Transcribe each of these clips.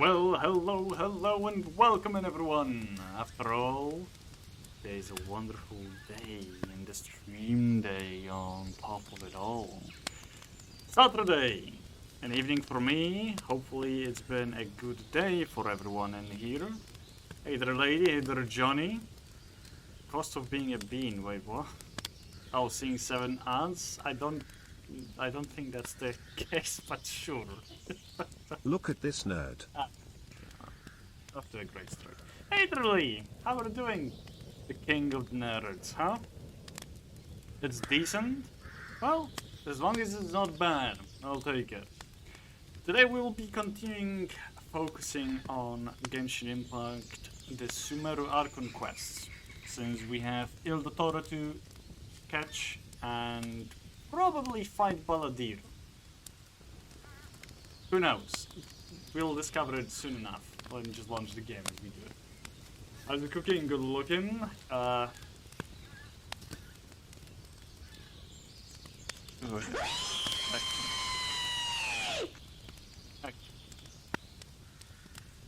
Well, hello, and welcome in everyone. After all, today's a wonderful day, and the stream day on top of it all. Saturday, an evening for me. Hopefully it's been a good day for everyone in here. Hey there lady, hey there Johnny. Cost of being a bean, wait what? Oh, seeing 7 ads? I don't think that's the case, but sure. Look at this nerd. Off to a great start. Hey Lee, how are you doing? The king of the nerds, huh? It's decent? Well, as long as it's not bad, I'll take it. Today we will be continuing focusing on Genshin Impact, the Sumeru Archon quests, since we have Tora to catch and probably fight Baladir. Who knows? We'll discover it soon enough. Let me just launch the game as we do it. How's the cooking? Good looking.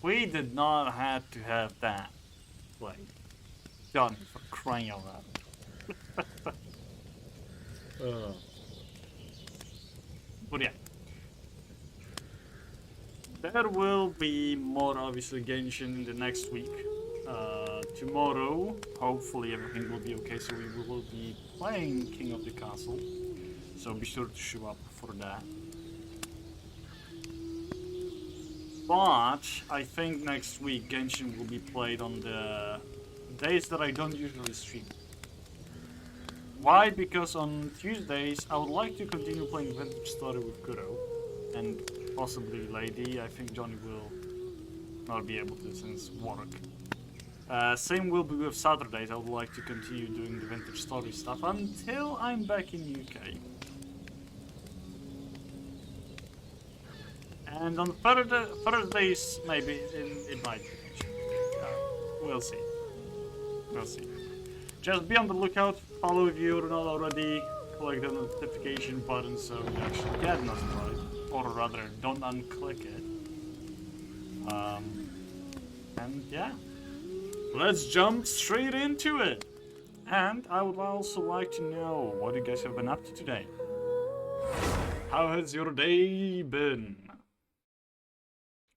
We did not have to have that. Like, done for crying out loud. But yeah. There will be more, obviously, Genshin in the next week. Tomorrow, hopefully everything will be okay, so we will be playing King of the Castle. So be sure to show up for that. But I think next week Genshin will be played on the days that I don't usually stream. Why? Because on Tuesdays I would like to continue playing Vintage Story with Kuro and possibly Lady. I think Johnny will not be able to since work. Same will be with Saturdays. I would like to continue doing the Vintage Story stuff until I'm back in UK. And on Thursdays, maybe it might be. We'll see. We'll see. Just be on the lookout. Follow if you're not already. Click the notification button so you actually get notified. Or rather, don't unclick it. And yeah. Let's jump straight into it. And I would also like to know what you guys have been up to today. How has your day been?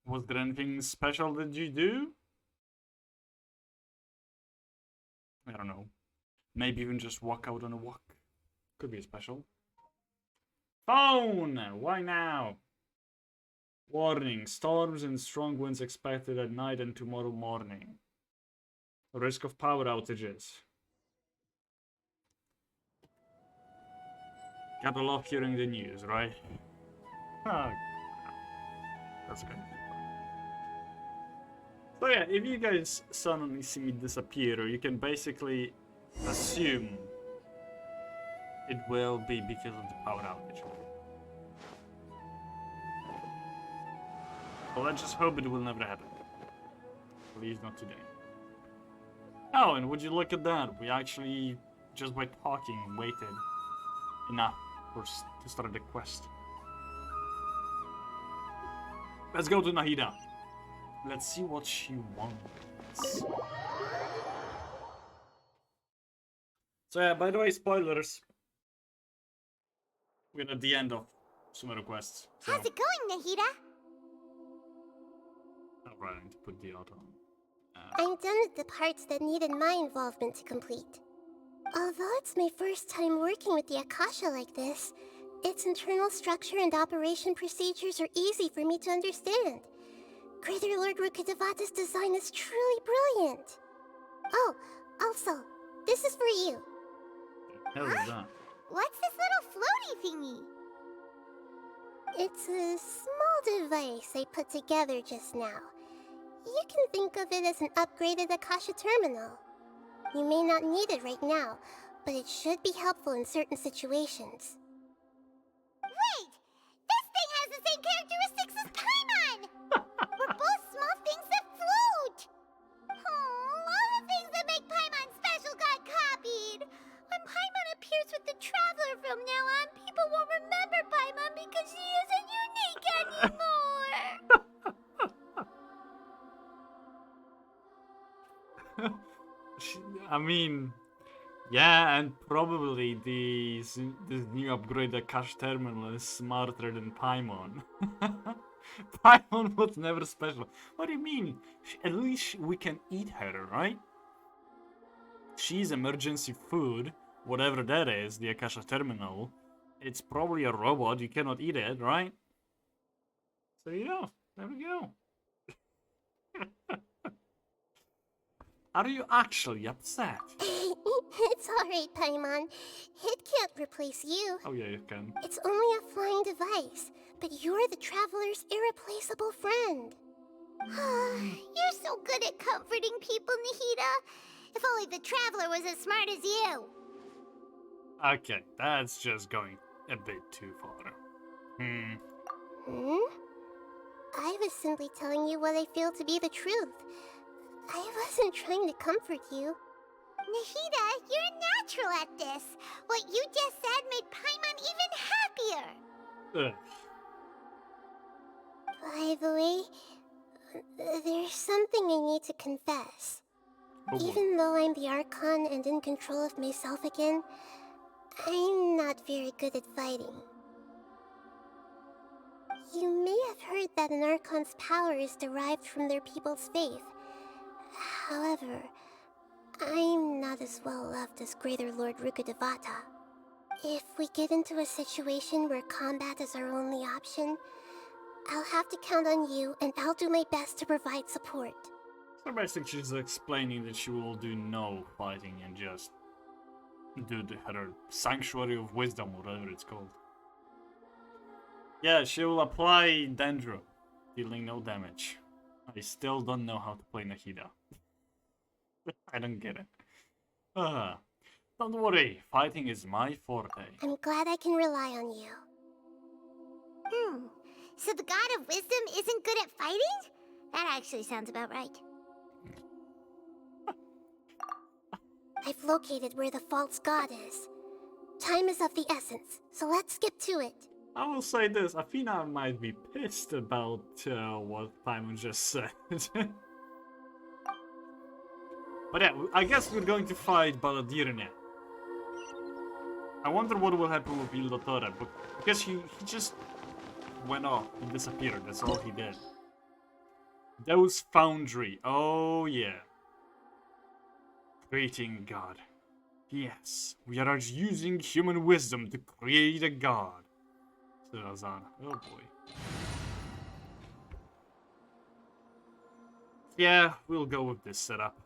Was there anything special that you do? I don't know. Maybe even just walk out on a walk. Could be special. Phone! Why now? Warning. Storms and strong winds expected at night and tomorrow morning. Risk of power outages. Gotta love hearing the news, right? Oh, that's good. So yeah, if you guys suddenly see me disappear, you can basically assume it will be because of the power outage. Well, let's just hope it will never happen. At least not today. Oh, and would you look at that? We actually, just by talking, waited enough to start the quest. Let's go to Nahida. Let's see what she wants. So yeah, by the way, spoilers. We're at the end of Sumeru quests. So. How's it going, Nahida? Alright, I need to put the auto on. I'm done with the parts that needed my involvement to complete. Although it's my first time working with the Akasha like this, its internal structure and operation procedures are easy for me to understand. Greater Lord Rukkhadevata's design is truly brilliant. Oh, also, this is for you. Hell is that? What's this little floaty thingy? It's a small device I put together just now. You can think of it as an upgraded Akasha terminal. You may not need it right now, but it should be helpful in certain situations. Wait! This thing has the same characteristics as Paimon! We're both small things that float! Oh, all the things that make Paimon special got copied! When Paimon appears with the Traveler from now on, people won't remember Paimon because she isn't unique anymore! I mean, yeah, and probably this new upgraded cash terminal is smarter than Paimon. Paimon was never special. What do you mean? At least we can eat her, right? She's emergency food, whatever that is, the Akasha terminal. It's probably a robot, you cannot eat it, right? So yeah, there we go. Are you actually upset? It's alright, Paimon. It can't replace you. Oh yeah, you can. It's only a flying device, but you're the traveler's irreplaceable friend. You're so good at comforting people, Nahida. If only the traveler was as smart as you. Okay, that's just going a bit too far. Hmm? I was simply telling you what I feel to be the truth. I wasn't trying to comfort you. Nahida, you're natural at this. What you just said made Paimon even happier. Ugh. By the way, there's something I need to confess. Oh boy. Even though I'm the Archon and in control of myself again, I'm not very good at fighting. You may have heard that an Archon's power is derived from their people's faith. However, I'm not as well loved as Greater Lord Rukkhadevata. If we get into a situation where combat is our only option, I'll have to count on you, and I'll do my best to provide support. So basically she's explaining that she will do no fighting and just do her Sanctuary of Wisdom, whatever it's called. Yeah, she will apply Dendro, dealing no damage. I still don't know how to play Nahida. I don't get it. Don't worry, fighting is my forte. I'm glad I can rely on you. So the God of Wisdom isn't good at fighting? That actually sounds about right. I've located where the false god is. Time is of the essence, so let's skip to it. I will say this, Athena might be pissed about what Paimon just said. But yeah, I guess we're going to fight Baladir now. I wonder what will happen with Il Dottore, because he just went off, he disappeared, that's all he did. Those Foundry, oh yeah. Creating God. Yes, we are using human wisdom to create a god. Said Azana. Oh boy. Yeah, we'll go with this setup.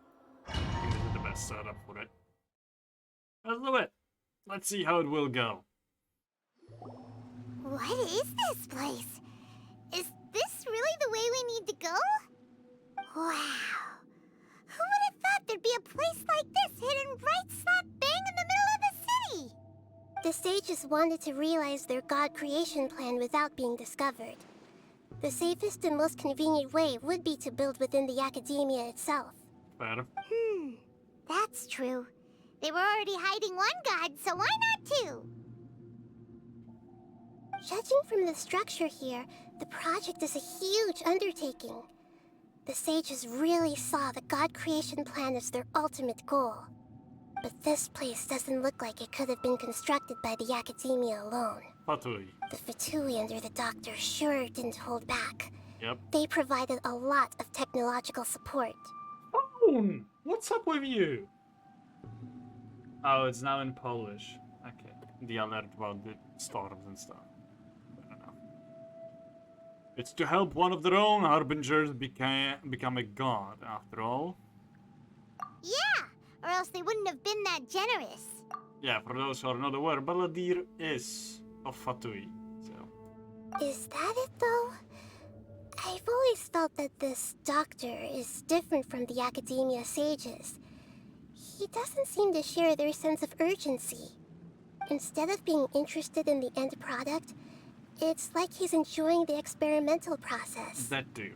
I think this is the best setup for it. Let's do it. Let's see how it will go. What is this place? Is this really the way we need to go? Wow. Who would have thought there'd be a place like this hidden right slap bang in the middle of the city? The sages wanted to realize their god creation plan without being discovered. The safest and most convenient way would be to build within the academia itself. Fair. That's true. They were already hiding one god, so why not two? Judging from the structure here, the project is a huge undertaking. The sages really saw the god creation plan as their ultimate goal. But this place doesn't look like it could have been constructed by the academia alone. Fatui. The Fatui under the doctor sure didn't hold back. Yep. They provided a lot of technological support. Phone! What's up with you? Oh, it's now in Polish. Okay. The alert about the storms and stuff. I don't know. It's to help one of their own harbingers become a god, after all. Yeah, or else they wouldn't have been that generous. Yeah, for those who are not aware, Baladir is of Fatui, so... Is that it, though? I've always felt that this doctor is different from the academia sages. He doesn't seem to share their sense of urgency. Instead of being interested in the end product, it's like he's enjoying the experimental process. That too.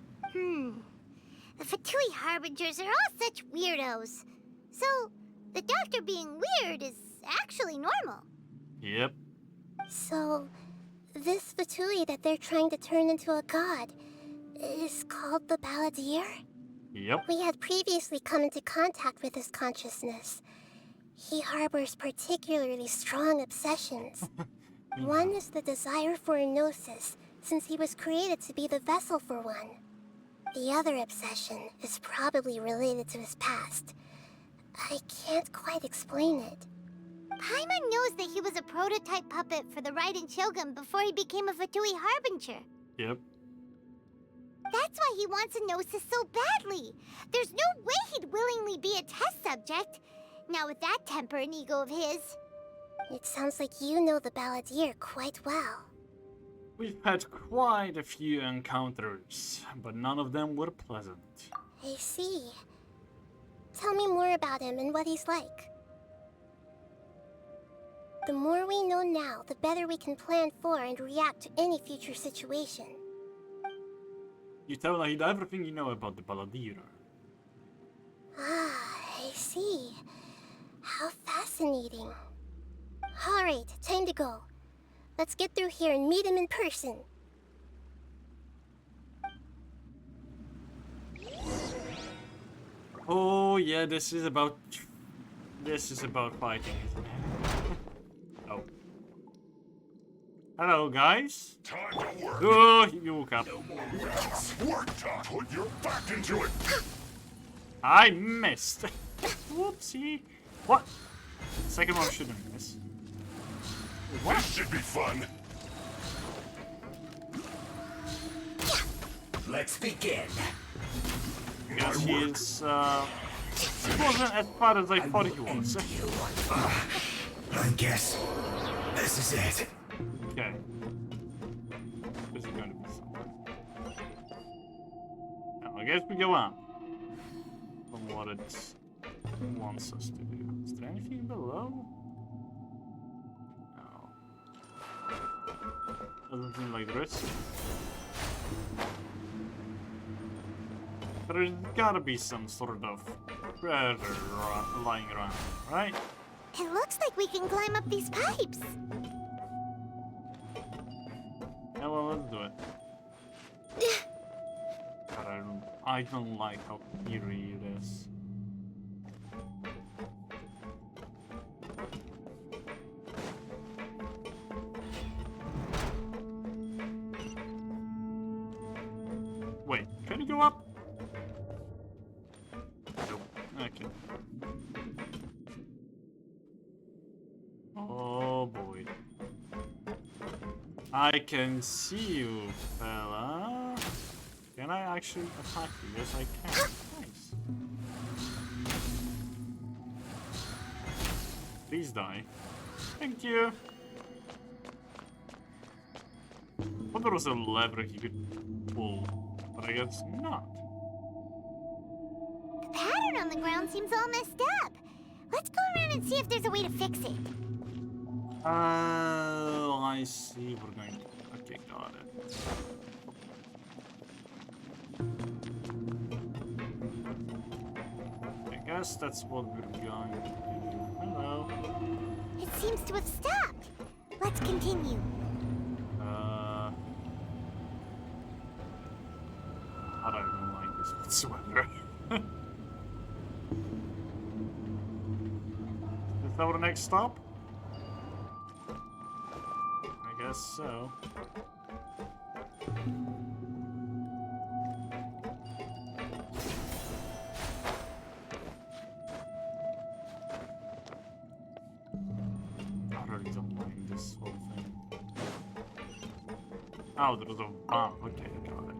The Fatui Harbingers are all such weirdos. So, the doctor being weird is actually normal. Yep. So, this Fatui that they're trying to turn into a god is called the Balladeer? Yep. We had previously come into contact with his consciousness. He harbors particularly strong obsessions. One is the desire for a gnosis, since he was created to be the vessel for one. The other obsession is probably related to his past. I can't quite explain it. Paimon knows that he was a prototype puppet for the Raiden Shogun before he became a Fatui Harbinger. Yep. That's why he wants a gnosis so badly. There's no way he'd willingly be a test subject. Not with that temper and ego of his. It sounds like you know the Balladeer quite well. We've had quite a few encounters, but none of them were pleasant. I see. Tell me more about him and what he's like. The more we know now, the better we can plan for and react to any future situation. You tell Nahid everything you know about the Balladeer. Ah, I see. How fascinating. Alright, time to go. Let's get through here and meet him in person. Oh yeah, this is about fighting, isn't it? Oh. Hello, guys. Time to work. Oh, you woke up. Work time. Put your back into it. I missed. Whoopsie. What? Second one shouldn't miss. What? This should be fun. Let's begin. Because he is, he wasn't as far as I thought he was. I guess this is it. Okay. This is going to be somewhere. Now, I guess we go on. From what it wants us to do. Is there anything below? No. Doesn't seem like there is. There's gotta be some sort of treasure lying around, right? It looks like we can climb up these pipes. Yeah, well, let's do it. But I don't like how eerie it is. Wait, can you go up? Nope. Okay. Oh boy. I can see you, fella. Can I actually attack you? Yes, I can. Nice. Please die. Thank you. Thought there was a lever he could pull, but I guess not. The pattern on the ground seems all messed up. Let's go around and see if there's a way to fix it. Oh, I see. We're going to. Okay, got it. I guess that's what we're going to do. Hello. It seems to have stopped. Let's continue. I don't like this whatsoever. Is that our next stop? I guess so. I really don't like this whole thing. Oh, there's a bomb. Okay, got it.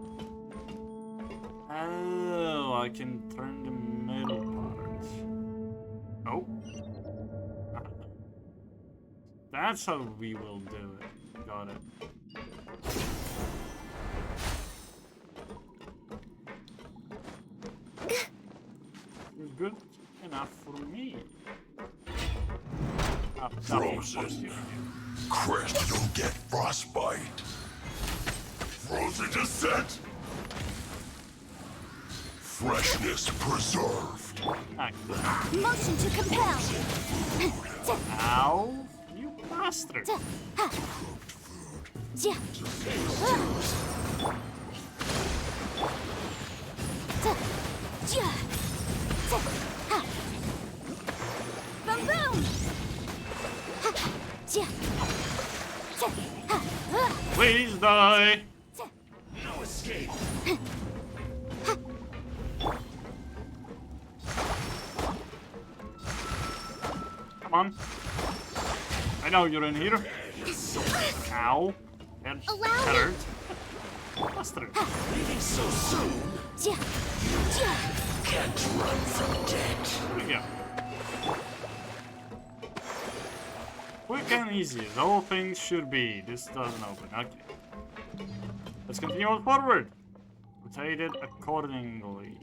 Oh, I can turn the middle part. Oh. That's how we will do it. Got it. You're good enough for me. Frozen. Crest, you'll get frostbite. Frozen descent. Freshness preserved. Motion to compel. Ow, you bastard. Boom boom! Please die! No escape. Come on. I know you're in here. Ow. That hurt. Faster. Leaving so soon. Can't run from death. There we go. Quick and easy, as all things should be. This doesn't open. Okay. Let's continue on forward. Rotate it accordingly.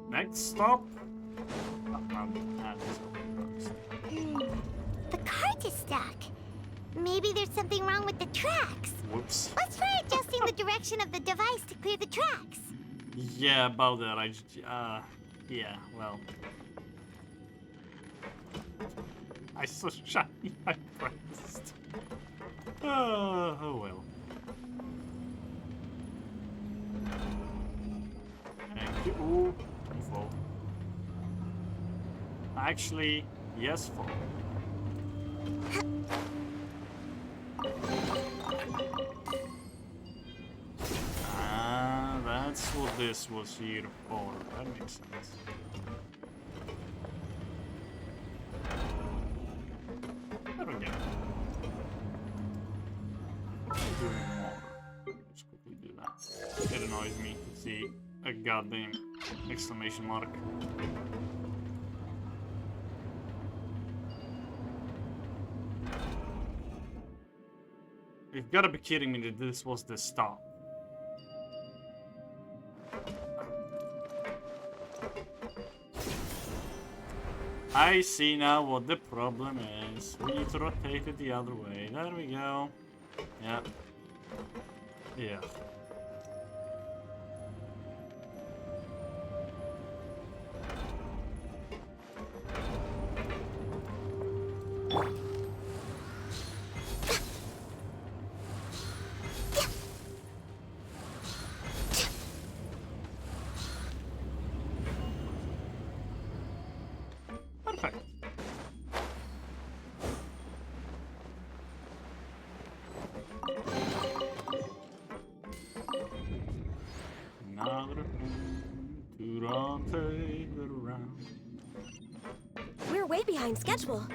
Next stop. The cart is stuck. Maybe there's something wrong with the tracks. Whoops. Let's try adjusting the direction of the device to clear the tracks. Yeah, about that. Yeah, well. I so shiny I pressed. Oh well. Thank you. Ooh, fall. Actually, yes, fall. Ah, that's what this was here for. That makes sense. There we go. Do more. Just quickly do that. It annoys me to see a goddamn exclamation mark. You've gotta be kidding me that this was the stop. I see now what the problem is. We need to rotate it the other way. There we go. Yeah. Yeah. Perfect. Another to rotate it around. We're way behind schedule.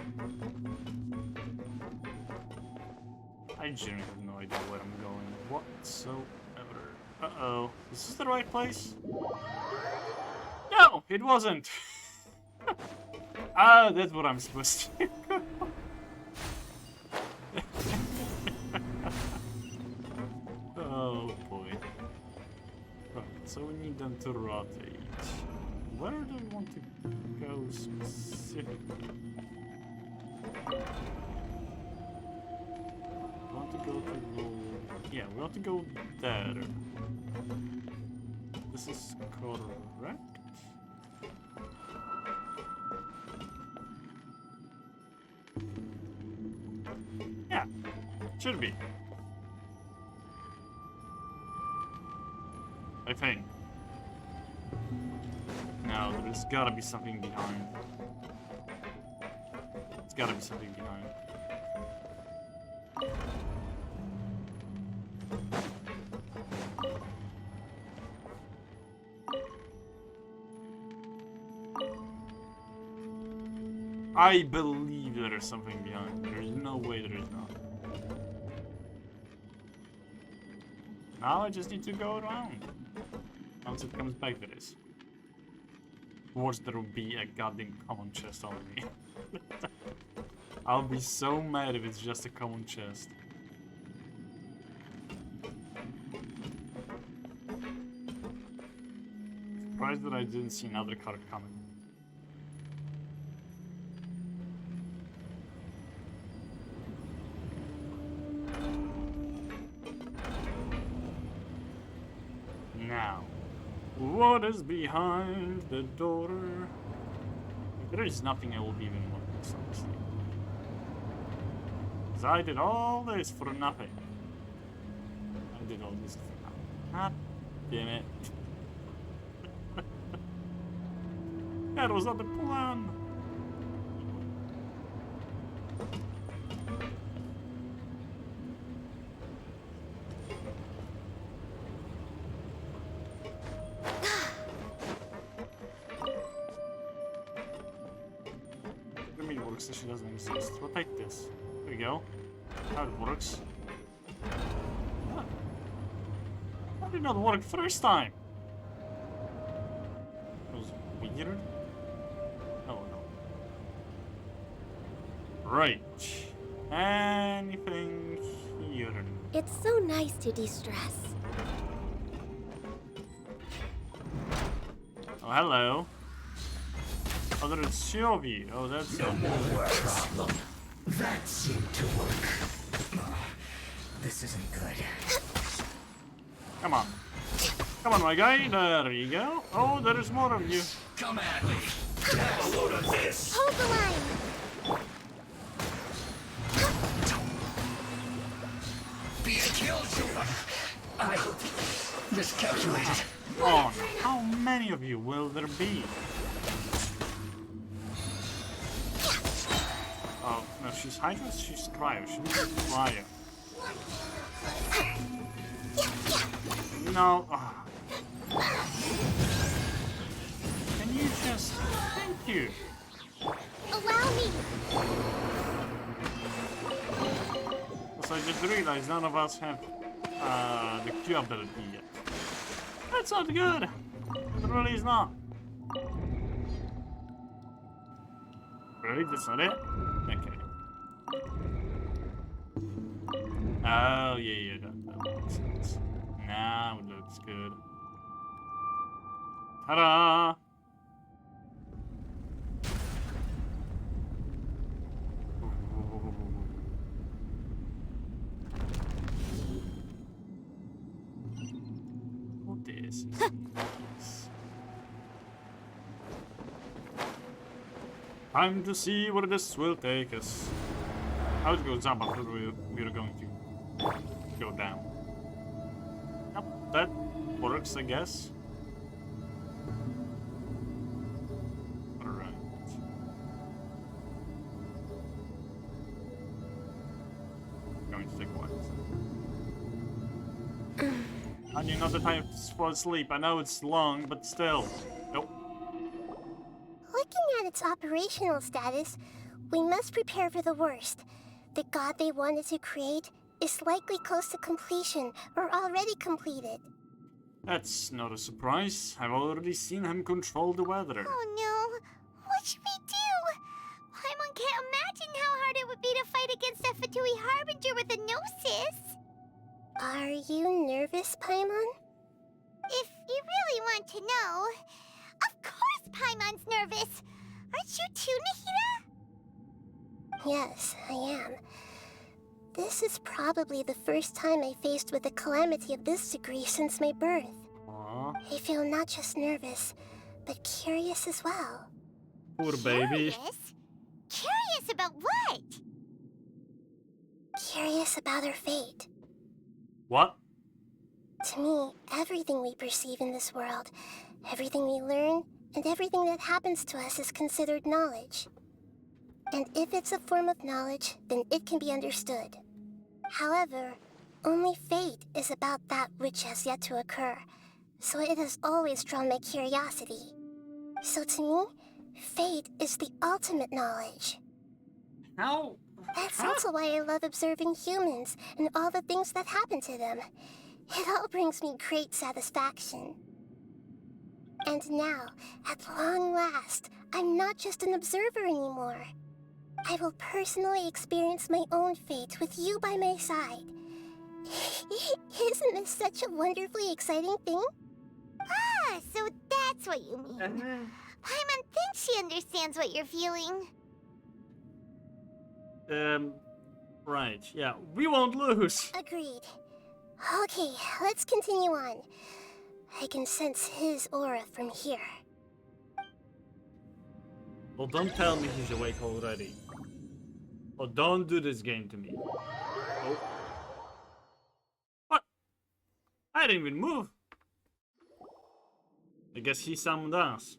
I genuinely have no idea where I'm going whatsoever. Uh-oh. Is this the right place? No, it wasn't. Ah, that's what I'm supposed to do. Oh boy. Right, so we need them to rotate. Where do we want to go specifically? We want to go to the... Yeah, we want to go there. This is correct? Yeah, should be. I think. No, there's gotta be something behind. There's gotta be something behind. I believe there is something behind. There's no way there is not. Now I just need to go around. Once it comes back, there is. Of course, there will be a goddamn common chest on me. I'll be so mad if it's just a common chest. Surprised that I didn't see another card coming. Now, what is behind the door? If there is nothing, I will be even more pissed, honestly. Because I did all this for nothing. I did all this for nothing. God damn it. That was not the plan. What do you mean it works if she doesn't exist? We'll take this. There we go. How it works. How did not work first time? It was weird. Oh no. Right. Anything here? It's so nice to de-stress. Oh, hello. Oh, there's two of you. Oh, that's No more problem. That seemed to work. This isn't good. Come on. Come on, my guy. There you go. Oh, there's more of you. Come at me. Have a load of this. Hold the line! Be a killjoy. I miscalculated. Oh, how many of you will there be? Oh, no, she's Hydra, she's Cryo. She's Cryo. No. Oh. Can you just... Thank you. Allow me! So I just realized none of us have the Q ability yet. That's not good. It really is not. Really? That's not it? Okay. Oh, yeah, that makes sense. Now it looks good. Ta-da! Oh, this is nice. Time to see where this will take us. How it goes up after we're going to go down. Yep, that works, I guess. Alright. Going to take a while. I knew not the time to fall asleep. I know it's long, but still. Nope. Looking at its operational status, we must prepare for the worst. The god they wanted to create is likely close to completion or already completed. That's not a surprise. I've already seen him control the weather. Oh no, what should we do? Paimon can't imagine how hard it would be to fight against a Fatui Harbinger with a Gnosis. Are you nervous, Paimon? If you really want to know, of course Paimon's nervous. Aren't you too, Nahida? Yes, I am. This is probably the first time I faced with a calamity of this degree since my birth. Aww, I feel not just nervous, but curious as well. poor baby. Curious? Curious about what? Curious about her fate. What? To me, everything we perceive in this world, everything we learn, and everything that happens to us is considered knowledge. And if it's a form of knowledge, then it can be understood. However, only fate is about that which has yet to occur, so it has always drawn my curiosity. So to me, fate is the ultimate knowledge. How? That's also why I love observing humans and all the things that happen to them. It all brings me great satisfaction. And now, at long last, I'm not just an observer anymore. I will personally experience my own fate with you by my side. Isn't this such a wonderfully exciting thing? Ah, so that's what you mean. Paimon thinks she understands what you're feeling. Right, yeah, we won't lose. Agreed. Okay, let's continue on. I can sense his aura from here. Well, don't tell me he's awake already. Oh, don't do this game to me. Oh. What? I didn't even move. I guess he summoned us.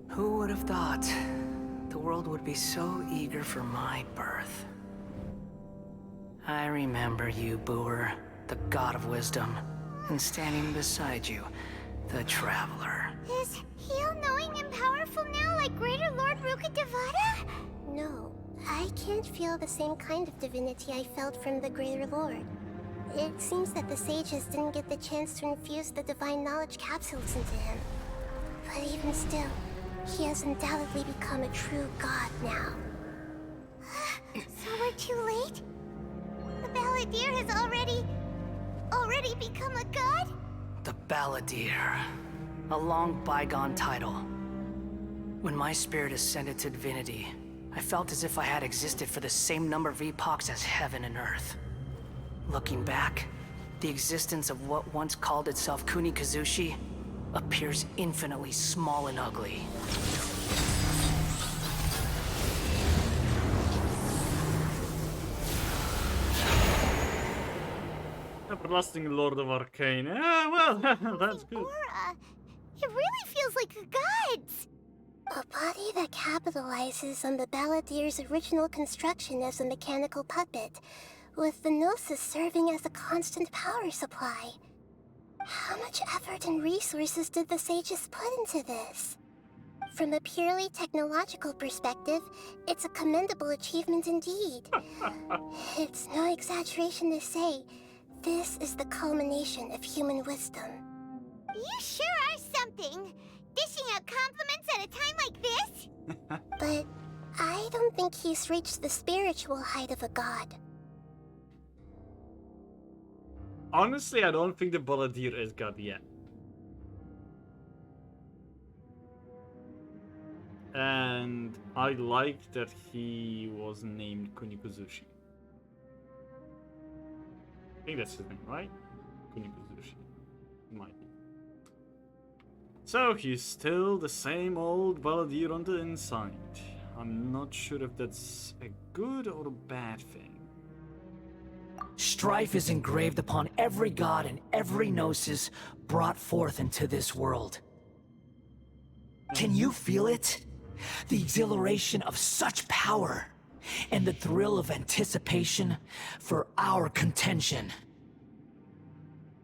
Who would have thought the world would be so eager for my birth? I remember you, Booer, the god of wisdom, and standing beside you, the traveler. Is he all-knowing and powerful now like Greater Lord Rukkhadevata? No, I can't feel the same kind of divinity I felt from the Greater Lord. It seems that the sages didn't get the chance to infuse the divine knowledge capsules into him. But even still, he has undoubtedly become a true god now. So we're too late? The Balladeer has already become a god? The Balladeer. A long bygone title. When my spirit ascended to divinity, I felt as if I had existed for the same number of epochs as heaven and earth. Looking back, the existence of what once called itself Kunikazushi appears infinitely small and ugly. Everlasting Lord of Arcane. Ah, well, that's good. Aura. It really feels like a god's. A body that capitalizes on the Balladeer's original construction as a mechanical puppet, with the Gnosis serving as a constant power supply. How much effort and resources did the sages put into this? From a purely technological perspective, it's a commendable achievement indeed. It's no exaggeration to say, this is the culmination of human wisdom. You sure are something. Dishing out compliments at a time like this? But I don't think he's reached the spiritual height of a god. Honestly, I don't think the Balladeer is God yet. And I like that he was named Kunikuzushi. I think that's his name, right? Kunikuzushi. Might be. So he's still the same old Balladeer on the inside. I'm not sure if that's a good or a bad thing. Strife is engraved upon every god and every gnosis brought forth into this world. Can you feel it? The exhilaration of such power, and the thrill of anticipation for our contention.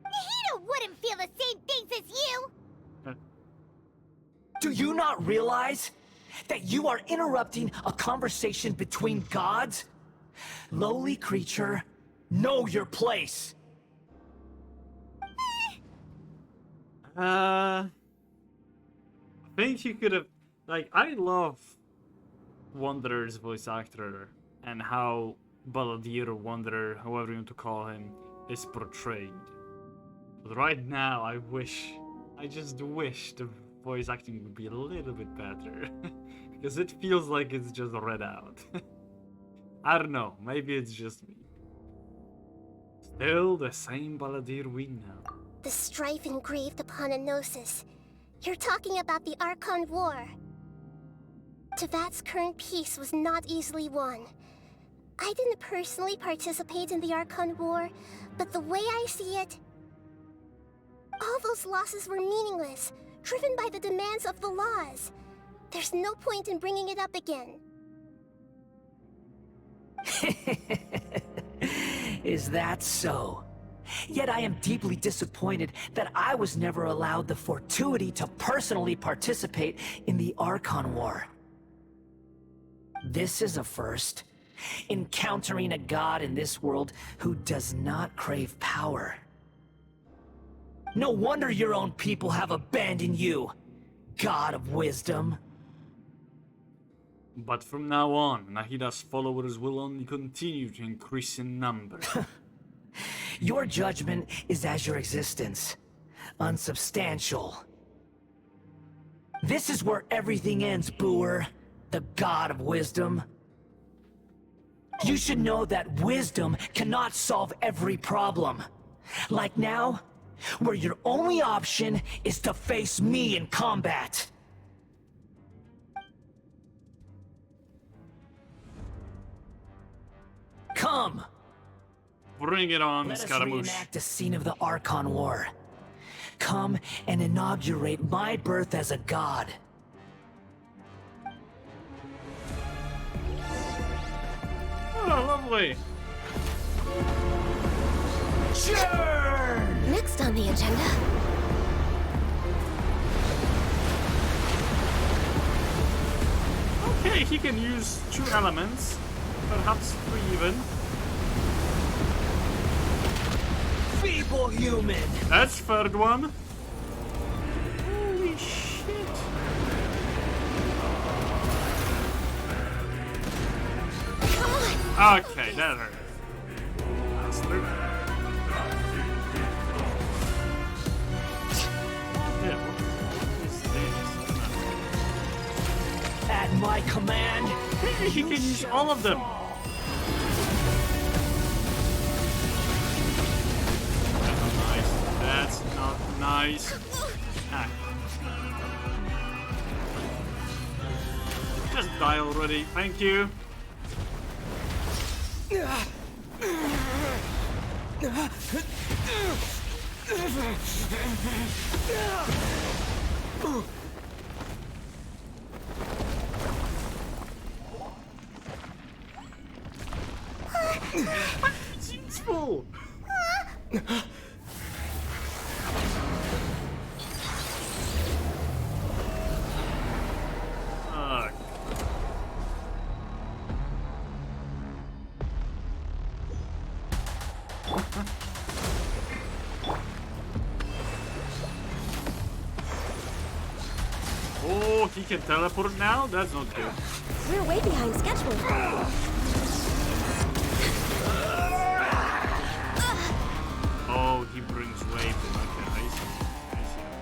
Nahida wouldn't feel the same things as you! Do you not realize that you are interrupting a conversation between gods? Lowly creature, know your place. I think you could have... Like, I love Wanderer's voice actor and how Balladeer or Wanderer, however you want to call him, is portrayed. But right now, I just wish the voice acting would be a little bit better. Because it feels like it's just read out. I don't know, maybe it's just me. Still the same Balladeer we know. The strife engraved upon a gnosis. You're talking about the Archon War. Tevat's current peace was not easily won. I didn't personally participate in the Archon War, but the way I see it, all those losses were meaningless, driven by the demands of the laws. There's no point in bringing it up again. Is that so? Yet I am deeply disappointed that I was never allowed the fortuity to personally participate in the Archon War. This is a first. Encountering a god in this world who does not crave power. No wonder your own people have abandoned you, God of Wisdom. But from now on, Nahida's followers will only continue to increase in number. Your judgment is as your existence. unsubstantial. This is where everything ends, Booer, the god of wisdom. You should know that wisdom cannot solve every problem. Like now, where your only option is to face me in combat. Come! Bring it on, Let us Scaramouche. reenact a scene of the Archon War. Come and inaugurate my birth as a god. Oh, lovely. Churn! Next on the agenda. Okay, he can use 2 elements, perhaps 3 even. Feeble human! That's third one. Holy shit. Okay, that hurt. That's 3. Yeah, what is this? At my command, Hey, he can use all of them. That's not nice. Ah. Just die already. Thank you. It's useful. Fuck. Oh, he can teleport now? That's not good. We're way behind schedule. Oh, he brings wave. Okay, I see. I see.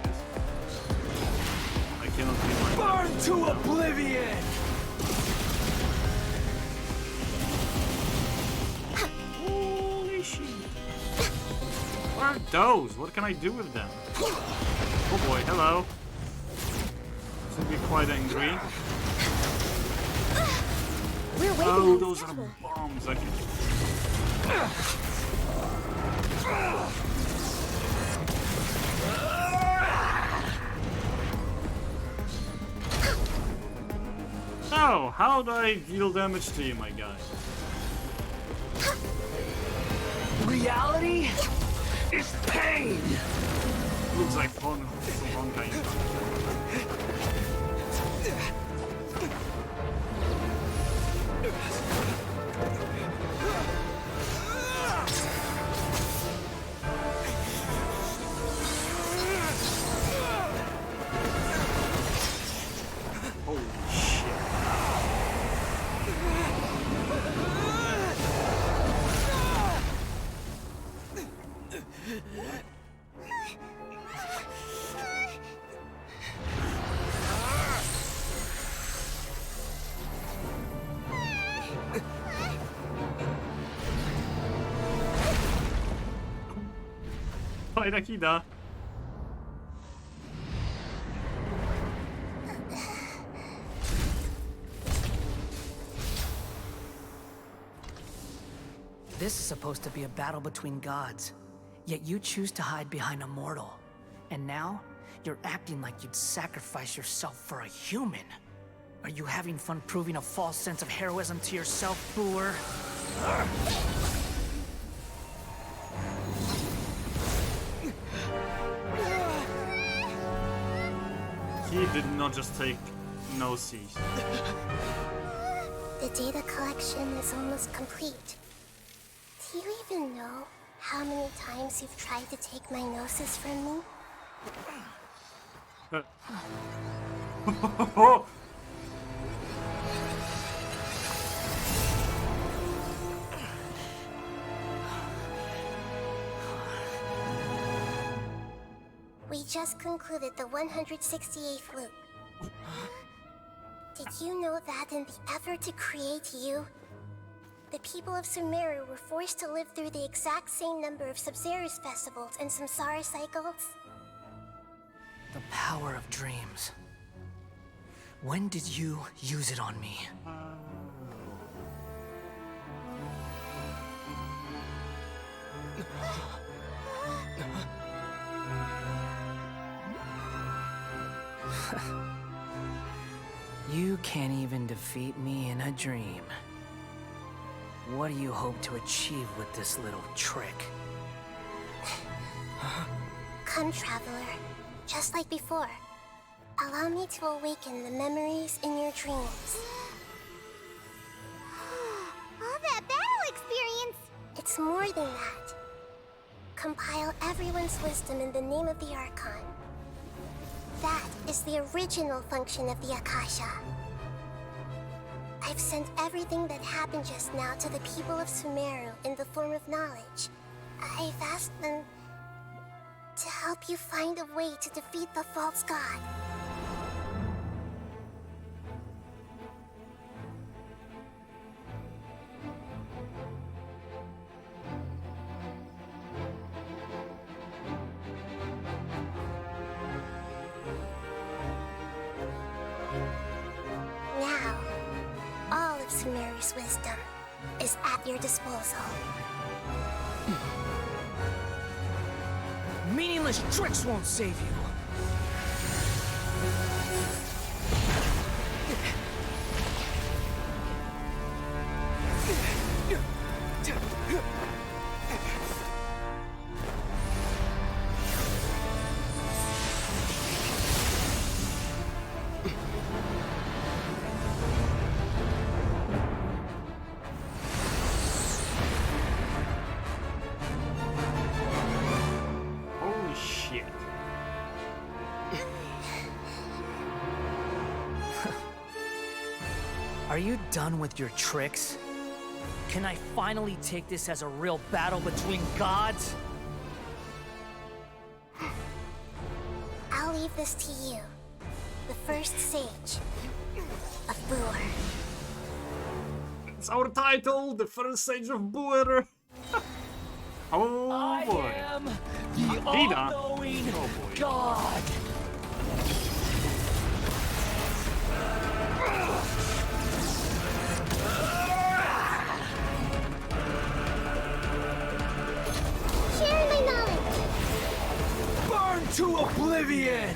I cannot be my burn to oblivion! Holy shit. What are those? What can I do with them? Oh boy, hello. Should be quite angry. We're way Oh, behind those are schedule. bombs. I can... So, how do I deal damage to you, my guy? Reality is pain! Looks like fun. Honkai. Holy shit. Fajna kida. This is supposed to be a battle between gods, yet you choose to hide behind a mortal. And now, you're acting like you'd sacrifice yourself for a human. Are you having fun proving a false sense of heroism to yourself, Booer? He did not just take no C's. The data collection is almost complete. Do you even know how many times you've tried to take my gnosis from me? We just concluded the 168th loop. Did you know that in the effort to create you, the people of Sumeru were forced to live through the exact same number of Sub-Zerus festivals and Samsara cycles? The power of dreams. When did you use it on me? You can't even defeat me in a dream. What do you hope to achieve with this little trick? Come, Traveler. Just like before. Allow me to awaken the memories in your dreams. All that battle experience! It's more than that. Compile everyone's wisdom in the name of the Archon. That is the original function of the Akasha. I've sent everything that happened just now to the people of Sumeru in the form of knowledge. I've asked them to help you find a way to defeat the false god. Now, all of Sumeru's wisdom is at your disposal. Meaningless tricks won't save you. Holy shit. Are you done with your tricks? Can I finally take this as a real battle between gods? I'll leave this to you, the first sage of Boer. It's our title, the first sage of Boer. Oh I boy. am the Dida. all-knowing Oh boy. god. Share my knowledge! Burn to oblivion!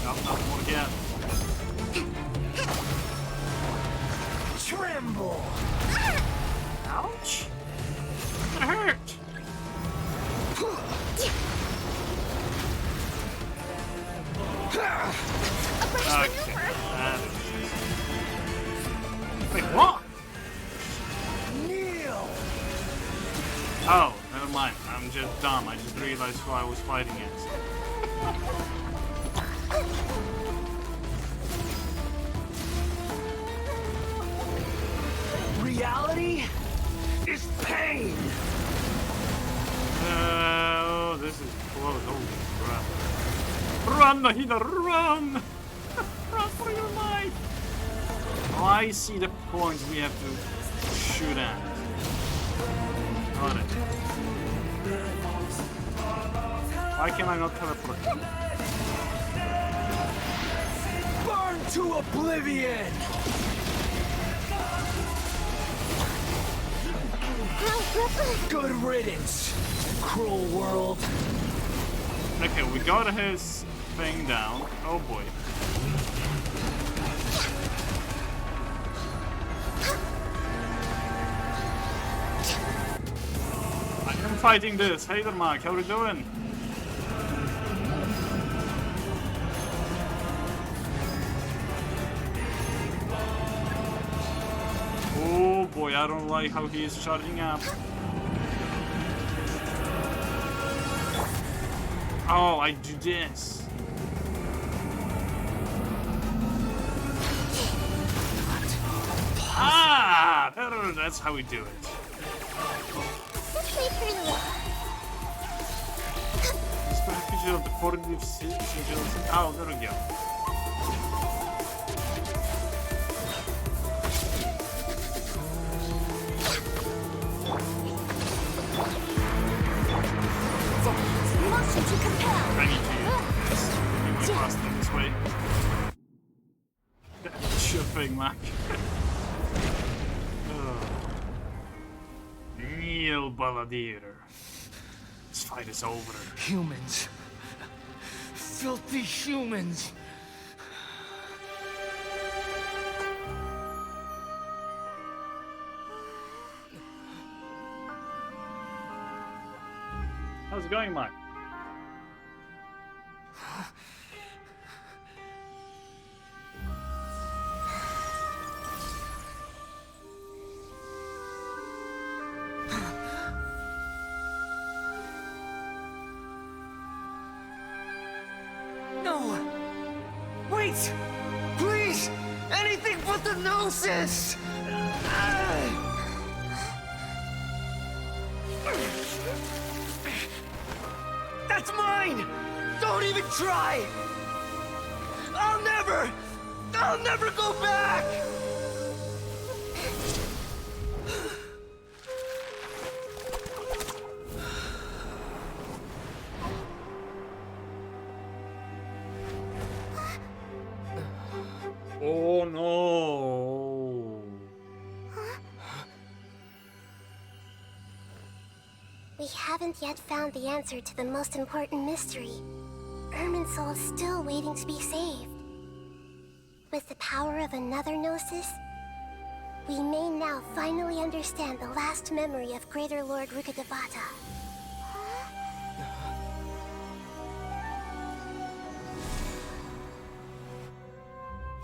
Not more yet. Tremble! Ouch. It hurt. Okay. Wait, what? Kneel! Oh, never mind. I'm just dumb. I just realized who I was fighting against. Reality is pain! Oh, this is close. Holy crap. Run, Nahida, run! Run for your life! Oh, I see the point we have to shoot at. Got it. Why can I not teleport? Burn to oblivion! Good riddance, cruel world. Okay, we got his thing down. Oh boy. I am fighting this. Hey there, Mark. How are you doing? Oh boy, I don't like how he is charging up. Oh, I do this. Ah, that's how we do it. Let's wait for the Package of decorative sigils. Oh, there we go. Motion to compel. I need to be faster this way. Sure thing, Mac. Neil Balladeer. This fight is over. Humans. Filthy humans. How's it going, Mike? No! Wait! Please! Anything but the Gnosis! That's mine! Don't even try! I'll never go back! Oh no! We haven't yet found the answer to the most important mystery. Irminsul is still waiting to be saved. With the power of another Gnosis, we may now finally understand the last memory of Greater Lord Rukkhadevata.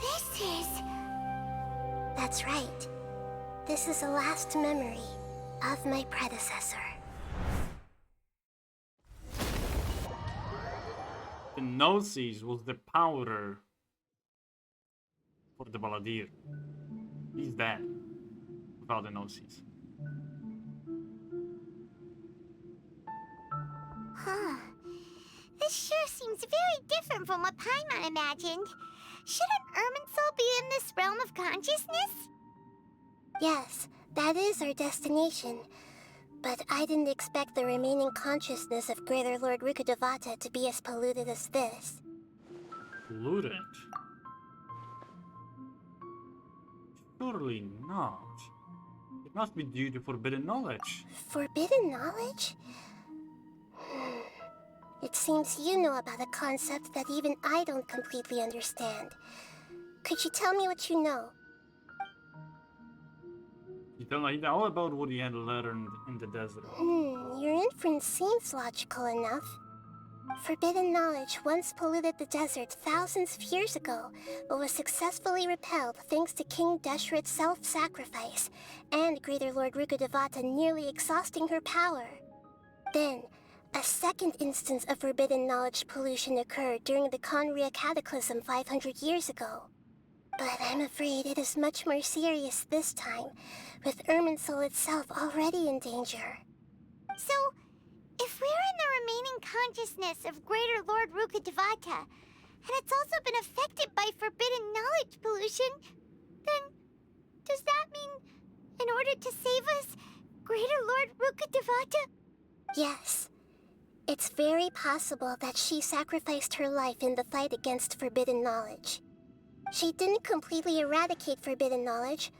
This is... That's right. This is the last memory of my predecessor. The Gnosis was the powder for the Balladeer. He's dead without the Gnosis. Huh. This sure seems very different from what Paimon imagined. Shouldn't Irminsul be in this realm of consciousness? Yes, that is our destination. But I didn't expect the remaining consciousness of Greater Lord Rukkhadevata to be as polluted as this. Polluted? Surely not. It must be due to forbidden knowledge. Forbidden knowledge? It seems you know about a concept that even I don't completely understand. Could you tell me what you know? You tell me all about what he had learned in the desert. Your inference seems logical enough. Forbidden knowledge once polluted the desert thousands of years ago, but was successfully repelled thanks to King Deshret's self-sacrifice, and Greater Lord Rukkhadevata nearly exhausting her power. Then, a second instance of forbidden knowledge pollution occurred during the Conria Cataclysm 500 years ago. But I'm afraid it is much more serious this time, with Irminsul itself already in danger. So, if we're in the remaining consciousness of Greater Lord Rukkhadevata, and it's also been affected by forbidden knowledge pollution, then does that mean, in order to save us, Greater Lord Rukkhadevata? Yes. It's very possible that she sacrificed her life in the fight against forbidden knowledge. She didn't completely eradicate forbidden knowledge,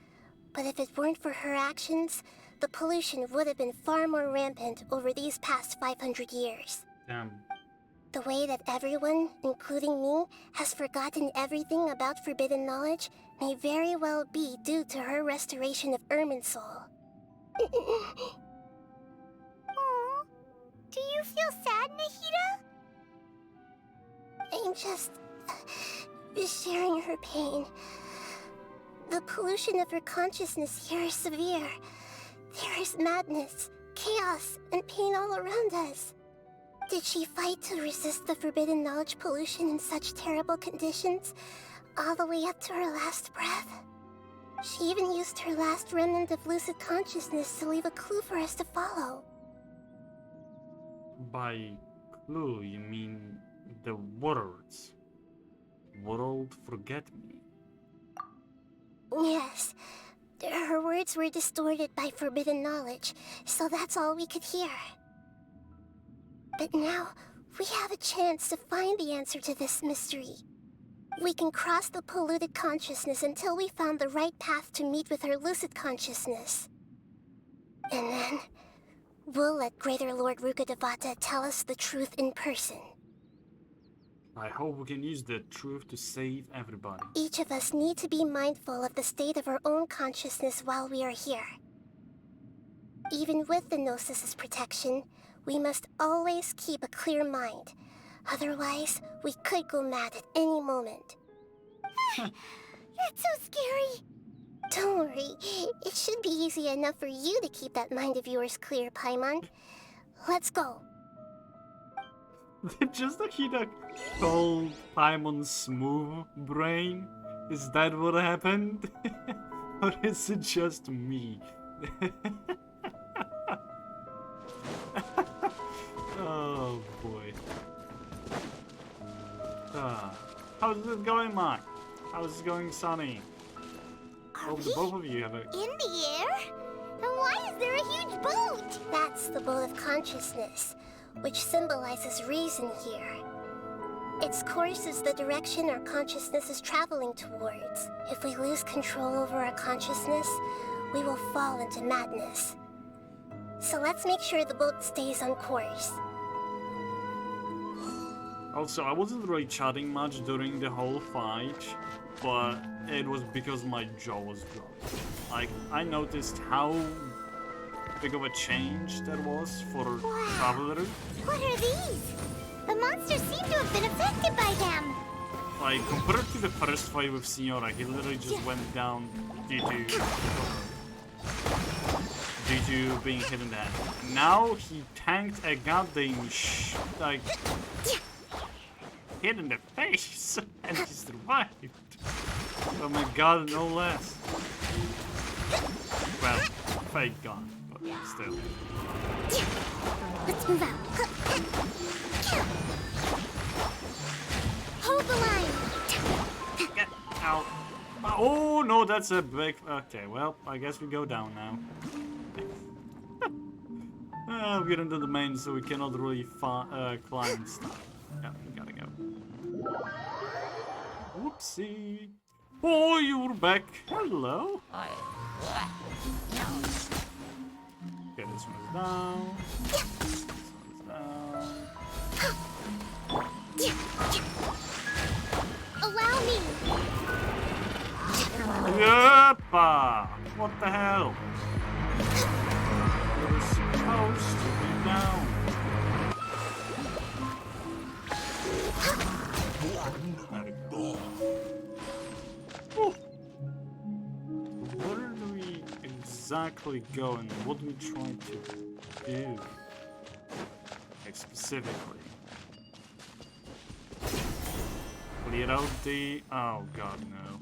but if it weren't for her actions, the pollution would have been far more rampant over these past 500 years. Damn. The way that everyone, including me, has forgotten everything about forbidden knowledge may very well be due to her restoration of Irminsul. Aww. Do you feel sad, Nahida? I'm just sharing her pain. The pollution of her consciousness here is severe. There is madness, chaos, and pain all around us. Did she fight to resist the forbidden knowledge pollution in such terrible conditions, all the way up to her last breath? She even used her last remnant of lucid consciousness to leave a clue for us to follow. By Ooh, you mean the words? World forget me. Yes. Her words were distorted by forbidden knowledge, so that's all we could hear. But now, we have a chance to find the answer to this mystery. We can cross the polluted consciousness until we found the right path to meet with her lucid consciousness. And then, we'll let Greater Lord Rukkhadevata tell us the truth in person. I hope we can use the truth to save everybody. Each of us need to be mindful of the state of our own consciousness while we are here. Even with the Gnosis' protection, we must always keep a clear mind. Otherwise, we could go mad at any moment. That's so scary. Don't worry, it should be easy enough for you to keep that mind of yours clear, Paimon. Let's go. Just like he called Paimon's smooth brain? Is that what happened? Or is it just me? Oh boy. How's it going, Mark? How's it going, Sonny? Are we Both of you have a... In the air? And why is there a huge boat? That's the boat of consciousness, which symbolizes reason here. Its course is the direction our consciousness is traveling towards. If we lose control over our consciousness, we will fall into madness. So let's make sure the boat stays on course. Also, I wasn't really chatting much during the whole fight, but it was because my jaw was dropped. Like, I noticed how big of a change that was for Traveler. What are these? The monsters seem to have been affected by them. Like, compared to the first fight with Signora, he literally just went down due to being hit in the head. Now he tanked a goddamn hit in the face and he survived. Oh my god, no less. Well, fake gun, but still. Let's move out. Hold the line. Get out. Oh no, that's a big... Okay, well, I guess we go down now. We'll get into the main so we cannot really climb stuff. Yeah, we gotta go. Whoopsie. Oh, you're back. Hello. Okay, this one is down. This one is down. Allow me. Yeppa! What the hell? You're supposed to be down. Ooh. Where do we exactly go and what do we try to do? Like specifically. Clear out the... Oh god no.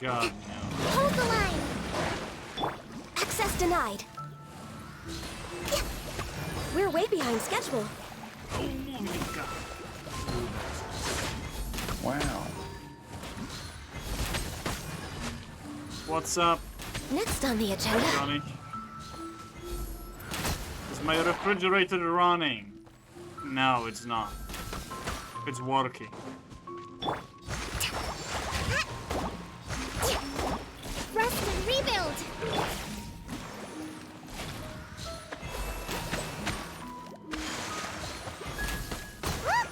God no. Hold the line. Access denied. We're way behind schedule. Oh my god. Wow. What's up, Next on the agenda. Johnny? Is my refrigerator running? No, it's not. It's working. Rest and rebuild. Look!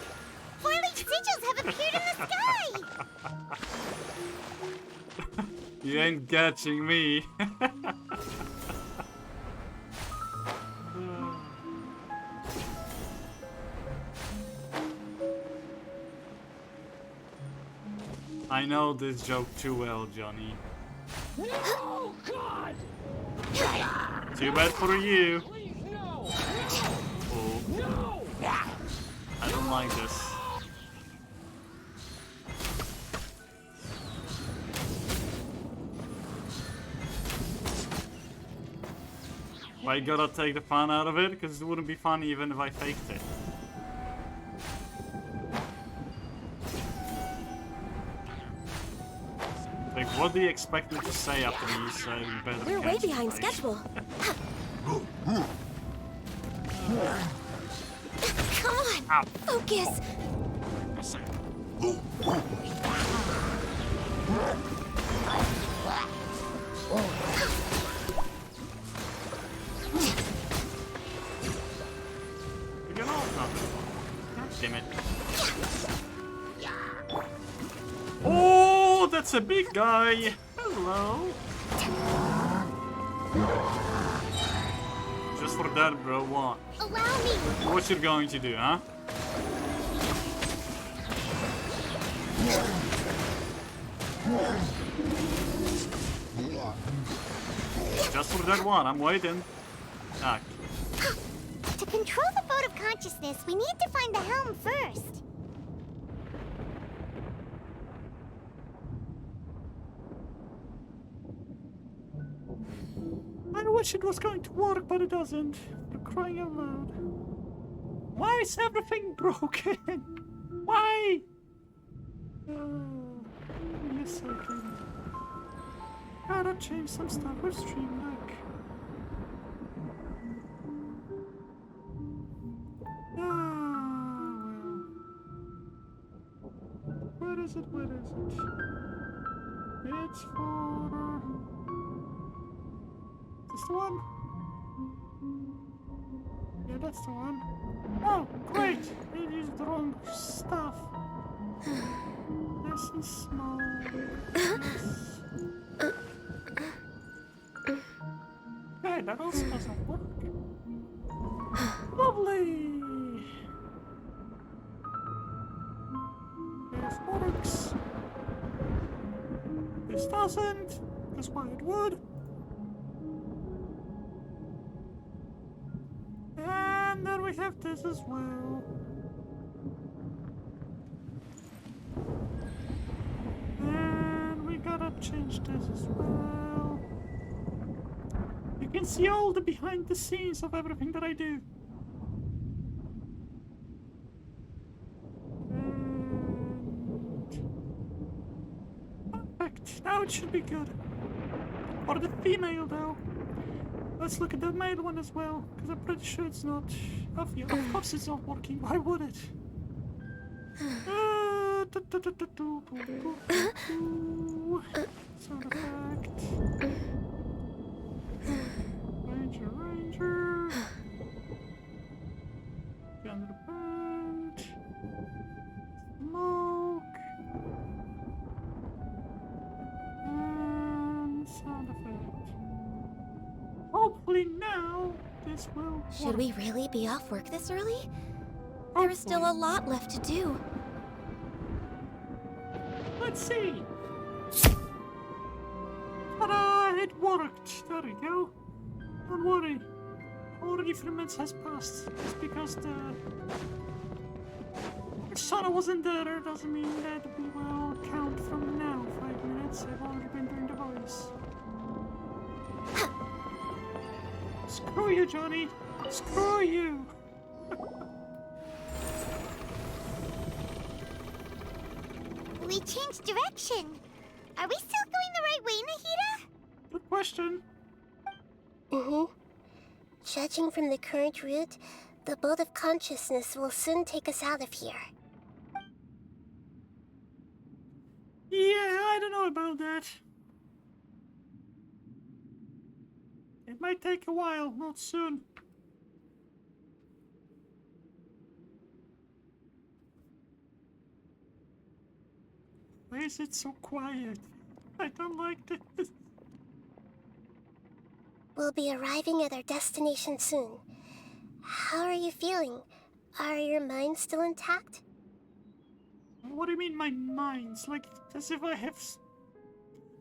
Four-leaf sigils have appeared in the sky! You ain't catching me. I know this joke too well, Johnny. Oh, God! Too bad for you. Please, no! Oh, No! I don't like this. But I gotta take the fun out of it, because it wouldn't be fun even if I faked it. Like, what do you expect me to say after you say better? We're way behind schedule. Come on! Ow. Focus! You get off nothing. Damn it. Oh, that's a big guy. Hello. Just for that, bro. What? Allow me. What you're going to do, huh? Just for that one, I'm waiting. Ah. To control the boat of consciousness, we need to find the helm first. I wish it was going to work, but it doesn't. For crying out loud. Why is everything broken? Why? Give me a second. Gotta change some stuff with Stream Deck. Well. Where is it? Where is it? It's for... Is this the one? Yeah, that's the one. Oh, great! They used the wrong stuff. This is small. Okay, that also doesn't work. Lovely! This works. This doesn't. That's why it would. And then we have this as well. And we gotta change this as well. You can see all the behind the scenes of everything that I do. And perfect. Now it should be good. For the female though. Let's look at the male one as well, because I'm pretty sure it's not. Of course it's not working. Why would it? Sound effect. Ranger. Under the band. Smoke. And sound effect. Hopefully now this will Should work. we really be off work this early? There is still a lot left to do. Let's see. Ta-da! It worked. There we go. Don't worry. Already 3 minutes has passed. It's because the Persona wasn't there. Doesn't mean that we will count from now. 5 minutes. I've already been doing the voice. Screw you, Johnny. Screw you. We changed direction. Are we still going the right way, Nahida? Good question. Judging from the current route, the boat of consciousness will soon take us out of here. Yeah, I don't know about that. It might take a while, not soon. Why is it so quiet? I don't like this. We'll be arriving at our destination soon. How are you feeling? Are your minds still intact? What do you mean, my mind's? Like, as if I have...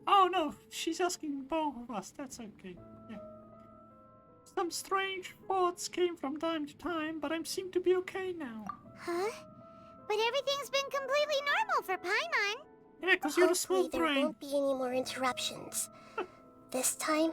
Oh no, she's asking both of us. That's okay. Yeah. Some strange thoughts came from time to time, but I seem to be okay now. Huh? But everything's been completely normal for Paimon. Yeah, because you're a Hopefully small there brain. won't be any more interruptions. This time,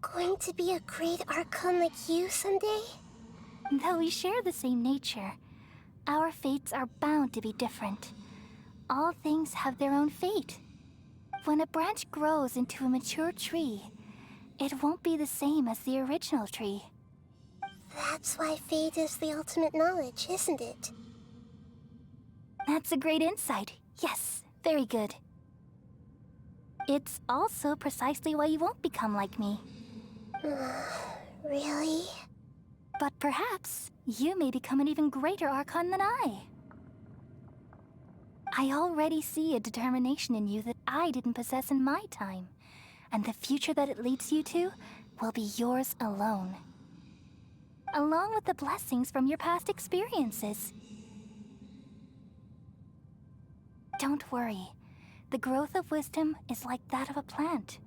going to be a great Archon like you someday? Though we share the same nature, our fates are bound to be different. All things have their own fate. When a branch grows into a mature tree, it won't be the same as the original tree. That's why fate is the ultimate knowledge, isn't it? That's a great insight. Yes, very good. It's also precisely why you won't become like me. Really? But perhaps you may become an even greater Archon than I. I already see a determination in you that I didn't possess in my time, and the future that it leads you to will be yours alone. Along with the blessings from your past experiences. Don't worry. The growth of wisdom is like that of a plant.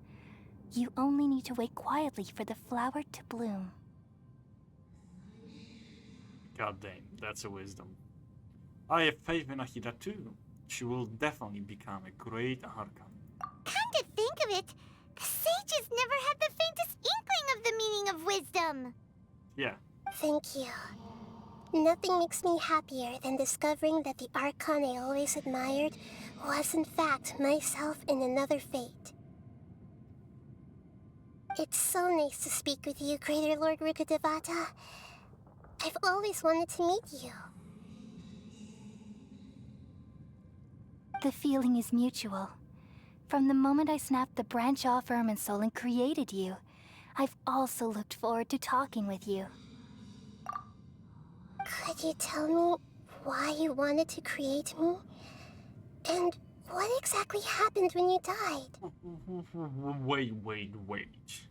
You only need to wait quietly for the flower to bloom. God damn, that's a wisdom. I have faith in Ahida too. She will definitely become a great Archon. Come to think of it, the sages never had the faintest inkling of the meaning of wisdom. Yeah. Thank you. Nothing makes me happier than discovering that the Archon I always admired was in fact myself in another fate. It's so nice to speak with you, Greater Lord Rukkhadevata. I've always wanted to meet you. The feeling is mutual. From the moment I snapped the branch off Irminsul and created you, I've also looked forward to talking with you. Could you tell me why you wanted to create me? And what exactly happened when you died? Wait.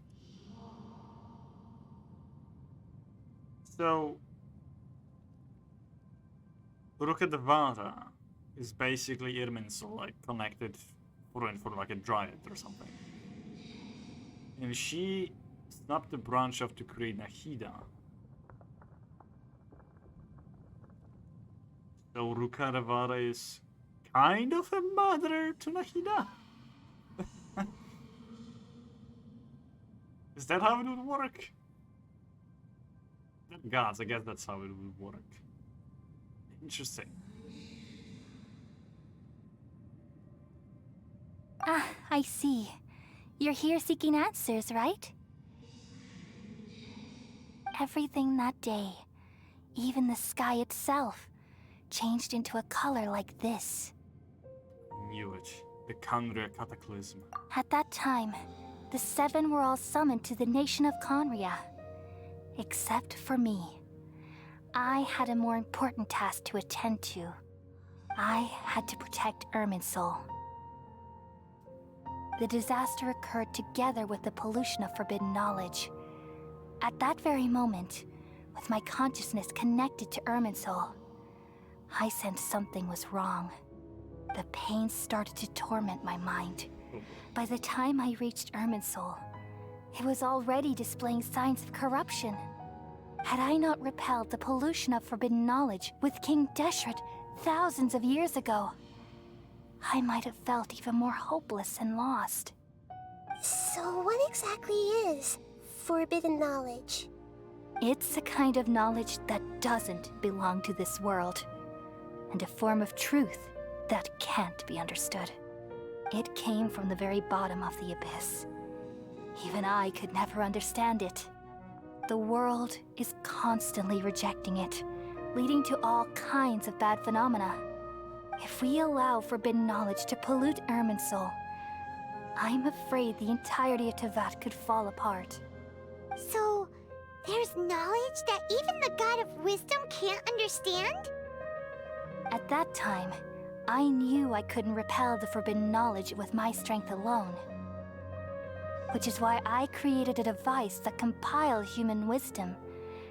So, Rukkhadevata is basically Irminsul, like connected for like a dryad or something. And she snapped the branch off to create Nahida. So Rukkhadevata is kind of a mother to Nahida? Is that how it would work? Gods, I guess that's how it would work. Interesting. Ah, I see. You're here seeking answers, right? Everything that day, even the sky itself, changed into a color like this. Knew it. The Khaenri'ah Cataclysm. At that time, the seven were all summoned to the nation of Khaenri'ah. Except for me. I had a more important task to attend to. I had to protect Irminsul. The disaster occurred together with the pollution of forbidden knowledge. At that very moment, with my consciousness connected to Irminsul, I sensed something was wrong. The pain started to torment my mind. By the time I reached Irminsul, it was already displaying signs of corruption. Had I not repelled the pollution of forbidden knowledge with King Deshret thousands of years ago, I might have felt even more hopeless and lost. So what exactly is forbidden knowledge? It's a kind of knowledge that doesn't belong to this world, and a form of truth that can't be understood. It came from the very bottom of the abyss. Even I could never understand it. The world is constantly rejecting it, leading to all kinds of bad phenomena. If we allow forbidden knowledge to pollute Irminsul, I'm afraid the entirety of Teyvat could fall apart. So, there's knowledge that even the God of Wisdom can't understand? At that time, I knew I couldn't repel the forbidden knowledge with my strength alone. Which is why I created a device that compiled human wisdom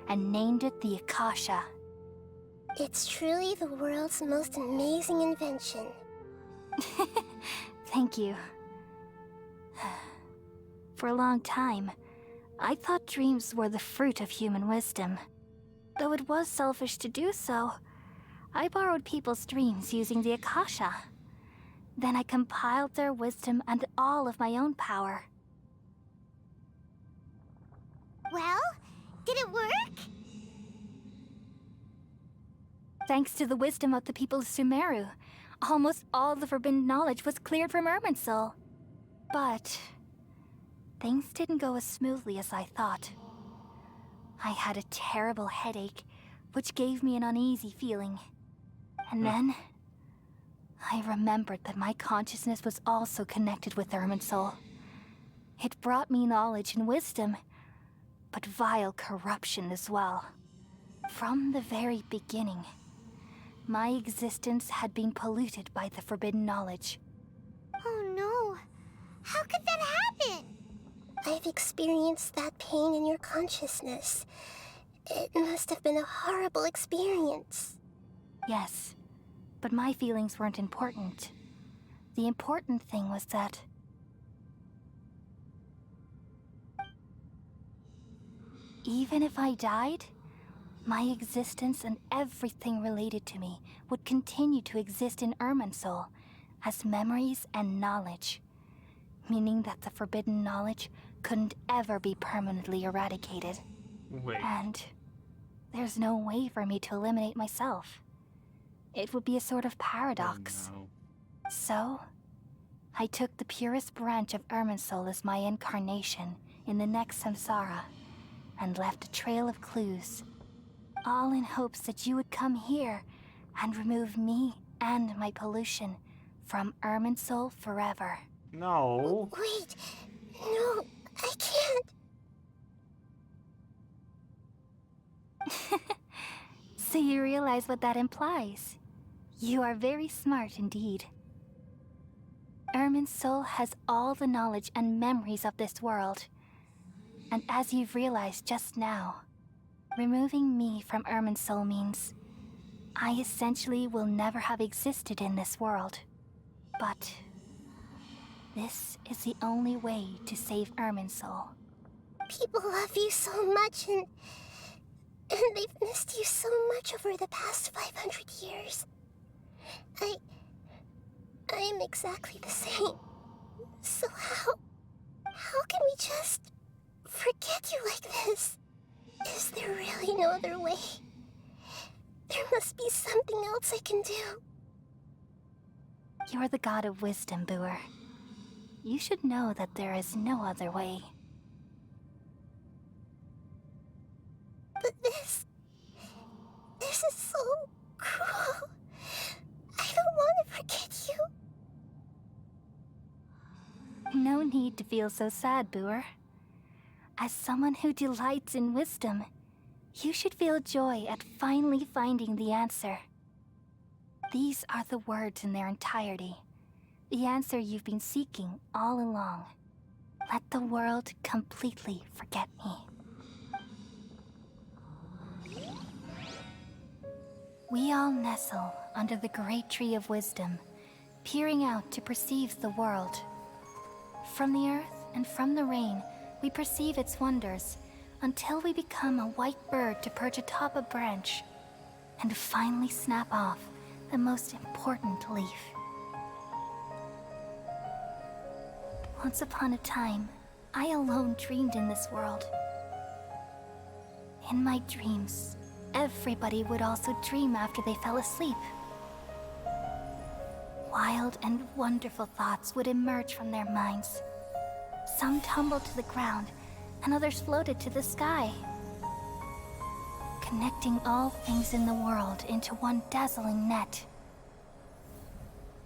and named it the Akasha. It's truly the world's most amazing invention. Thank you. For a long time, I thought dreams were the fruit of human wisdom. Though it was selfish to do so, I borrowed people's dreams using the Akasha. Then I compiled their wisdom and all of my own power. Well, did it work? Thanks to the wisdom of the people of Sumeru, almost all the forbidden knowledge was cleared from Irminsul. But things didn't go as smoothly as I thought. I had a terrible headache, which gave me an uneasy feeling. And then I remembered that my consciousness was also connected with Irminsul. It brought me knowledge and wisdom, but vile corruption as well. From the very beginning, my existence had been polluted by the forbidden knowledge. Oh no. How could that happen? I've experienced that pain in your consciousness. It must have been a horrible experience. Yes, but my feelings weren't important. The important thing was that even if I died, my existence and everything related to me would continue to exist in Irminsul as memories and knowledge, meaning that the forbidden knowledge couldn't ever be permanently eradicated. Wait. And there's no way for me to eliminate myself. It would be a sort of paradox. Oh, no. So, I took the purest branch of Irminsul as my incarnation in the next samsara, and left a trail of clues, all in hopes that you would come here and remove me and my pollution from Irminsul forever. No. Wait, no, I can't. So you realize what that implies. You are very smart indeed. Irminsul has all the knowledge and memories of this world. And as you've realized just now, removing me from Irminsul means I essentially will never have existed in this world. But this is the only way to save Irminsul. People love you so much, and they've missed you so much over the past 500 years. I am exactly the same. So how can we just forget you like this? Is there really no other way? There must be something else I can do. You're the god of wisdom, Booer. You should know that there is no other way. But this is so cruel. I don't want to forget you. No need to feel so sad, Booer. As someone who delights in wisdom, you should feel joy at finally finding the answer. These are the words in their entirety. The answer you've been seeking all along. Let the world completely forget me. We all nestle under the great tree of wisdom, peering out to perceive the world. From the earth and from the rain, we perceive its wonders, until we become a white bird to perch atop a branch, and finally snap off the most important leaf. Once upon a time, I alone dreamed in this world. In my dreams, everybody would also dream after they fell asleep. Wild and wonderful thoughts would emerge from their minds. Some tumbled to the ground, and others floated to the sky, connecting all things in the world into one dazzling net.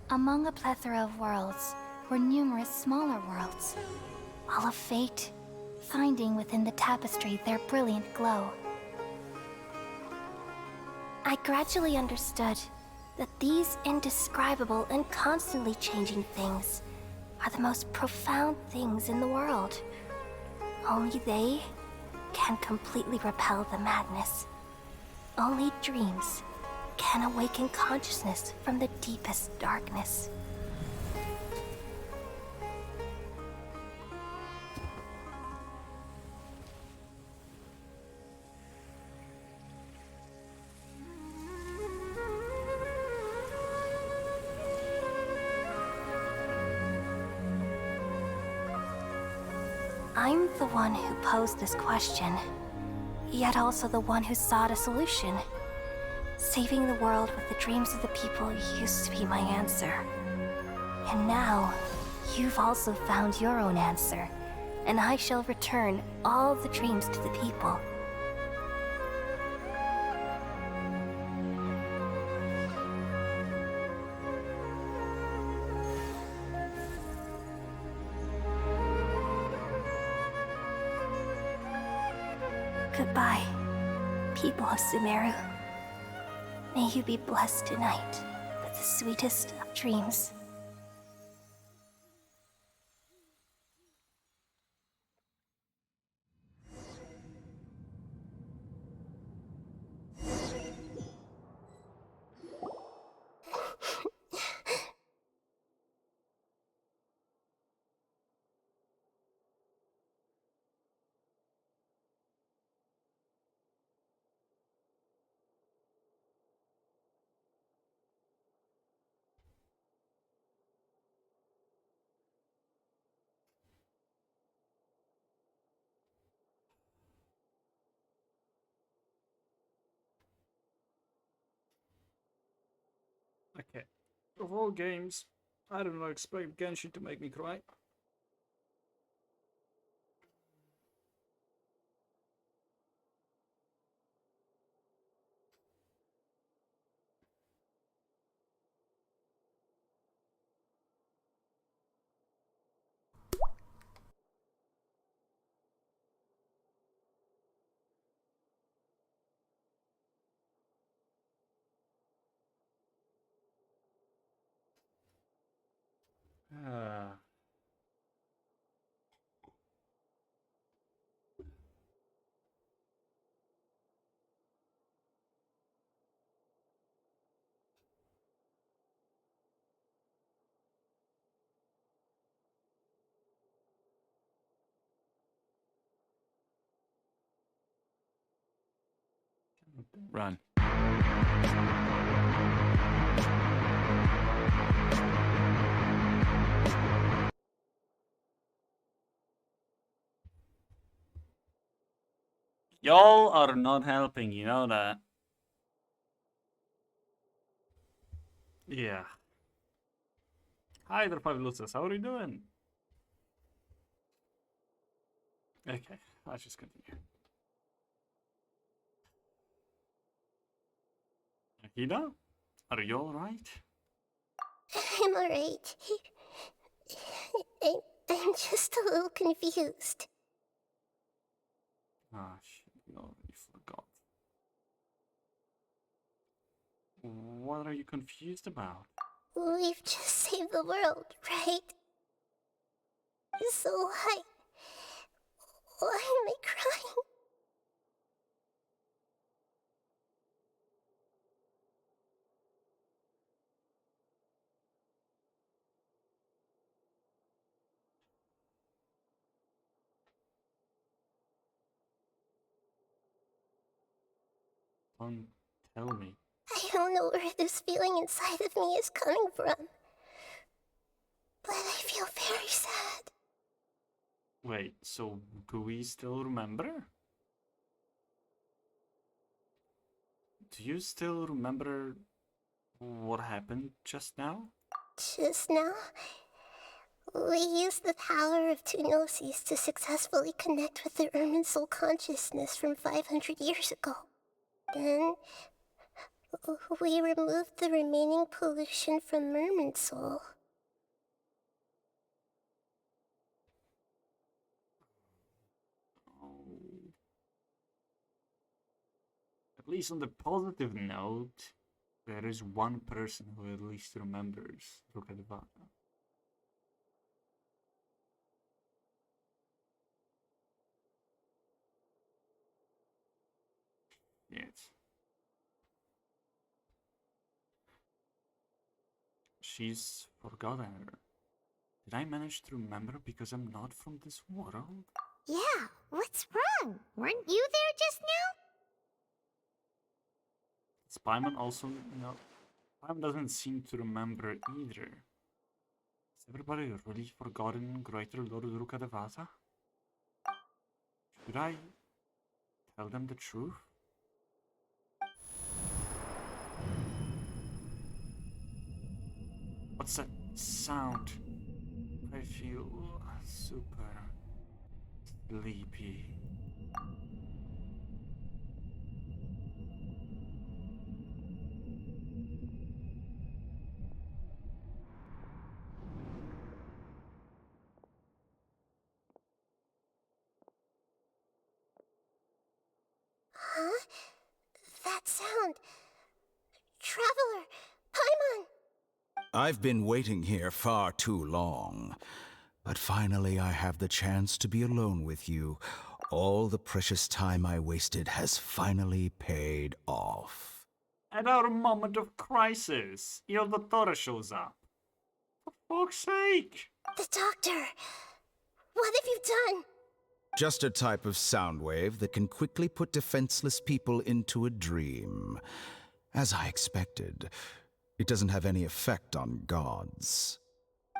Among a plethora of worlds were numerous smaller worlds, all of fate, finding within the tapestry their brilliant glow. I gradually understood that these indescribable and constantly changing things are the most profound things in the world. Only they can completely repel the madness. Only dreams can awaken consciousness from the deepest darkness. I'm the one who posed this question, yet also the one who sought a solution. Saving the world with the dreams of the people used to be my answer. And now, you've also found your own answer, and I shall return all the dreams to the people. Goodbye, people of Sumeru. May you be blessed tonight with the sweetest of dreams. Okay. Of all games, I don't know, expect Genshin to make me cry. Ah. Run. Y'all are not helping, you know that. Yeah. Hi there, Pavlusas. How are you doing? Okay, let's just continue. Akida, are you alright? I'm alright. I'm just a little confused. Ah, shit, you already forgot. What are you confused about? We've just saved the world, right? So why am I crying? Don't tell me. I don't know where this feeling inside of me is coming from, but I feel very sad. Wait, so do we still remember? Do you still remember what happened just now? Just now, we used the power of two gnosis to successfully connect with the Irminsul consciousness from 500 years ago. Then, we removed the remaining pollution from Irminsul. Oh. At least on the positive note, there is one person who at least remembers Rukadevata. Yes. She's forgotten her. Did I manage to remember because I'm not from this world? Yeah, what's wrong? Weren't you there just now? Spyman also, Spyman doesn't seem to remember either. Has everybody really forgotten Greater Lord Rukadevata? Did I tell them the truth? What's that sound? I feel super sleepy. Huh? That sound. Traveler! Paimon! I've been waiting here far too long. But finally I have the chance to be alone with you. All the precious time I wasted has finally paid off. At our moment of crisis, Il Dottore shows up. For fuck's sake! The doctor! What have you done? Just a type of sound wave that can quickly put defenseless people into a dream. As I expected, it doesn't have any effect on gods.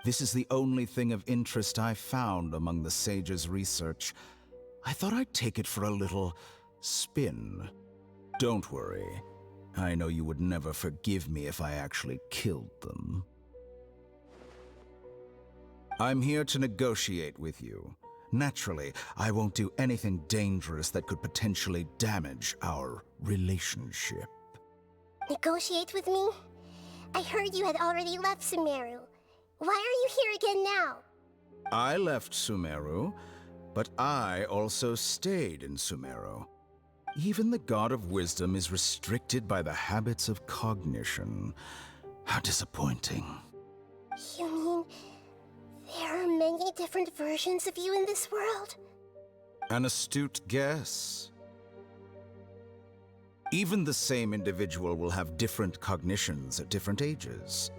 This is the only thing of interest I found among the sage's research. I thought I'd take it for a little spin. Don't worry. I know you would never forgive me if I actually killed them. I'm here to negotiate with you. Naturally, I won't do anything dangerous that could potentially damage our relationship. Negotiate with me? I heard you had already left Sumeru. Why are you here again now? I left Sumeru, but I also stayed in Sumeru. Even the God of Wisdom is restricted by the habits of cognition. How disappointing. You mean there are many different versions of you in this world? An astute guess. Even the same individual will have different cognitions at different ages.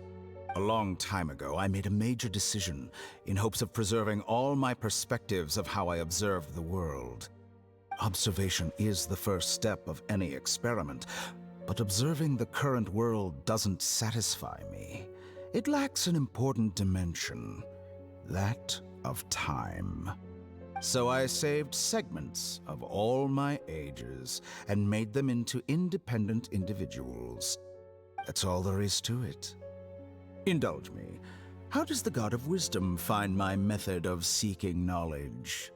A long time ago, I made a major decision in hopes of preserving all my perspectives of how I observed the world. Observation is the first step of any experiment, but observing the current world doesn't satisfy me. It lacks an important dimension, that of time. So I saved segments of all my ages and made them into independent individuals. That's all there is to it. Indulge me. How does the God of Wisdom find my method of seeking knowledge?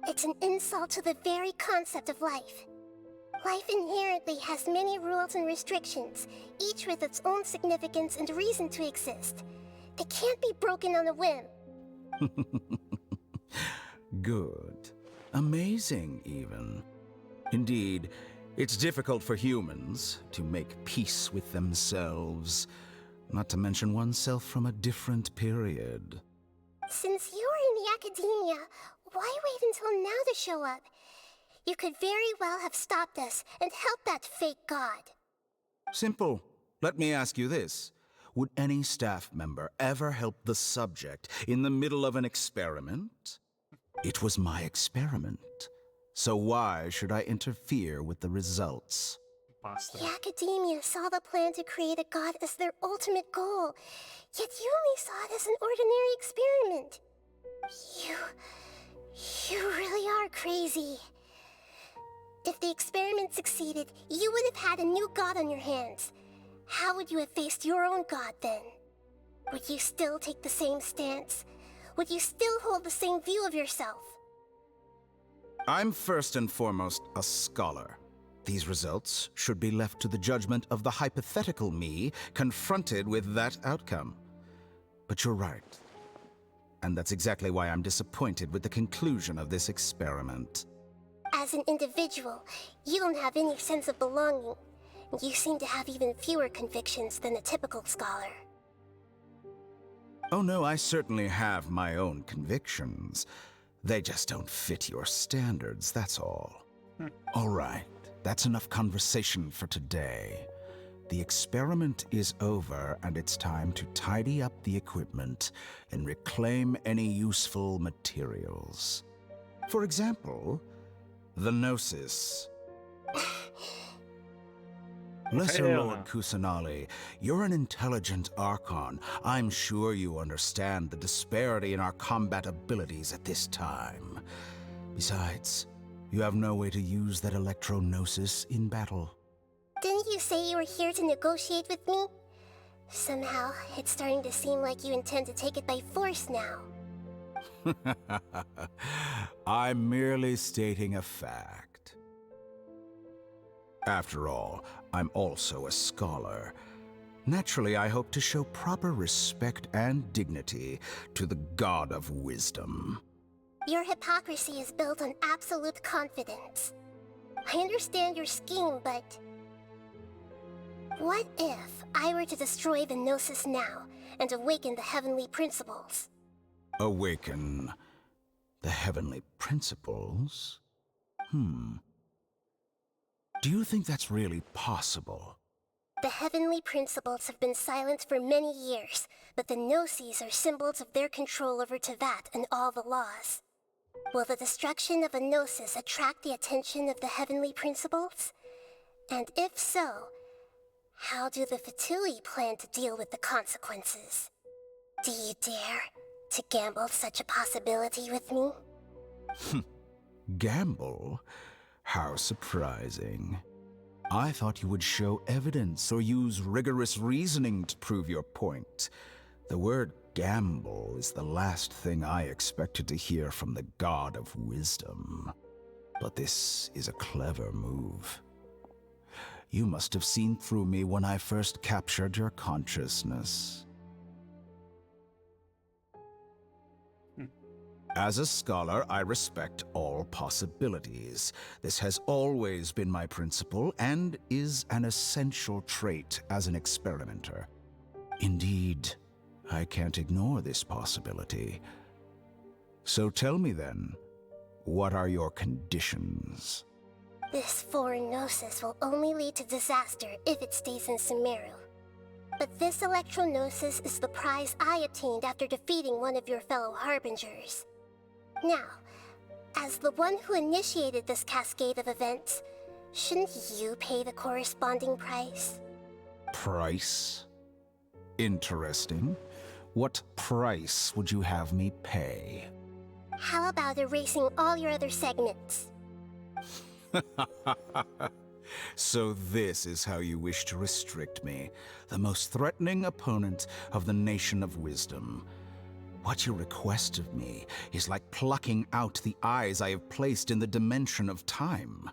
It's an insult to the very concept of life. Life inherently has many rules and restrictions, each with its own significance and reason to exist. They can't be broken on a whim. Good. Amazing, even. Indeed, it's difficult for humans to make peace with themselves, not to mention oneself from a different period. Since you were in the academia, why wait until now to show up? You could very well have stopped us and helped that fake god. Simple. Let me ask you this. Would any staff member ever help the subject in the middle of an experiment? It was my experiment. So why should I interfere with the results? Bastard. The academia saw the plan to create a god as their ultimate goal, yet you only saw it as an ordinary experiment. You really are crazy. If the experiment succeeded, you would have had a new god on your hands. How would you have faced your own god then? Would you still take the same stance? Would you still hold the same view of yourself? I'm first and foremost a scholar. These results should be left to the judgment of the hypothetical me confronted with that outcome. But you're right. And that's exactly why I'm disappointed with the conclusion of this experiment. As an individual, you don't have any sense of belonging. You seem to have even fewer convictions than a typical scholar. Oh no, I certainly have my own convictions. They just don't fit your standards, that's all. All right, that's enough conversation for today. The experiment is over, and it's time to tidy up the equipment and reclaim any useful materials. For example, the Gnosis. Lesser Hell Lord no. Kusanali, you're an intelligent Archon. I'm sure you understand the disparity in our combat abilities at this time. Besides, You have no way to use that electro-gnosis in battle. Didn't you say you were here to negotiate with me? Somehow, it's starting to seem like you intend to take it by force now. I'm merely stating a fact. After all, I'm also a scholar. Naturally, I hope to show proper respect and dignity to the God of Wisdom. Your hypocrisy is built on absolute confidence. I understand your scheme, but... what if I were to destroy the Gnosis now and awaken the heavenly principles? Awaken the heavenly principles? Do you think that's really possible? The heavenly principles have been silent for many years, but the Gnosis are symbols of their control over Teyvat and all the laws. Will the destruction of a Gnosis attract the attention of the heavenly principles? And if so, how do the Fatui plan to deal with the consequences? Do you dare to gamble such a possibility with me? Gamble? How surprising. I thought you would show evidence or use rigorous reasoning to prove your point. The word gamble is the last thing I expected to hear from the God of Wisdom. But this is a clever move. You must have seen through me when I first captured your consciousness. As a scholar, I respect all possibilities. This has always been my principle and is an essential trait as an experimenter. Indeed, I can't ignore this possibility. So tell me then, what are your conditions? This foreign Gnosis will only lead to disaster if it stays in Sumeru. But this electro-Gnosis is the prize I obtained after defeating one of your fellow Harbingers. Now, as the one who initiated this cascade of events, shouldn't you pay the corresponding price? Price? Interesting. What price would you have me pay? How about erasing all your other segments? So this is how you wish to restrict me, the most threatening opponent of the Nation of Wisdom. What you request of me is like plucking out the eyes I have placed in the dimension of time.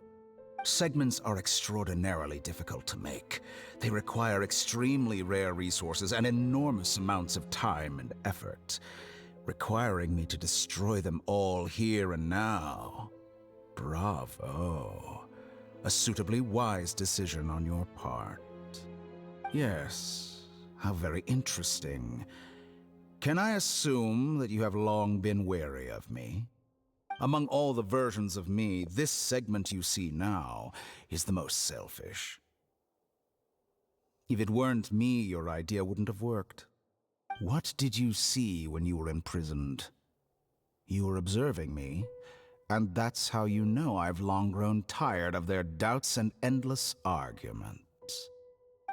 Segments are extraordinarily difficult to make. They require extremely rare resources and enormous amounts of time and effort, requiring me to destroy them all here and now. Bravo. A suitably wise decision on your part. Yes, how very interesting. Can I assume that you have long been wary of me? Among all the versions of me, this segment you see now is the most selfish. If it weren't me, your idea wouldn't have worked. What did you see when you were imprisoned? You were observing me, and that's how you know I've long grown tired of their doubts and endless arguments.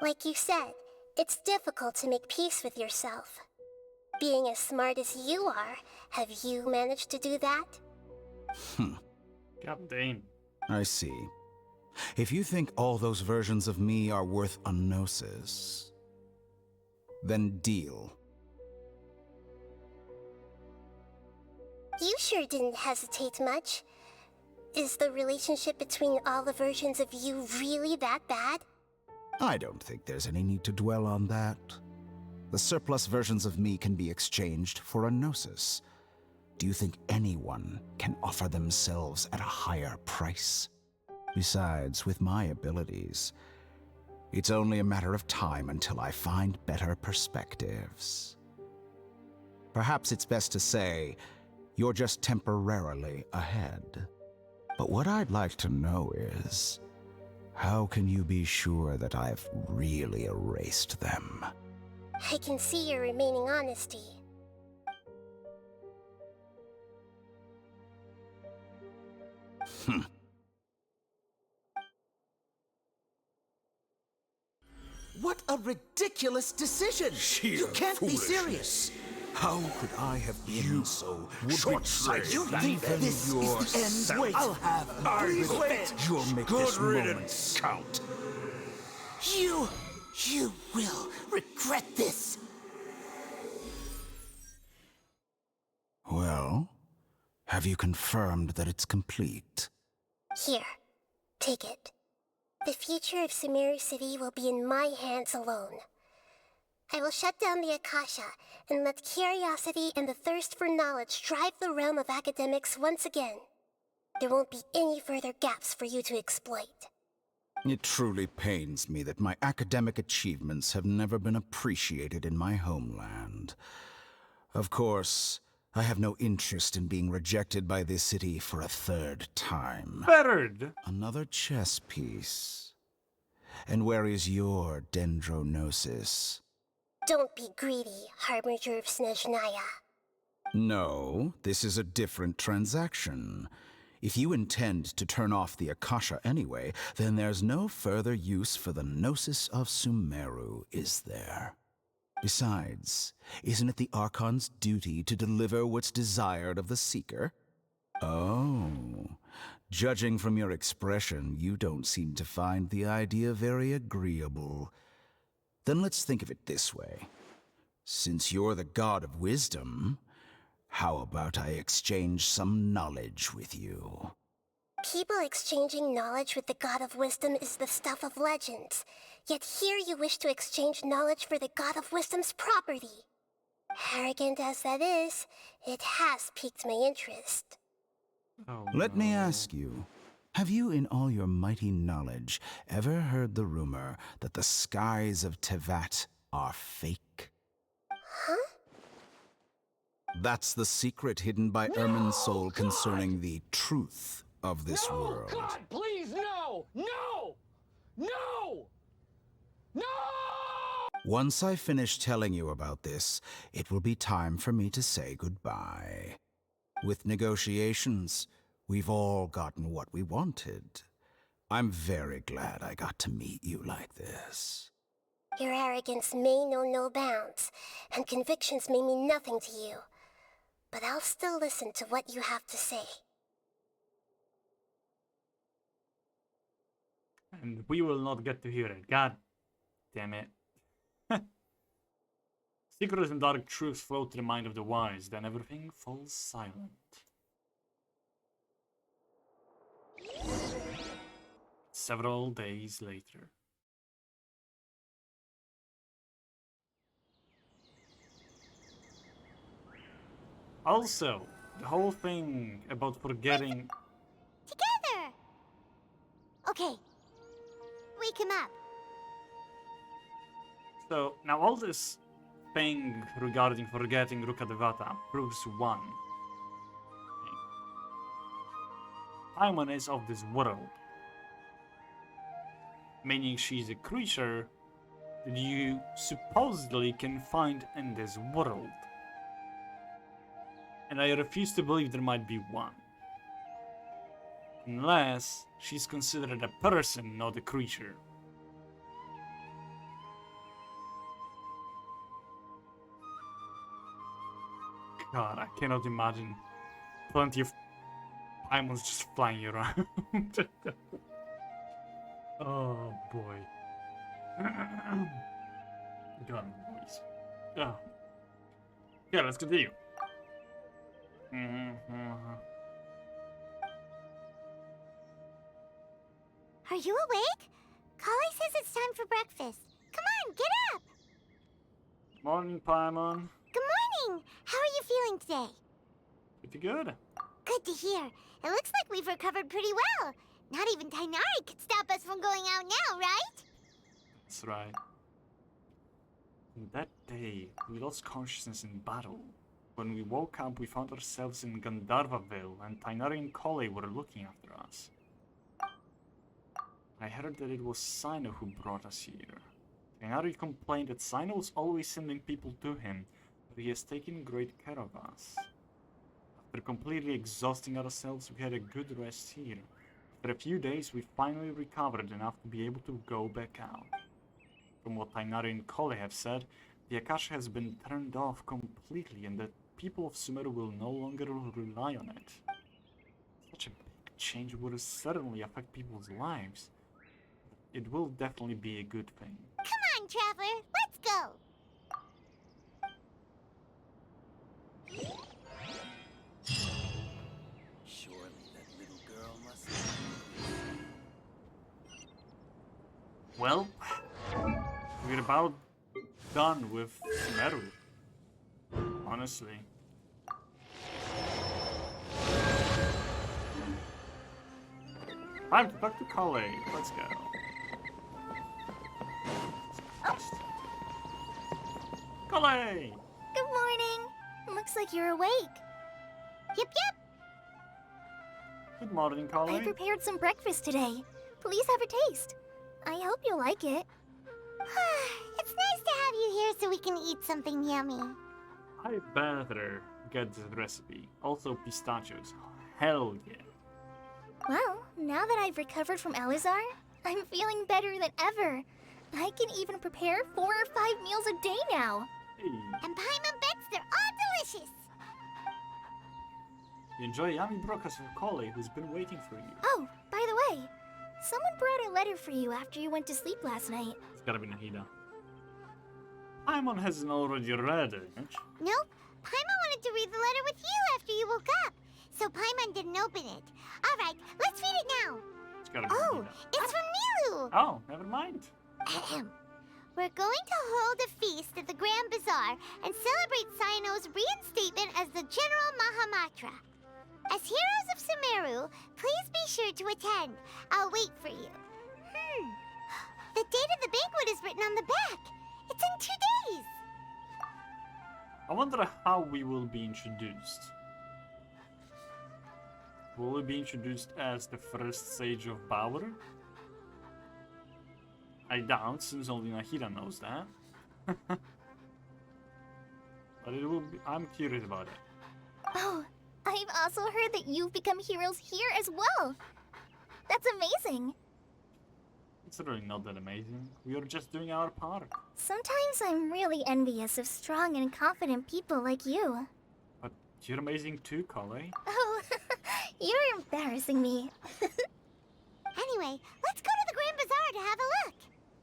Like you said, it's difficult to make peace with yourself. Being as smart as you are, have you managed to do that? God damn. I see. If you think all those versions of me are worth a gnosis, then deal. You sure didn't hesitate much. Is the relationship between all the versions of you really that bad? I don't think there's any need to dwell on that. The surplus versions of me can be exchanged for a gnosis. Do you think anyone can offer themselves at a higher price? Besides, with my abilities, it's only a matter of time until I find better perspectives. Perhaps it's best to say, you're just temporarily ahead. But what I'd like to know is, how can you be sure that I've really erased them? I can see your remaining honesty. What a ridiculous decision! Sheer You can't be foolishness. serious! How could I have been so short-sighted? You think Even this is the end? Wait, I'll have Please wait. You'll make this moment count. You will regret this. Well, have you confirmed that it's complete? Here, take it. The future of Sumeru City will be in my hands alone. I will shut down the Akasha and let curiosity and the thirst for knowledge drive the realm of academics once again. There won't be any further gaps for you to exploit. It truly pains me that my academic achievements have never been appreciated in my homeland. Of course, I have no interest in being rejected by this city for a third time. Third! Another chess piece. And where is your dendronosis? Don't be greedy, Harbinger of Snezhnaya. No, this is a different transaction. If you intend to turn off the Akasha anyway, then there's no further use for the Gnosis of Sumeru, is there? Besides, isn't it the Archon's duty to deliver what's desired of the Seeker? Oh, judging from your expression, you don't seem to find the idea very agreeable. Then let's think of it this way. Since you're the god of wisdom, how about I exchange some knowledge with you? People exchanging knowledge with the God of Wisdom is the stuff of legends. Yet here you wish to exchange knowledge for the God of Wisdom's property. Arrogant as that is, it has piqued my interest. Oh, Let me no. ask you, have you in all your mighty knowledge ever heard the rumor that the skies of Tevat are fake? Huh? That's the secret hidden by Irminsul concerning the truth of this world. God, please, no! No! No! No! Once I finish telling you about this, it will be time for me to say goodbye. With negotiations, we've all gotten what we wanted. I'm very glad I got to meet you like this. Your arrogance may know no bounds, and convictions may mean nothing to you. But I'll still listen to what you have to say. And we will not get to hear it. God damn it. Secrets and dark truths flow to the mind of the wise, then everything falls silent. Several days later. Also, the whole thing about forgetting... Together! Okay. Wake him up. So, now all this thing regarding forgetting Rukkhadevata proves one. Paimon is of this world. Meaning she's a creature that you supposedly can find in this world. And I refuse to believe there might be one. Unless she's considered a person, not a creature. God, I cannot imagine plenty of Paimons just flying around. Oh boy. God, boys. Oh. Yeah, let's continue. Are you awake? Kali says it's time for breakfast. Come on, get up! Morning, Paimon. Good morning! How are you feeling today? Pretty good. Good to hear. It looks like we've recovered pretty well. Not even Tainari could stop us from going out now, right? That's right. That day, we lost consciousness in battle. When we woke up, we found ourselves in Gandharvaville, and Tainari and Kole were looking after us. I heard that it was Sino who brought us here. Tainari complained that Sino was always sending people to him, but he has taken great care of us. After completely exhausting ourselves, we had a good rest here. After a few days, we finally recovered enough to be able to go back out. From what Tainari and Kole have said, the Akasha has been turned off completely and the people of Sumeru will no longer rely on it. Such a big change would certainly affect people's lives. It will definitely be a good thing. Come on, Traveler, let's go! Surely that little girl must. Well, we're about done with Sumeru. Honestly. Time to talk to Kale. Let's go. Kale! Good morning. Looks like you're awake. Yep, yep! Good morning, Kale. I prepared some breakfast today. Please have a taste. I hope you'll like it. It's nice to have you here so we can eat something yummy. I better get this recipe. Also pistachios. Hell yeah. Well, now that I've recovered from Elazar, I'm feeling better than ever. I can even prepare 4 or 5 meals a day now. Hey, And Paimon bets they're all delicious. you enjoy yummy broccoli with Kale, who's been waiting for you. Oh, by the way, someone brought a letter for you after you went to sleep last night. It's gotta be Nahida. Paimon hasn't already read it. Nope, Paimon wanted to read the letter with you after you woke up. So Paimon didn't open it. Alright, let's read it now. It's gotta be Oh, Nahida. it's from Nilu. Oh, never mind. We're going to hold a feast at the Grand Bazaar and celebrate Cyano's reinstatement as the General Mahamatra. As heroes of Sumeru, please be sure to attend. I'll wait for you. The date of the banquet is written on the back. It's in 2 days. I wonder how we will be introduced. Will we be introduced as the first sage of power? I doubt, since only Nahida knows that. But it will be, I'm curious about it. Oh, I've also heard that you've become heroes here as well. That's amazing. It's really not that amazing. We are just doing our part. Sometimes I'm really envious of strong and confident people like you. But you're amazing too, Kale. Oh, you're embarrassing me. Anyway, let's go to the Grand Bazaar to have a look.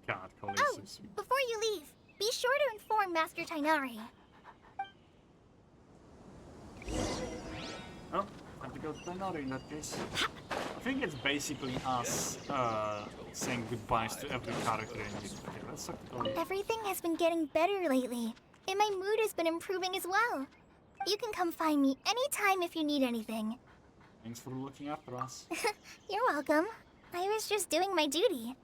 God, Kale is Oh, so sweet. before you leave, be sure to inform Master Tainari. Oh, time to go to Tainari in that case. I think it's basically us saying goodbyes to every character in here. Okay, let's talk to Kale. Everything has been getting better lately, and my mood has been improving as well. You can come find me anytime if you need anything. Thanks for looking after us. You're welcome. I was just doing my duty.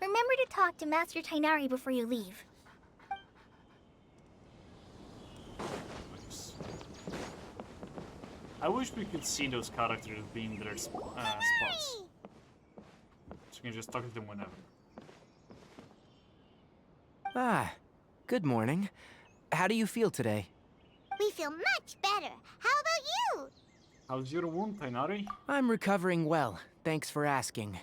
Remember to talk to Master Tainari before you leave. Nice. I wish we could see those characters being their spots. So you can just talk to them whenever. Ah, good morning. How do you feel today? We feel much better. How about you? How's your wound, Tainari? I'm recovering well, thanks for asking.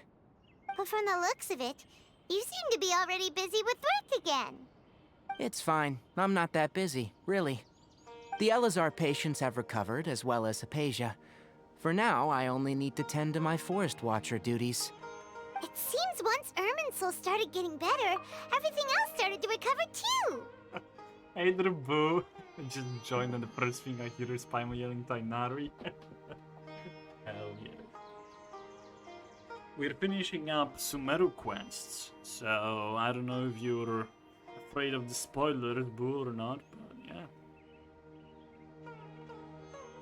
But from the looks of it, you seem to be already busy with work again. It's fine. I'm not that busy, really. The Elazar patients have recovered, as well as Hypatia. For now, I only need to tend to my Forest Watcher duties. It seems once Irminsul started getting better, everything else started to recover too. Hey there, boo. I just joined and the first thing I hear is Paimon yelling Tainari. Hell yeah. We're finishing up Sumeru quests, so I don't know if you're afraid of the spoilers, boo, or not, but yeah.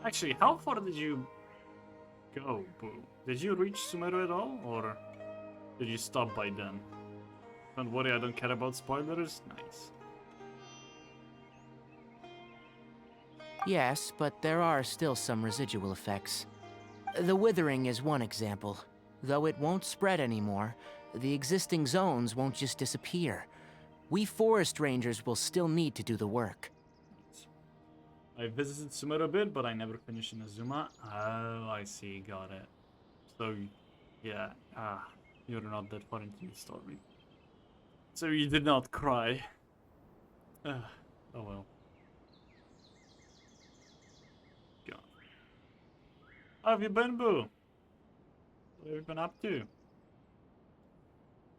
Actually, how far did you go, boo? Did you reach Sumeru at all, or did you stop by then? Don't worry, I don't care about spoilers. Nice. Yes, but there are still some residual effects. The withering is one example. Though it won't spread anymore, the existing zones won't just disappear. We forest rangers will still need to do the work. I visited Sumeru a bit, but I never finished in Azuma. Oh, I see, got it. So, yeah, you're not that far into the story. So you did not cry. Oh well. God. How have you been, Boo? What have you been up to?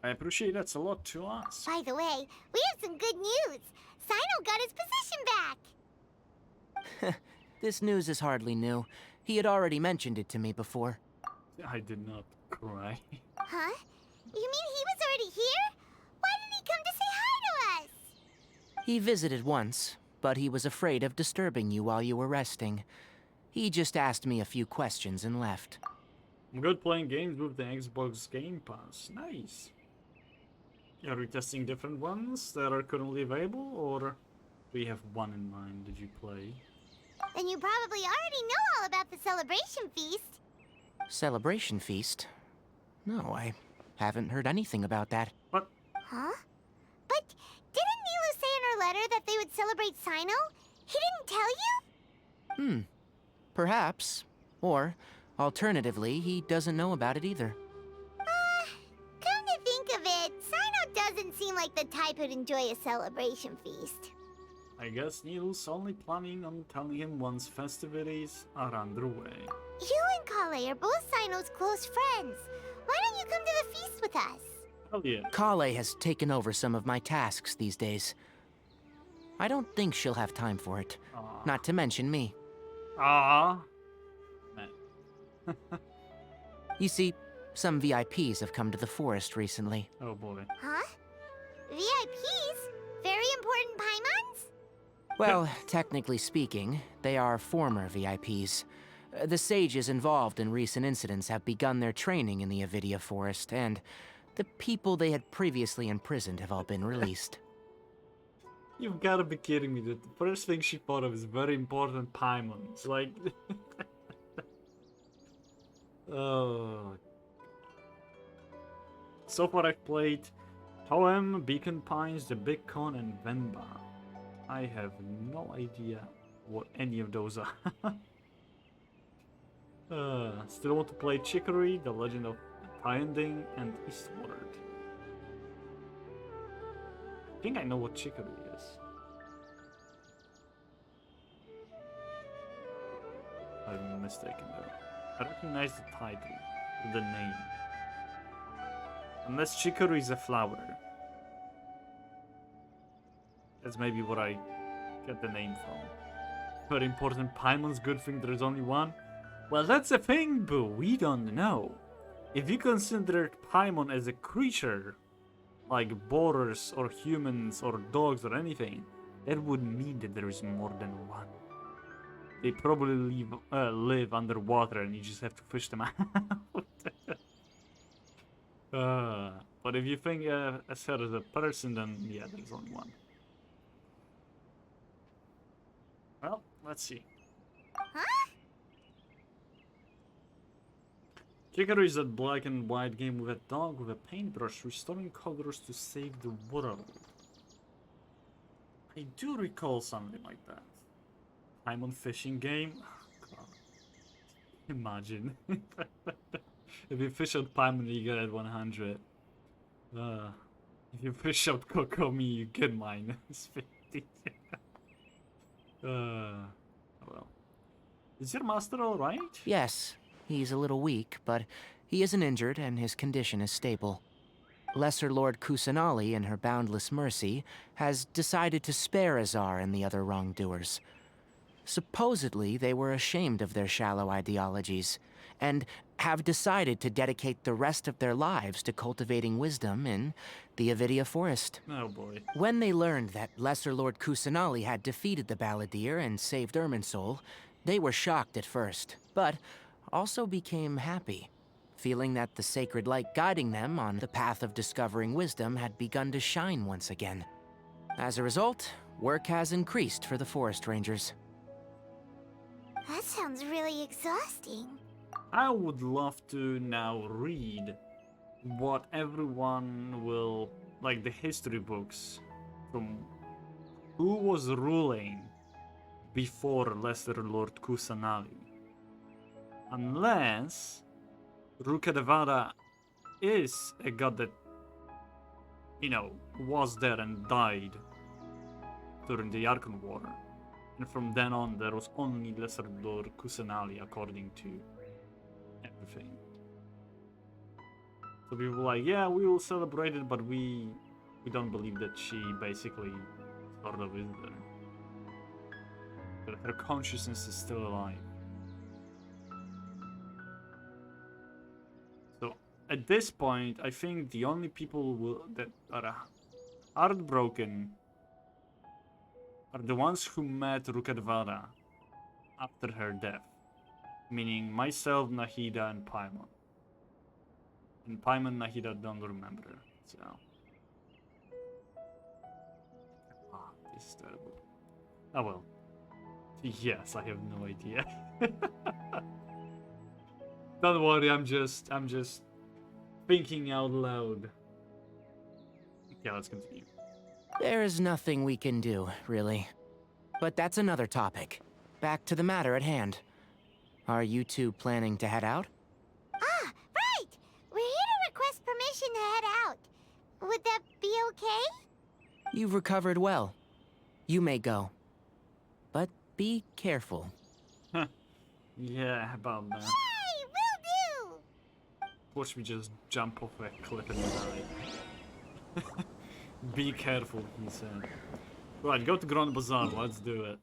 I appreciate that's a lot to ask. By the way, we have some good news. Sino got his position back. This news is hardly new. He had already mentioned it to me before. I did not cry. Huh? You mean he was already here? Why didn't he come to say hi to us? He visited once, but he was afraid of disturbing you while you were resting. He just asked me a few questions and left. I'm good playing games with the Xbox Game Pass. Nice. Are we testing different ones that are currently available, or do you have one in mind that you play? Then you probably already know all about the celebration feast. Celebration feast? No, I haven't heard anything about that. What? Huh? But didn't Nilu say in her letter that they would celebrate Sino? He didn't tell you? Perhaps. Or, alternatively, he doesn't know about it either. Come to think of it, Sino doesn't seem like the type who'd enjoy a celebration feast. I guess Neil's only planning on telling him once festivities are underway. You and Kale are both Sino's close friends. Why don't you come to the feast with us? Hell yeah. Kale has taken over some of my tasks these days. I don't think she'll have time for it. Aw. Not to mention me. Ah. Man. You see, some VIPs have come to the forest recently. Oh boy. Huh? VIPs? Very important Paimons? Well, technically speaking, they are former VIPs. The sages involved in recent incidents have begun their training in the Avidia Forest, and the people they had previously imprisoned have all been released. You've gotta be kidding me that the first thing she thought of is very important Paimons. Like... oh... So far I've played Toem, Beacon Pines, the Big Con, and Venba. I have no idea what any of those are. Still want to play Chicory, The Legend of Ending, and Eastward. I think I know what Chicory is. I'm mistaken though. I recognize the title, the name. Unless Chicory is a flower. That's maybe what I get the name from. Very important Paimon's good thing there's only one. Well, that's the thing, Boo. We don't know. If you considered Paimon as a creature, like boars or humans or dogs or anything, that would mean that there is more than one. They probably live underwater and you just have to fish them out. But if you think as her as a person, then yeah, there's only one. Well, let's see. Huh? Chicory is that black and white game with a dog with a paintbrush restoring colors to save the world. I do recall something like that. Paimon fishing game? Oh, God. Imagine. If you fish out Paimon, you get at 100. If you fish out Kokomi, you get minus 50. Well. Is your master alright? Yes, he's a little weak, but he isn't injured and his condition is stable. Lesser Lord Kusanali, in her boundless mercy, has decided to spare Azar and the other wrongdoers. Supposedly, they were ashamed of their shallow ideologies, and have decided to dedicate the rest of their lives to cultivating wisdom in the Avidia Forest. Oh boy. When they learned that Lesser Lord Kusanali had defeated the Balladeer and saved Irminsul, they were shocked at first, but also became happy, feeling that the sacred light guiding them on the path of discovering wisdom had begun to shine once again. As a result, work has increased for the Forest Rangers. That sounds really exhausting. I would love to now read what everyone will, like the history books, from who was ruling before Lesser Lord Kusanali. Unless Rukkhadevata is a god that, you know, was there and died during the Archon War. And from then on, there was only Lesser Lord Kusanali according to everything. So people were like, yeah, we will celebrate it, but we don't believe that she basically sort of is there. That her consciousness is still alive. So at this point, I think the only people that are heartbroken are the ones who met Rukadvara after her death. Meaning myself, Nahida, and Paimon. And Paimon and Nahida don't remember, so... Ah, this is terrible. Oh well. Yes, I have no idea. Don't worry, I'm just thinking out loud. Okay, let's continue. There's nothing we can do, really. But that's another topic. Back to the matter at hand. Are you two planning to head out? Ah, right! We're here to request permission to head out. Would that be okay? You've recovered well. You may go. But be careful. Yeah, about that. Yay! Will do! Watch me just jump off a cliff and die. Be careful, he said. Right, go to Grand Bazaar, let's do it.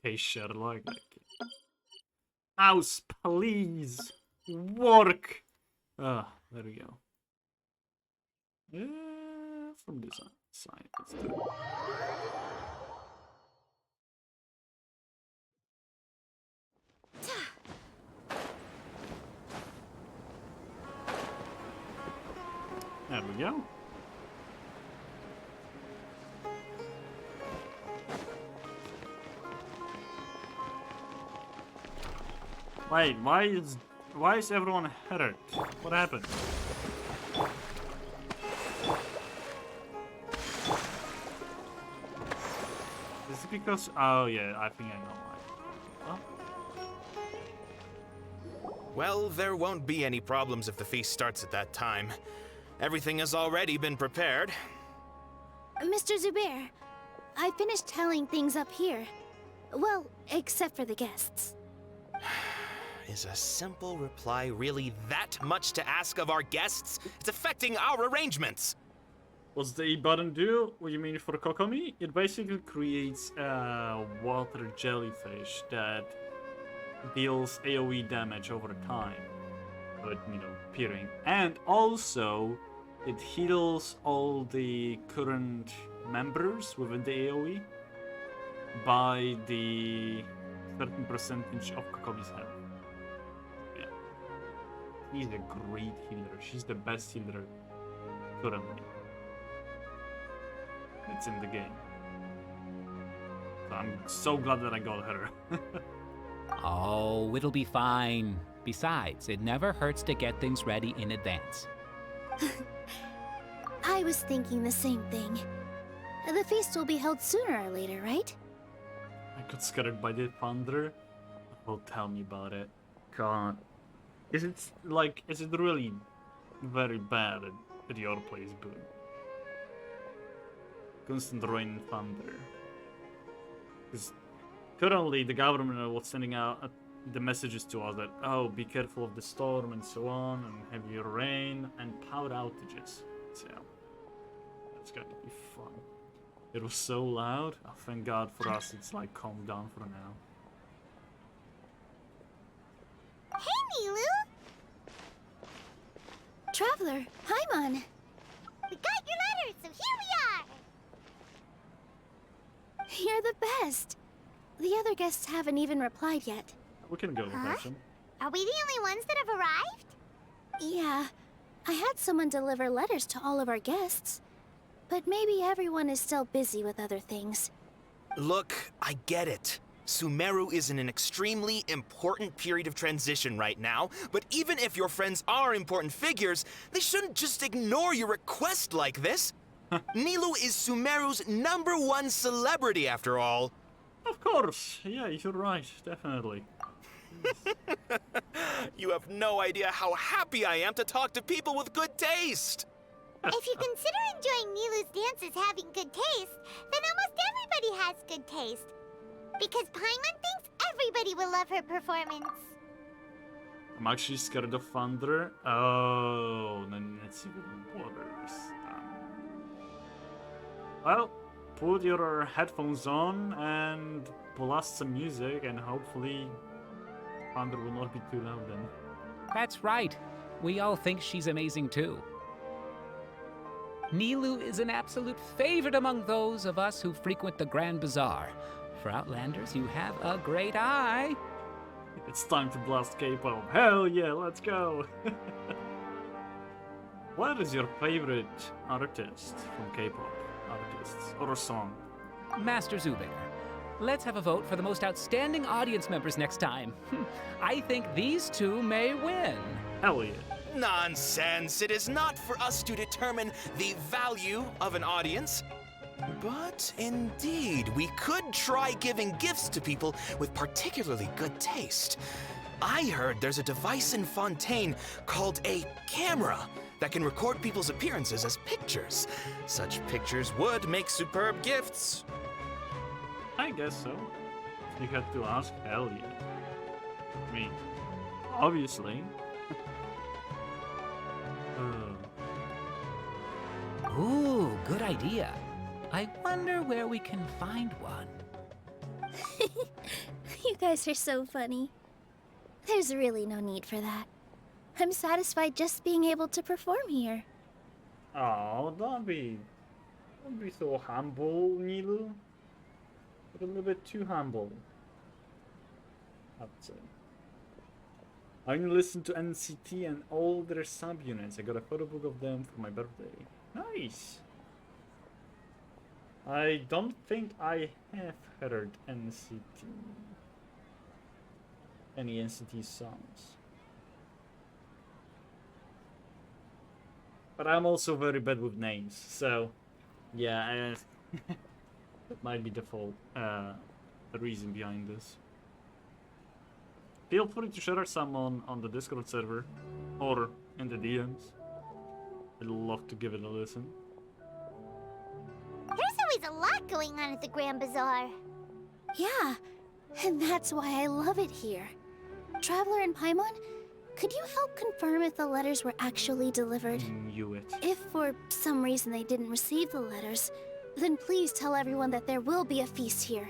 Okay, Sherlock. House, please! Work! Ah, there we go. From this side, let's do it. There we go. Wait, why is everyone hurt? What happened? Is it because... Oh yeah, I think I know why. Okay, well. Well, there won't be any problems if the feast starts at that time. Everything has already been prepared. Mr. Zubair, I finished telling things up here. Well, except for the guests. Is a simple reply really that much to ask of our guests? It's affecting our arrangements. What's the E button do? What do you mean for Kokomi? It basically creates a water jellyfish that deals AoE damage over time. But, you know, appearing. And also, it heals all the current members within the AoE by the certain percentage of Kokomi's health. Yeah. She's a great healer. She's the best healer currently. It's in the game. So I'm so glad that I got her. Oh, it'll be fine. Besides, it never hurts to get things ready in advance. I was thinking the same thing. The feast will be held sooner or later, right? I got scared by the thunder. Well, tell me about it. God. Is it really very bad at your place, Boone? Constant rain and thunder. Because currently the government was sending out the messages to us that, oh, be careful of the storm and so on, and heavy rain and power outages. So that's going to be fun. It was so loud. Oh, thank God for us, it's like calmed down for now. Hey, Nilu! Traveler, Paimon! We got your letter, so here we are! You're the best. The other guests haven't even replied yet. We can go with them. Are we the only ones that have arrived? Yeah, I had someone deliver letters to all of our guests. But maybe everyone is still busy with other things. Look, I get it. Sumeru is in an extremely important period of transition right now, but even if your friends are important figures, they shouldn't just ignore your request like this. Nilu is Sumeru's #1 celebrity after all. Of course, yeah, you're right, definitely. You have no idea how happy I am to talk to people with good taste. If you consider enjoying Nilu's dances having good taste, then almost everybody has good taste. Because Paimon thinks everybody will love her performance. I'm actually scared of thunder. Oh, then it's even worse. Well, put your headphones on and blast some music, and hopefully thunder will not be too loud then. That's right. We all think she's amazing too. Nilu is an absolute favorite among those of us who frequent the Grand Bazaar. For Outlanders, you have a great eye. It's time to blast K-pop. Hell yeah, let's go! What is your favorite artist from K-pop? Artists or a song? Master Zubair, let's have a vote for the most outstanding audience members next time. I think these two may win. Hell yeah. Nonsense! It is not for us to determine the value of an audience. But indeed, we could try giving gifts to people with particularly good taste. I heard there's a device in Fontaine called a camera that can record people's appearances as pictures. Such pictures would make superb gifts. I guess so. You had to ask, hell yeah. I mean, obviously. Ooh, good idea. I wonder where we can find one. You guys are so funny. There's really no need for that. I'm satisfied just being able to perform here. Oh, don't be so humble, Nilu. But a little bit too humble, I would say. I only listen to NCT and all their subunits. I got a photo book of them for my birthday. Nice. I don't think I have heard NCT. Any NCT songs. But I'm also very bad with names, so yeah, that might be the fault, the reason behind this. Feel free to share some on the Discord server or in the DMs. I'd love to give it a listen. There's always a lot going on at the Grand Bazaar. Yeah, and that's why I love it here. Traveler and Paimon, could you help confirm if the letters were actually delivered? Knew it. If for some reason they didn't receive the letters, then please tell everyone that there will be a feast here.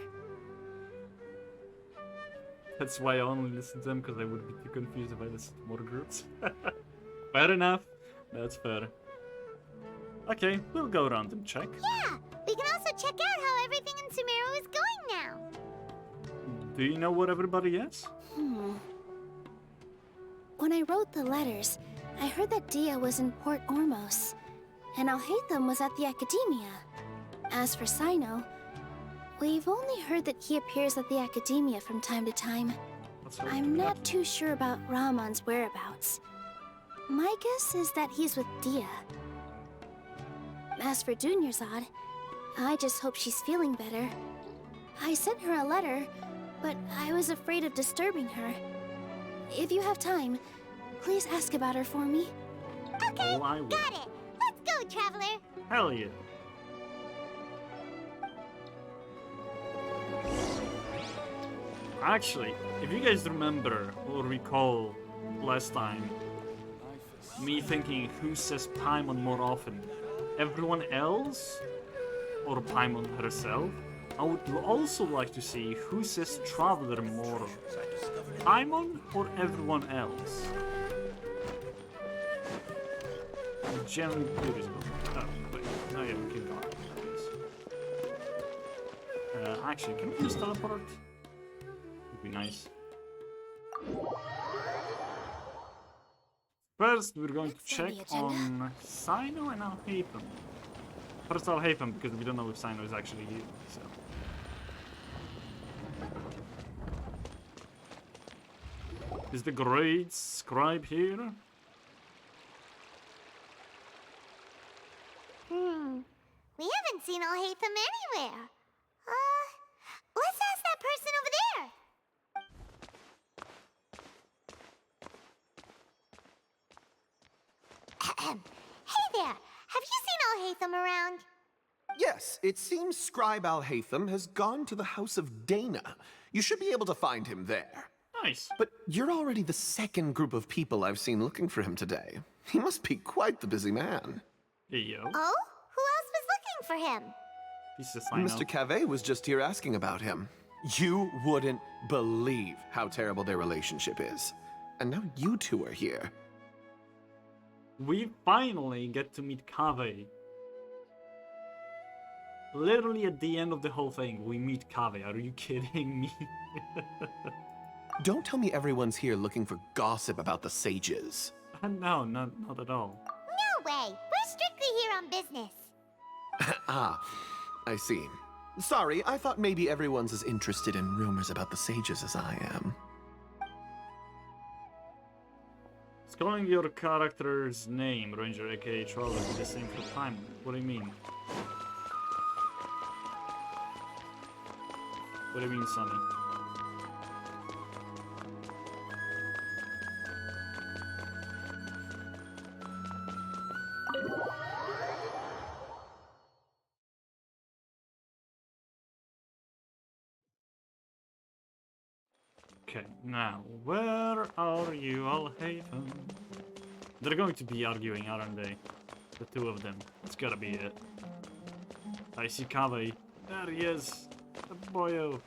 That's why I only listen to them, because I would be too confused if I listened to more groups. Fair enough. That's fair. Okay, we'll go around and check. Yeah, we can also check out how everything in Sumeru is going now. Do you know what everybody is? When I wrote the letters, I heard that Dia was in Port Ormos, and Alhaitham was at the Academia. As for Sino, we've only heard that he appears at the Academia from time to time. I'm not too sure about Rahman's whereabouts. My guess is that he's with Dia. As for Dunyarzad, I just hope she's feeling better. I sent her a letter, but I was afraid of disturbing her. If you have time, please ask about her for me. Okay, Oh, I will. got it. Let's go, Traveler. Hell yeah. Actually, if you guys remember or recall last time, me thinking who says Paimon more often, everyone else or Paimon herself? I would also like to see who says Traveler more, Paimon or everyone else. I'm genuinely curious about that. Oh, wait, no, yeah, we can go. Actually, can we just teleport? Would be nice. First, we're going to check on Sino and Alhaitham. First Alhaitham, because we don't know if Sino is actually here, so. Is the great scribe here? We haven't seen Alhaitham anywhere. Let's ask that person over there. Hey there, Have you seen Alhaitham around? Yes, it seems Scribe Alhaitham has gone to the House of Dana. You should be able to find him there. Nice. But you're already the second group of people I've seen looking for him today. He must be quite the busy man. Hey, yo. Oh? Who else was looking for him? Piece of sign Mr. Cave was just here asking about him. You wouldn't believe how terrible their relationship is. And now you two are here. We finally get to meet Kave. Literally at the end of the whole thing, we meet Kave. Are you kidding me? Don't tell me everyone's here looking for gossip about the sages. No, not at all. No way! We're strictly here on business. Ah, I see. Sorry, I thought maybe everyone's as interested in rumors about the sages as I am. Calling your character's name, Ranger aka Traveler, be the same for time. What do you mean? What do you mean, Sonny? Okay, now, where are you, Alhaitham? They're going to be arguing, aren't they? The two of them. It's gotta be it. I see Kave. There he is. The boyo.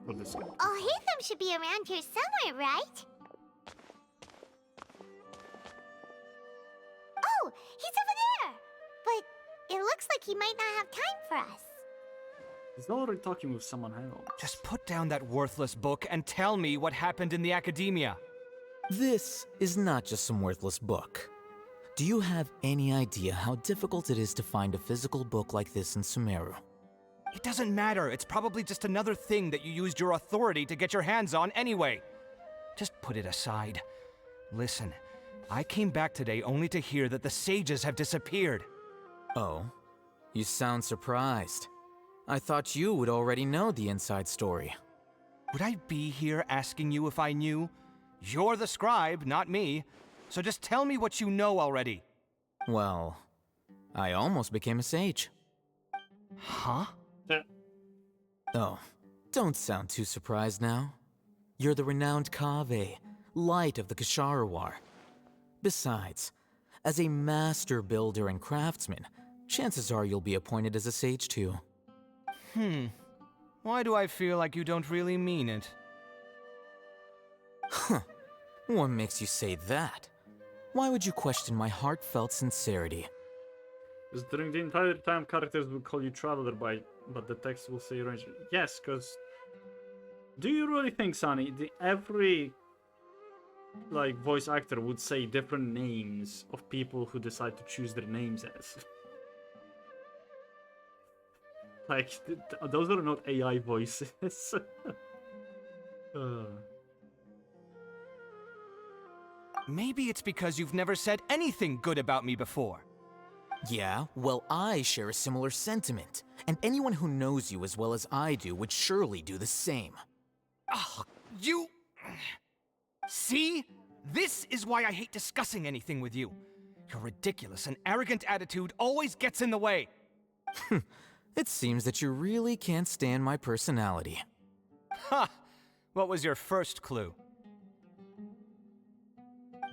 What is it? Alhaitham should be around here somewhere, right? Oh, he's over there! But it looks like he might not have time for us. He's already talking with someone else. Just put down that worthless book and tell me what happened in the academia. This is not just some worthless book. Do you have any idea how difficult it is to find a physical book like this in Sumeru? It doesn't matter. It's probably just another thing that you used your authority to get your hands on anyway. Just put it aside. Listen, I came back today only to hear that the sages have disappeared. Oh, you sound surprised. I thought you would already know the inside story. Would I be here asking you if I knew? You're the scribe, not me. So just tell me what you know already. Well, I almost became a sage. Huh? Oh, don't sound too surprised now. You're the renowned Kave, light of the Ksharawar. Besides, as a master builder and craftsman, chances are you'll be appointed as a sage too. Why do I feel like you don't really mean it? Huh. What makes you say that? Why would you question my heartfelt sincerity? Because during the entire time, characters will call you Traveler but the text will say Ranger. Yes, because... Do you really think, Sonny, every voice actor would say different names of people who decide to choose their names as? Those are not AI voices. Maybe it's because you've never said anything good about me before. Yeah, well, I share a similar sentiment, and anyone who knows you as well as I do would surely do the same. Ugh, you... See? This is why I hate discussing anything with you. Your ridiculous and arrogant attitude always gets in the way. It seems that you really can't stand my personality. Ha! What was your first clue?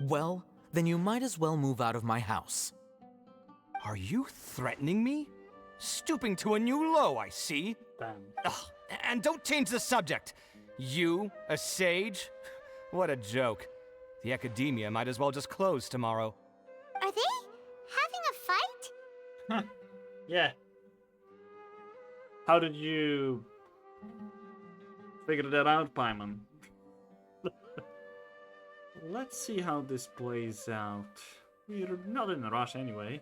Well, then you might as well move out of my house. Are you threatening me? Stooping to a new low, I see. Damn. Ugh, and don't change the subject. You, a sage? What a joke. The academia might as well just close tomorrow. Are they having a fight? Yeah. How did you figure that out, Paimon? Let's see how this plays out. We're not in a rush anyway.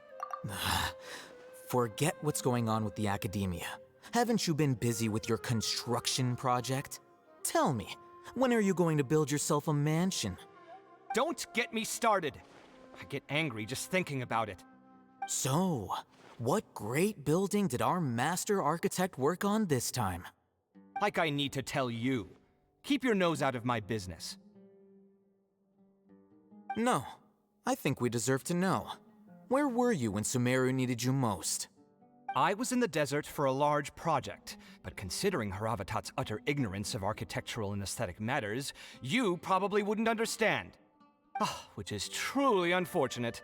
Forget what's going on with the academia. Haven't you been busy with your construction project? Tell me, when are you going to build yourself a mansion? Don't get me started. I get angry just thinking about it. So, what great building did our master architect work on this time? Like I need to tell you. Keep your nose out of my business. No, I think we deserve to know. Where were you when Sumeru needed you most? I was in the desert for a large project, but considering Haravatat's utter ignorance of architectural and aesthetic matters, you probably wouldn't understand. Ah, which is truly unfortunate.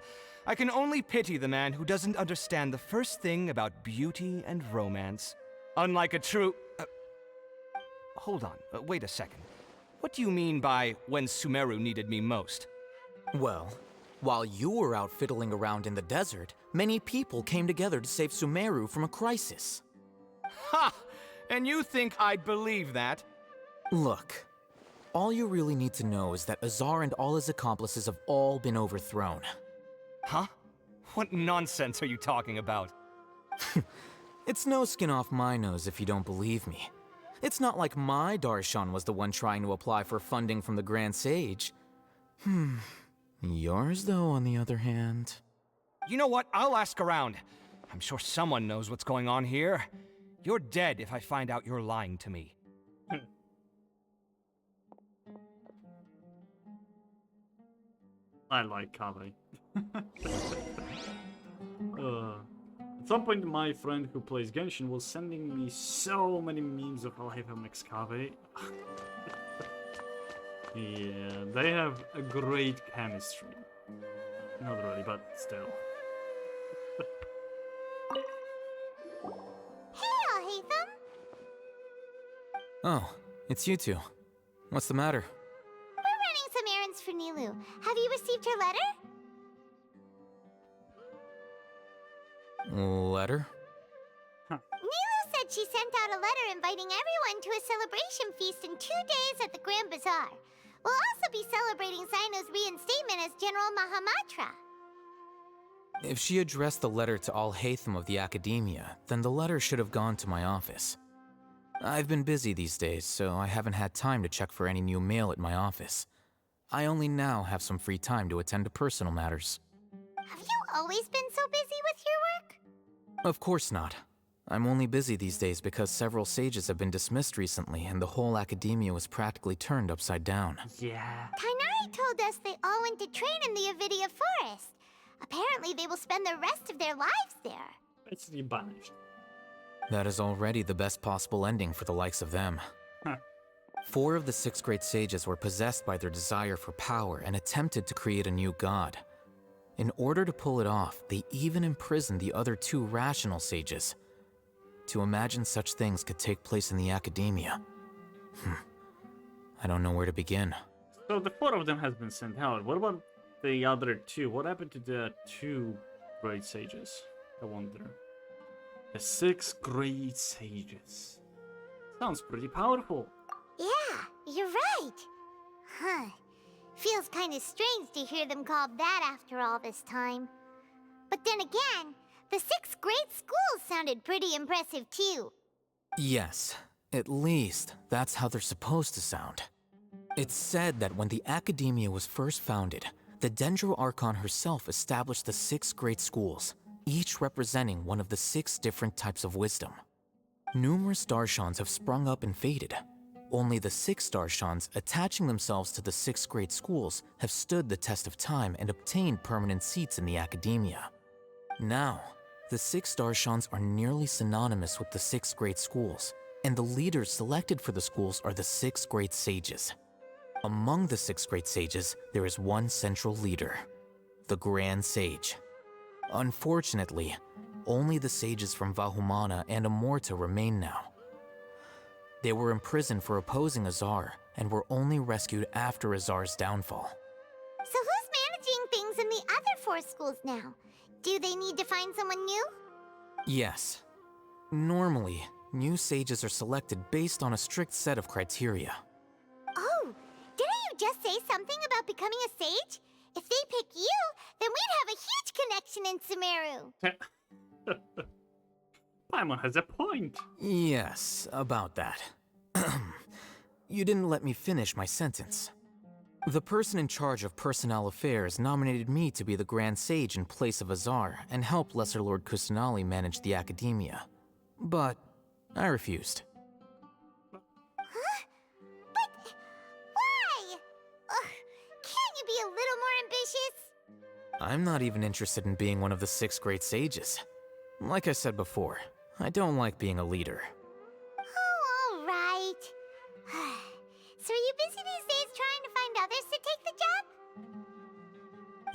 I can only pity the man who doesn't understand the first thing about beauty and romance. Unlike a true... hold on, wait a second. What do you mean by when Sumeru needed me most? Well, while you were out fiddling around in the desert, many people came together to save Sumeru from a crisis. Ha! And you think I'd believe that? Look, all you really need to know is that Azar and all his accomplices have all been overthrown. Huh? What nonsense are you talking about? It's no skin off my nose if you don't believe me. It's not like my Darshan was the one trying to apply for funding from the Grand Sage. Yours, though, on the other hand... You know what? I'll ask around. I'm sure someone knows what's going on here. You're dead if I find out you're lying to me. I like Kave. At some point, my friend who plays Genshin was sending me so many memes of Alhaitham x Kave. Yeah, they have a great chemistry. Not really, but still. Hey, Alhaitham! Oh, it's you two. What's the matter? We're running some errands for Nilu. Have you received her letter? Letter? Nilu said she sent out a letter inviting everyone to a celebration feast in 2 days at the Grand Bazaar. We'll also be celebrating Zaino's reinstatement as General Mahamatra. If she addressed the letter to Alhaitham of the Academia, then the letter should have gone to my office. I've been busy these days, so I haven't had time to check for any new mail at my office. I only now have some free time to attend to personal matters. Have you always been so busy with your work? Of course not. I'm only busy these days because several sages have been dismissed recently and the whole Academia was practically turned upside down. Yeah. Kainari told us they all went to train in the Avidia Forest. Apparently they will spend the rest of their lives there. It's banished. That is already the best possible ending for the likes of them. Huh. 4 of the 6 great sages were possessed by their desire for power and attempted to create a new god. In order to pull it off, they even imprisoned the other 2 rational sages. To imagine such things could take place in the Academia. I don't know where to begin. So the 4 of them has been sent out. What about the other 2? What happened to the 2 great sages? I wonder. The 6 great sages. Sounds pretty powerful. Yeah, you're right. Huh. Feels kind of strange to hear them called that after all this time. But then again, the 6 great schools sounded pretty impressive too. Yes, at least that's how they're supposed to sound. It's said that when the Academia was first founded, the Dendro Archon herself established the 6 great schools, each representing one of the 6 different types of wisdom. Numerous Darshans have sprung up and faded. Only the 6 Darshans attaching themselves to the 6 great schools have stood the test of time and obtained permanent seats in the Academia. Now, the 6 Darshans are nearly synonymous with the 6 great schools, and the leaders selected for the schools are the 6 great sages. Among the 6 great sages, there is one central leader, the Grand Sage. Unfortunately, only the sages from Vahumana and Amorta remain now. They were imprisoned for opposing Azar, and were only rescued after Azar's downfall. So who's managing things in the other 4 schools now? Do they need to find someone new? Yes. Normally, new sages are selected based on a strict set of criteria. Oh, didn't you just say something about becoming a sage? If they pick you, then we'd have a huge connection in Sumeru. Paimon has a point. Yes, about that. You didn't let me finish my sentence. The person in charge of personnel affairs nominated me to be the Grand Sage in place of Azar and help Lesser Lord Kusanali manage the Academia. But I refused. Huh? But why? Ugh, can't you be a little more ambitious? I'm not even interested in being one of the 6 great sages. Like I said before, I don't like being a leader. Oh, all right. So are you busy these days trying to find others to take the job?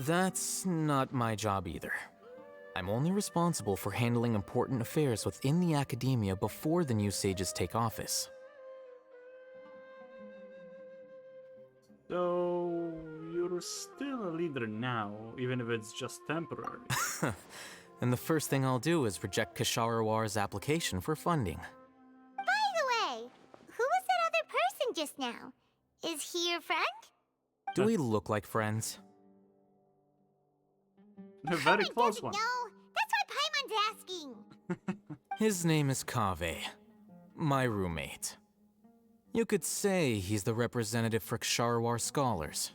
That's not my job either. I'm only responsible for handling important affairs within the academia before the new sages take office. So, you're still a leader now, even if it's just temporary. And the first thing I'll do is reject Kasharawar's application for funding. By the way, who was that other person just now? Is he your friend? Do we look like friends? A very close one. No, that's why Paimon's asking. His name is Kaveh, my roommate. You could say he's the representative for Ksharawar scholars.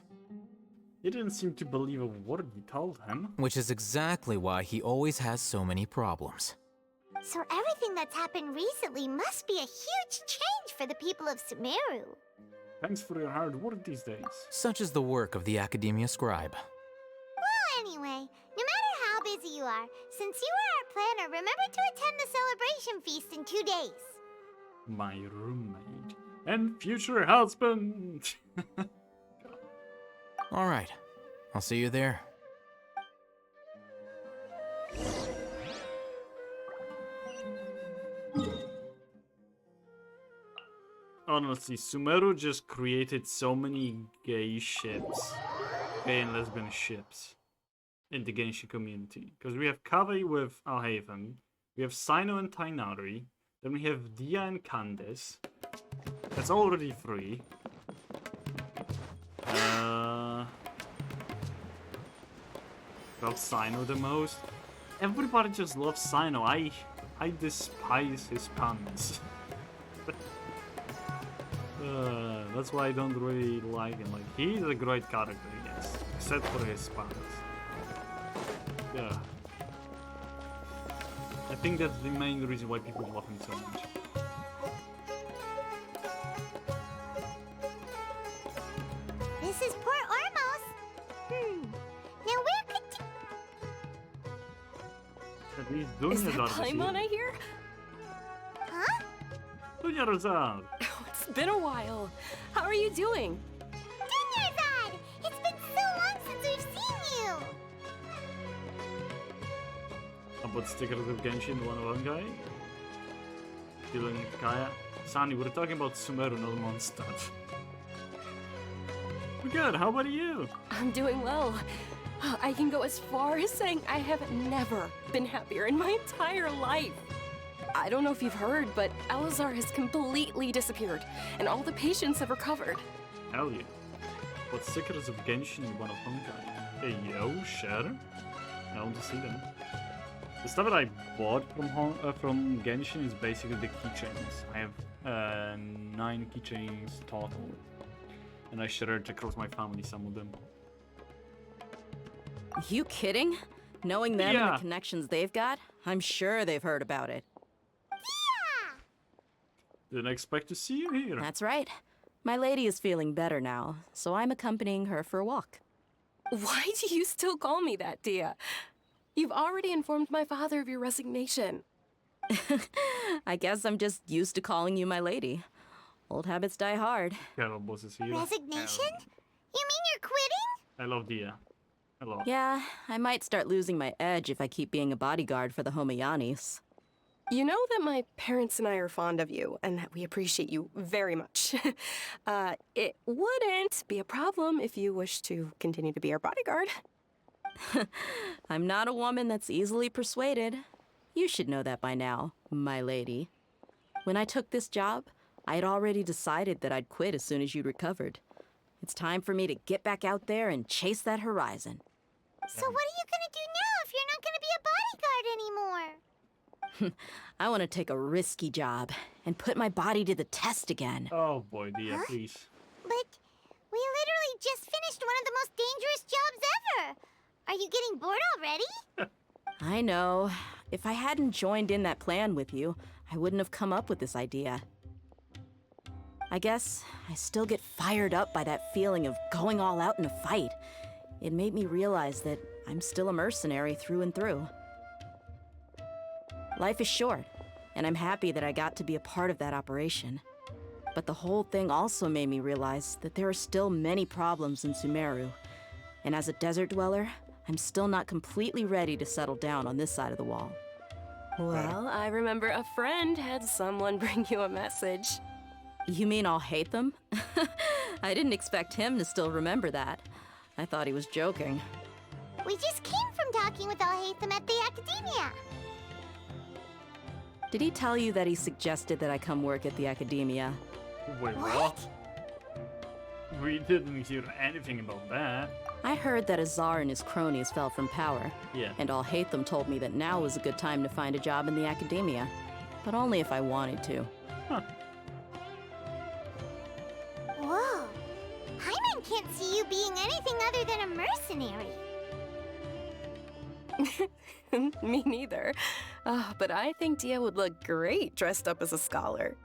He didn't seem to believe a word you told him. Which is exactly why he always has so many problems. So everything that's happened recently must be a huge change for the people of Sumeru. Thanks for your hard work these days. Such is the work of the Academia Scribe. Well, anyway, no matter how busy you are, since you are our planner, remember to attend the celebration feast in 2 days. My roommate and future husband. Alright, I'll see you there. Honestly, Sumeru just created so many gay ships. Gay and lesbian ships. In the Genshin community. Because we have Kaveh with Alhaven. We have Sino and Tainari. Then we have Dia and Candice. That's already 3. Love Sino the most. Everybody just loves Sino. I despise his puns. That's why I don't really like him. Like, he's a great character, yes, except for his puns. Yeah. I think that's the main reason why people love him so much. This is Port Ormos. Now where could... At least Is that Dunya Paimon I hear? Huh? Dunya Razal! It's been a while. How are you doing? Dunyarzad! It's been so long since we've seen you! About stickers of Genshin 101 guy? Dealing with Kaya? Sani, we're talking about Sumeru, not Mondstadt. We're good, how about you? I'm doing well. I can go as far as saying I have never been happier in my entire life. I don't know if you've heard, but Elazar has completely disappeared, and all the patients have recovered. Hell yeah. What stickers of Genshin 101 guy? Hey yo, share? I want to see them. The stuff that I bought from Genshin is basically the keychains. I have 9 keychains total. And I shared across my family some of them. You kidding? Knowing them and Yeah. the connections they've got, I'm sure they've heard about it. Didn't expect to see you here. That's right. My lady is feeling better now, so I'm accompanying her for a walk. Why do you still call me that, Dia? You've already informed my father of your resignation. I guess I'm just used to calling you my lady. Old habits die hard. Carol Boss is here. Resignation? You mean you're quitting? I love Dia. A lot. Yeah, I might start losing my edge if I keep being a bodyguard for the Homayanis. You know that my parents and I are fond of you, and that we appreciate you very much. It wouldn't be a problem if you wish to continue to be our bodyguard. I'm not a woman that's easily persuaded. You should know that by now, my lady. When I took this job, I had already decided that I'd quit as soon as you'd recovered. It's time for me to get back out there and chase that horizon. So what are you gonna do now if you're not gonna be a bodyguard anymore? I want to take a risky job and put my body to the test again. Oh boy, Dia, please. But we literally just finished one of the most dangerous jobs ever. Are you getting bored already? I know. If I hadn't joined in that plan with you, I wouldn't have come up with this idea. I guess I still get fired up by that feeling of going all out in a fight, it made me realize that I'm still a mercenary through and through. Life is short, and I'm happy that I got to be a part of that operation. But the whole thing also made me realize that there are still many problems in Sumeru. And as a desert dweller, I'm still not completely ready to settle down on this side of the wall. Well, I remember a friend had someone bring you a message. You mean I'll hate them? I didn't expect him to still remember that. I thought he was joking. We just came from talking with Alhaitham at the Academia. Did he tell you that he suggested that I come work at the Academia? Wait, what? We didn't hear anything about that. I heard that Azar and his cronies fell from power. Yeah. And Alhaitham told me that now was a good time to find a job in the Academia. But only if I wanted to. Huh. Whoa. Hyman can't see you being anything other than a mercenary. Me neither. But I think Dia would look great dressed up as a scholar.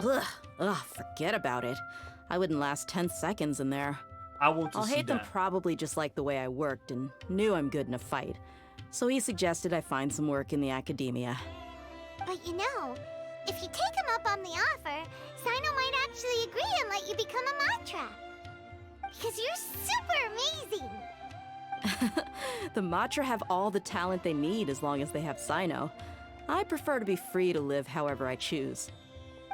Ugh, forget about it. I wouldn't last 10 seconds in there. I want to see Alhaitham that. probably just liked the way I worked and knew I'm good in a fight. So he suggested I find some work in the Academia. But you know, if you take him up on the offer, Sino might actually agree and let you become a Matra. Because you're super amazing! The Matra have all the talent they need as long as they have Sino. I prefer to be free to live however I choose.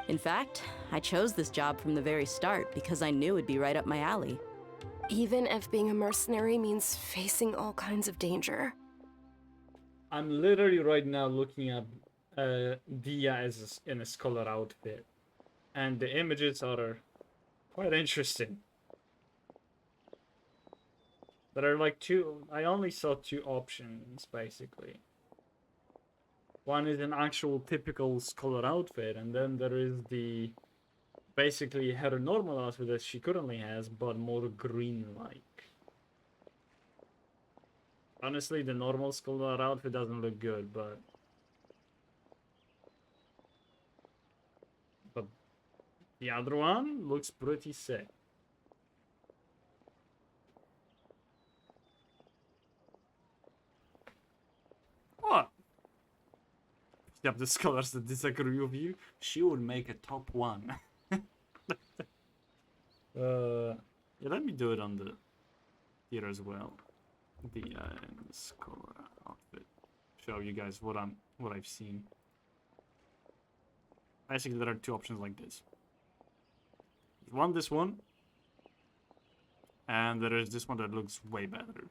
In fact, I chose this job from the very start because I knew it'd be right up my alley. Even if being a mercenary means facing all kinds of danger. I'm literally right now looking at Dia as in a scholar outfit, and the images are quite interesting. There are like two. I only saw two options basically. One is an actual typical scholar outfit, and then there is the basically her normal outfit that she currently has, but more green-like. Honestly, the normal scholar outfit doesn't look good, but the other one looks pretty sick. What? You have the scholars that disagree with you. She would make a top one. Yeah, let me do it on the here as well. The scholar outfit. Show you guys what I've seen. Basically, there are two options like this. There's this one, and there is this one that looks way better.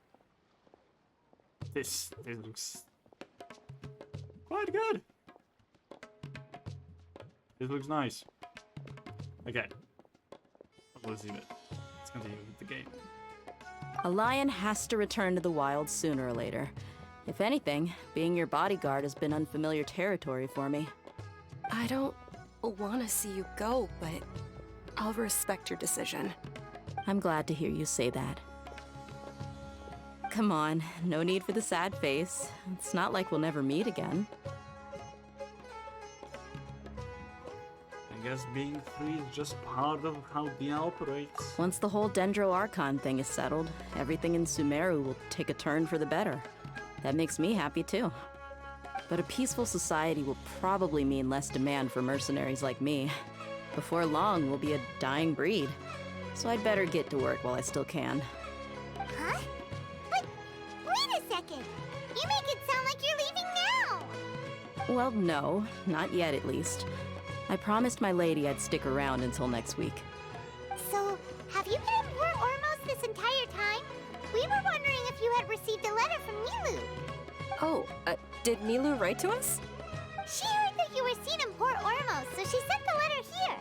This looks quite good. This looks nice. Okay. Let's leave it. Let's continue with the game. A lion has to return to the wild sooner or later. If anything, being your bodyguard has been unfamiliar territory for me. I don't want to see you go, but I'll respect your decision. I'm glad to hear you say that. Come on, no need for the sad face. It's not like we'll never meet again. I guess being free is just part of how Dia operates. Once the whole Dendro Archon thing is settled, everything in Sumeru will take a turn for the better. That makes me happy too. But a peaceful society will probably mean less demand for mercenaries like me. Before long, we'll be a dying breed. So I'd better get to work while I still can. Huh? But wait a second! You make it sound like you're leaving now! Well, no, not yet at least. I promised my lady I'd stick around until next week. So, have you been in Port Ormos this entire time? We were wondering if you had received a letter from Milu. Oh, did Milu write to us? She heard that you were seen in Port Ormos, so she sent the letter here.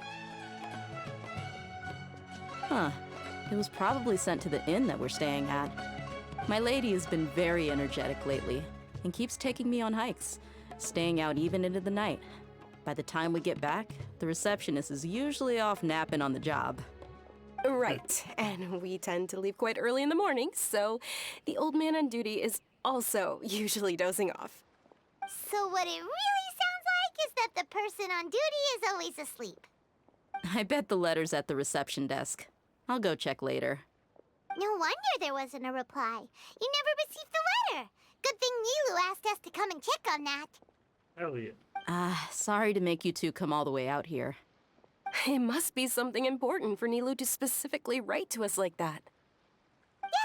Huh. It was probably sent to the inn that we're staying at. My lady has been very energetic lately and keeps taking me on hikes, staying out even into the night. By the time we get back, the receptionist is usually off napping on the job. Right, and we tend to leave quite early in the morning, so the old man on duty is also usually dozing off. So what it really sounds like is that the person on duty is always asleep. I bet the letter's at the reception desk. I'll go check later. No wonder there wasn't a reply. You never received the letter. Good thing Nilu asked us to come and check on that. Hell yeah. Sorry to make you two come all the way out here. It must be something important for Nilu to specifically write to us like that.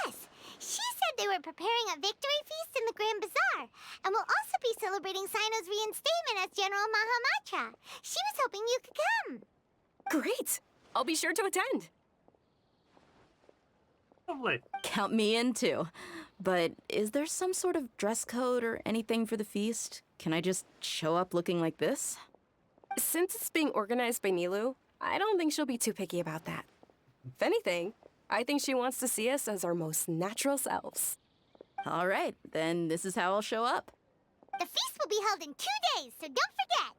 Yes, she said they were preparing a victory feast in the Grand Bazaar, and will also be celebrating Sino's reinstatement as General Mahamatra. She was hoping you could come. Great! I'll be sure to attend. Lovely. Count me in too. But is there some sort of dress code or anything for the feast? Can I just show up looking like this? Since it's being organized by Nilu, I don't think she'll be too picky about that. If anything, I think she wants to see us as our most natural selves. All right, then this is how I'll show up. The feast will be held in 2 days, so don't forget.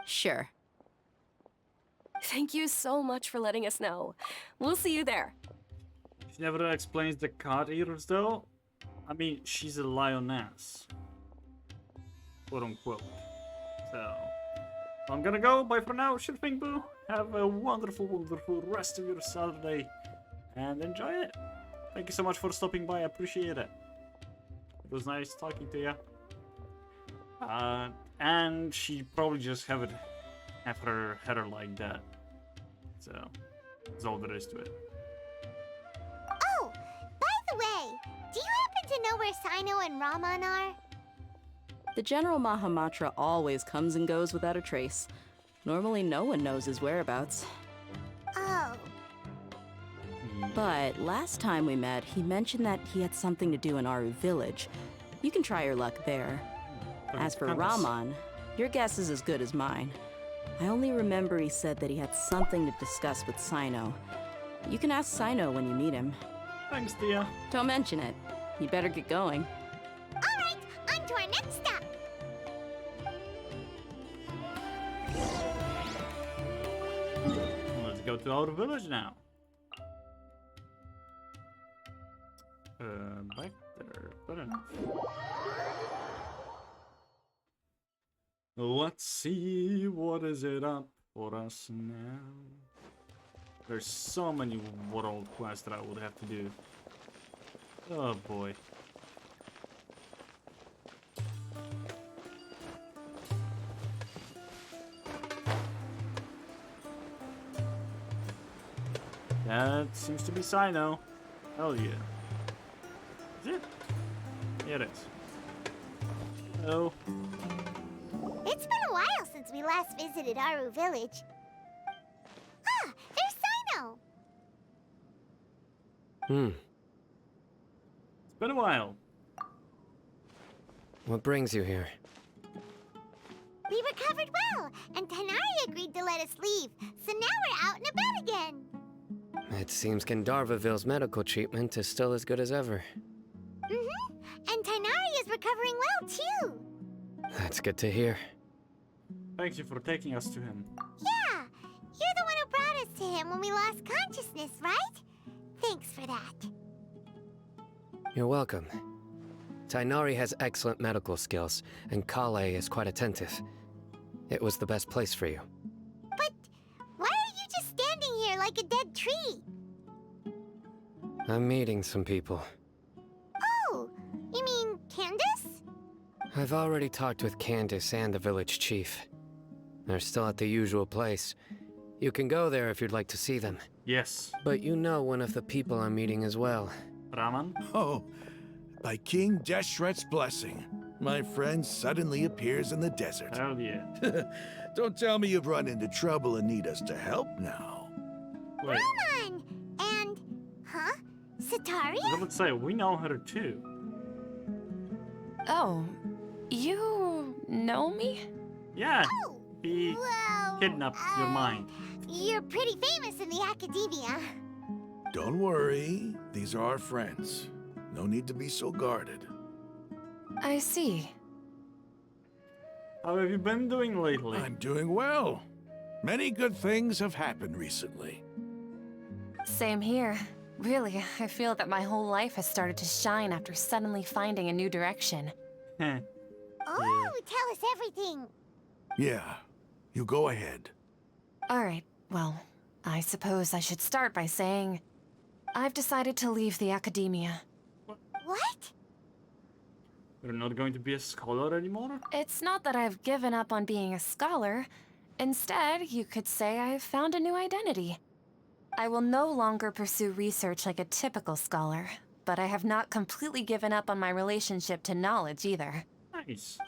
Sure. Thank you so much for letting us know. We'll see you there. She never explains the cat eaters though. I mean, she's a lioness. Quote unquote. So, I'm gonna go. Bye for now, Shirping Boo. Have a wonderful, wonderful rest of your Saturday. And enjoy it. Thank you so much for stopping by. I appreciate it. It was nice talking to you. And she probably just have her hair like that. So, that's all there is to it. Oh, by the way, do you happen to know where Sino and Raman are? The General Mahamatra always comes and goes without a trace. Normally no one knows his whereabouts. Oh. But last time we met, he mentioned that he had something to do in Aru village. You can try your luck there. As for Raman, your guess is as good as mine. I only remember he said that he had something to discuss with Sino. You can ask Sino when you meet him. Thanks, Tia. Don't mention it. You better get going. All right, on to our next stop. Let's go to our village now. Back there. Good enough. Let's see what is it up for us now. There's so many world quests that I would have to do. Oh boy. That seems to be Sino. Hell yeah. Is it? Yeah, it is. Oh. It's been a while since we last visited Aru village. Ah, there's Sino! It's been a while. What brings you here? We recovered well, and Tanari agreed to let us leave, so now we're out and about again. It seems Gandharvaville's medical treatment is still as good as ever. Mm-hmm, and Tanari is recovering well, too. That's good to hear. Thank you for taking us to him. Yeah, you're the one who brought us to him when we lost consciousness, right? Thanks for that. You're welcome. Tainari has excellent medical skills, and Kale is quite attentive. It was the best place for you. But why are you just standing here like a dead tree? I'm meeting some people. Oh, you mean Candace? I've already talked with Candace and the village chief. They're still at the usual place. You can go there if you'd like to see them. Yes. But you know one of the people I'm meeting as well. Raman? Oh, by King Deshret's blessing, my friend suddenly appears in the desert. Hell yeah. Don't tell me you've run into trouble and need us to help now. Wait. Raman! And... huh? Satari? I would say, we know her too. Oh, you know me? Yeah. Oh, he well, kidnapped your mind. You're pretty famous in the academia. Don't worry, these are our friends. No need to be so guarded. I see. How have you been doing lately? I'm doing well. Many good things have happened recently. Same here. Really, I feel that my whole life has started to shine after suddenly finding a new direction. Oh, tell us everything. Yeah, you go ahead. Alright, well, I suppose I should start by saying... I've decided to leave the academia. What? You're not going to be a scholar anymore? It's not that I've given up on being a scholar. Instead, you could say I've found a new identity. I will no longer pursue research like a typical scholar, but I have not completely given up on my relationship to knowledge either. Nice.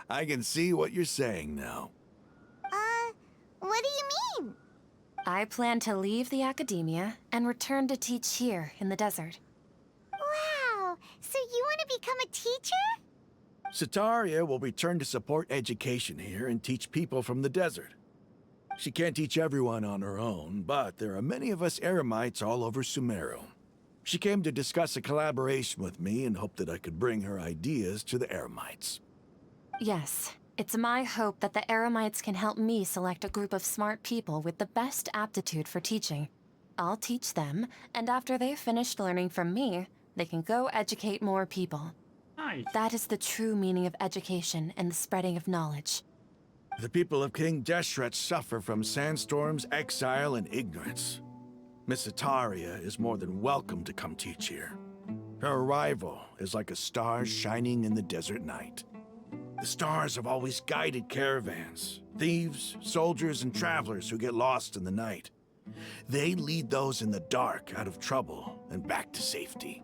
I can see what you're saying now. What do you mean? I plan to leave the academia and return to teach here in the desert. Wow, so you want to become a teacher? Sataria will return to support education here and teach people from the desert. She can't teach everyone on her own, but there are many of us Eremites all over Sumeru. She came to discuss a collaboration with me and hoped that I could bring her ideas to the Eremites. Yes, it's my hope that the Eremites can help me select a group of smart people with the best aptitude for teaching. I'll teach them, and after they've finished learning from me, they can go educate more people. Nice. That is the true meaning of education and the spreading of knowledge. The people of King Deshret suffer from sandstorms, exile, and ignorance. Miss Sataria is more than welcome to come teach here. Her arrival is like a star shining in the desert night. The stars have always guided caravans, thieves, soldiers, and travelers who get lost in the night. They lead those in the dark out of trouble and back to safety.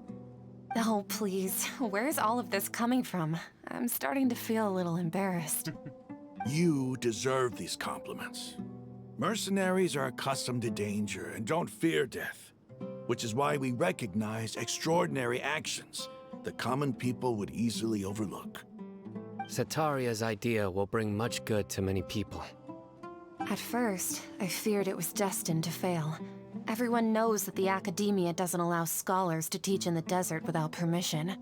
Oh, please. Where's all of this coming from? I'm starting to feel a little embarrassed. You deserve these compliments. Mercenaries are accustomed to danger and don't fear death, which is why we recognize extraordinary actions that common people would easily overlook. Sataria's idea will bring much good to many people. At first, I feared it was destined to fail. Everyone knows that the academia doesn't allow scholars to teach in the desert without permission.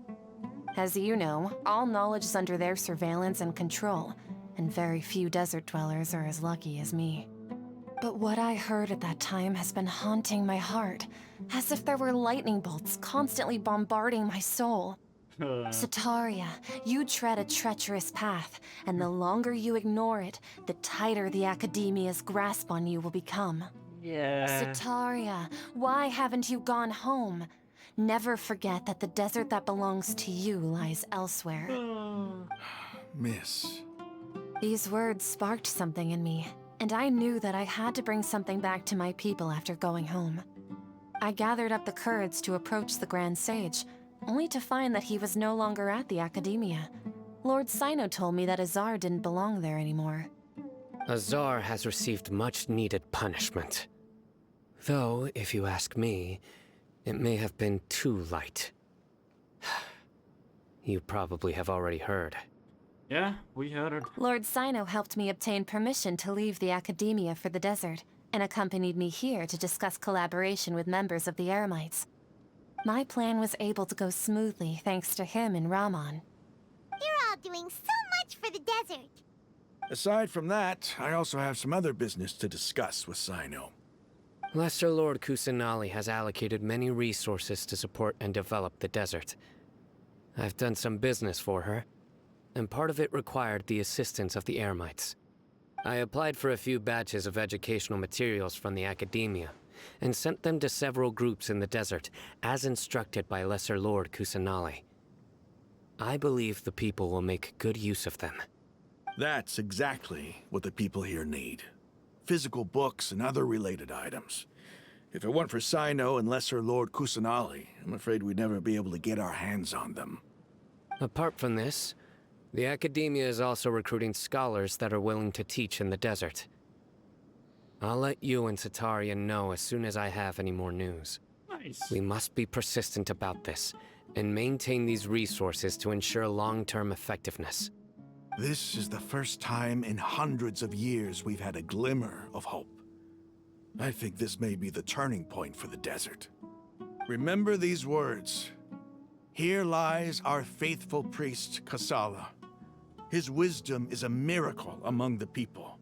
As you know, all knowledge is under their surveillance and control, and very few desert dwellers are as lucky as me. But what I heard at that time has been haunting my heart, as if there were lightning bolts constantly bombarding my soul. Sataria, you tread a treacherous path, and the longer you ignore it, the tighter the academia's grasp on you will become. Yeah. Sataria, why haven't you gone home? Never forget that the desert that belongs to you lies elsewhere. Miss. These words sparked something in me, and I knew that I had to bring something back to my people after going home. I gathered up the courage to approach the Grand Sage, only to find that he was no longer at the academia. Lord Sino told me that Azar didn't belong there anymore. Azar has received much-needed punishment. Though, if you ask me, it may have been too light. You probably have already heard. Yeah, we heard. Lord Sino helped me obtain permission to leave the academia for the desert, and accompanied me here to discuss collaboration with members of the Eremites. My plan was able to go smoothly thanks to him and Rahman. You're all doing so much for the desert. Aside from that, I also have some other business to discuss with Sino. Lesser Lord Kusanali has allocated many resources to support and develop the desert. I've done some business for her, and part of it required the assistance of the Eremites. I applied for a few batches of educational materials from the academia, and sent them to several groups in the desert, as instructed by Lesser Lord Kusanali. I believe the people will make good use of them. That's exactly what the people here need. Physical books and other related items. If it weren't for Sino and Lesser Lord Kusanali, I'm afraid we'd never be able to get our hands on them. Apart from this, the academia is also recruiting scholars that are willing to teach in the desert. I'll let you and Sataria know as soon as I have any more news. Nice. We must be persistent about this, and maintain these resources to ensure long-term effectiveness. This is the first time in hundreds of years we've had a glimmer of hope. I think this may be the turning point for the desert. Remember these words. Here lies our faithful priest, Kasala. His wisdom is a miracle among the people,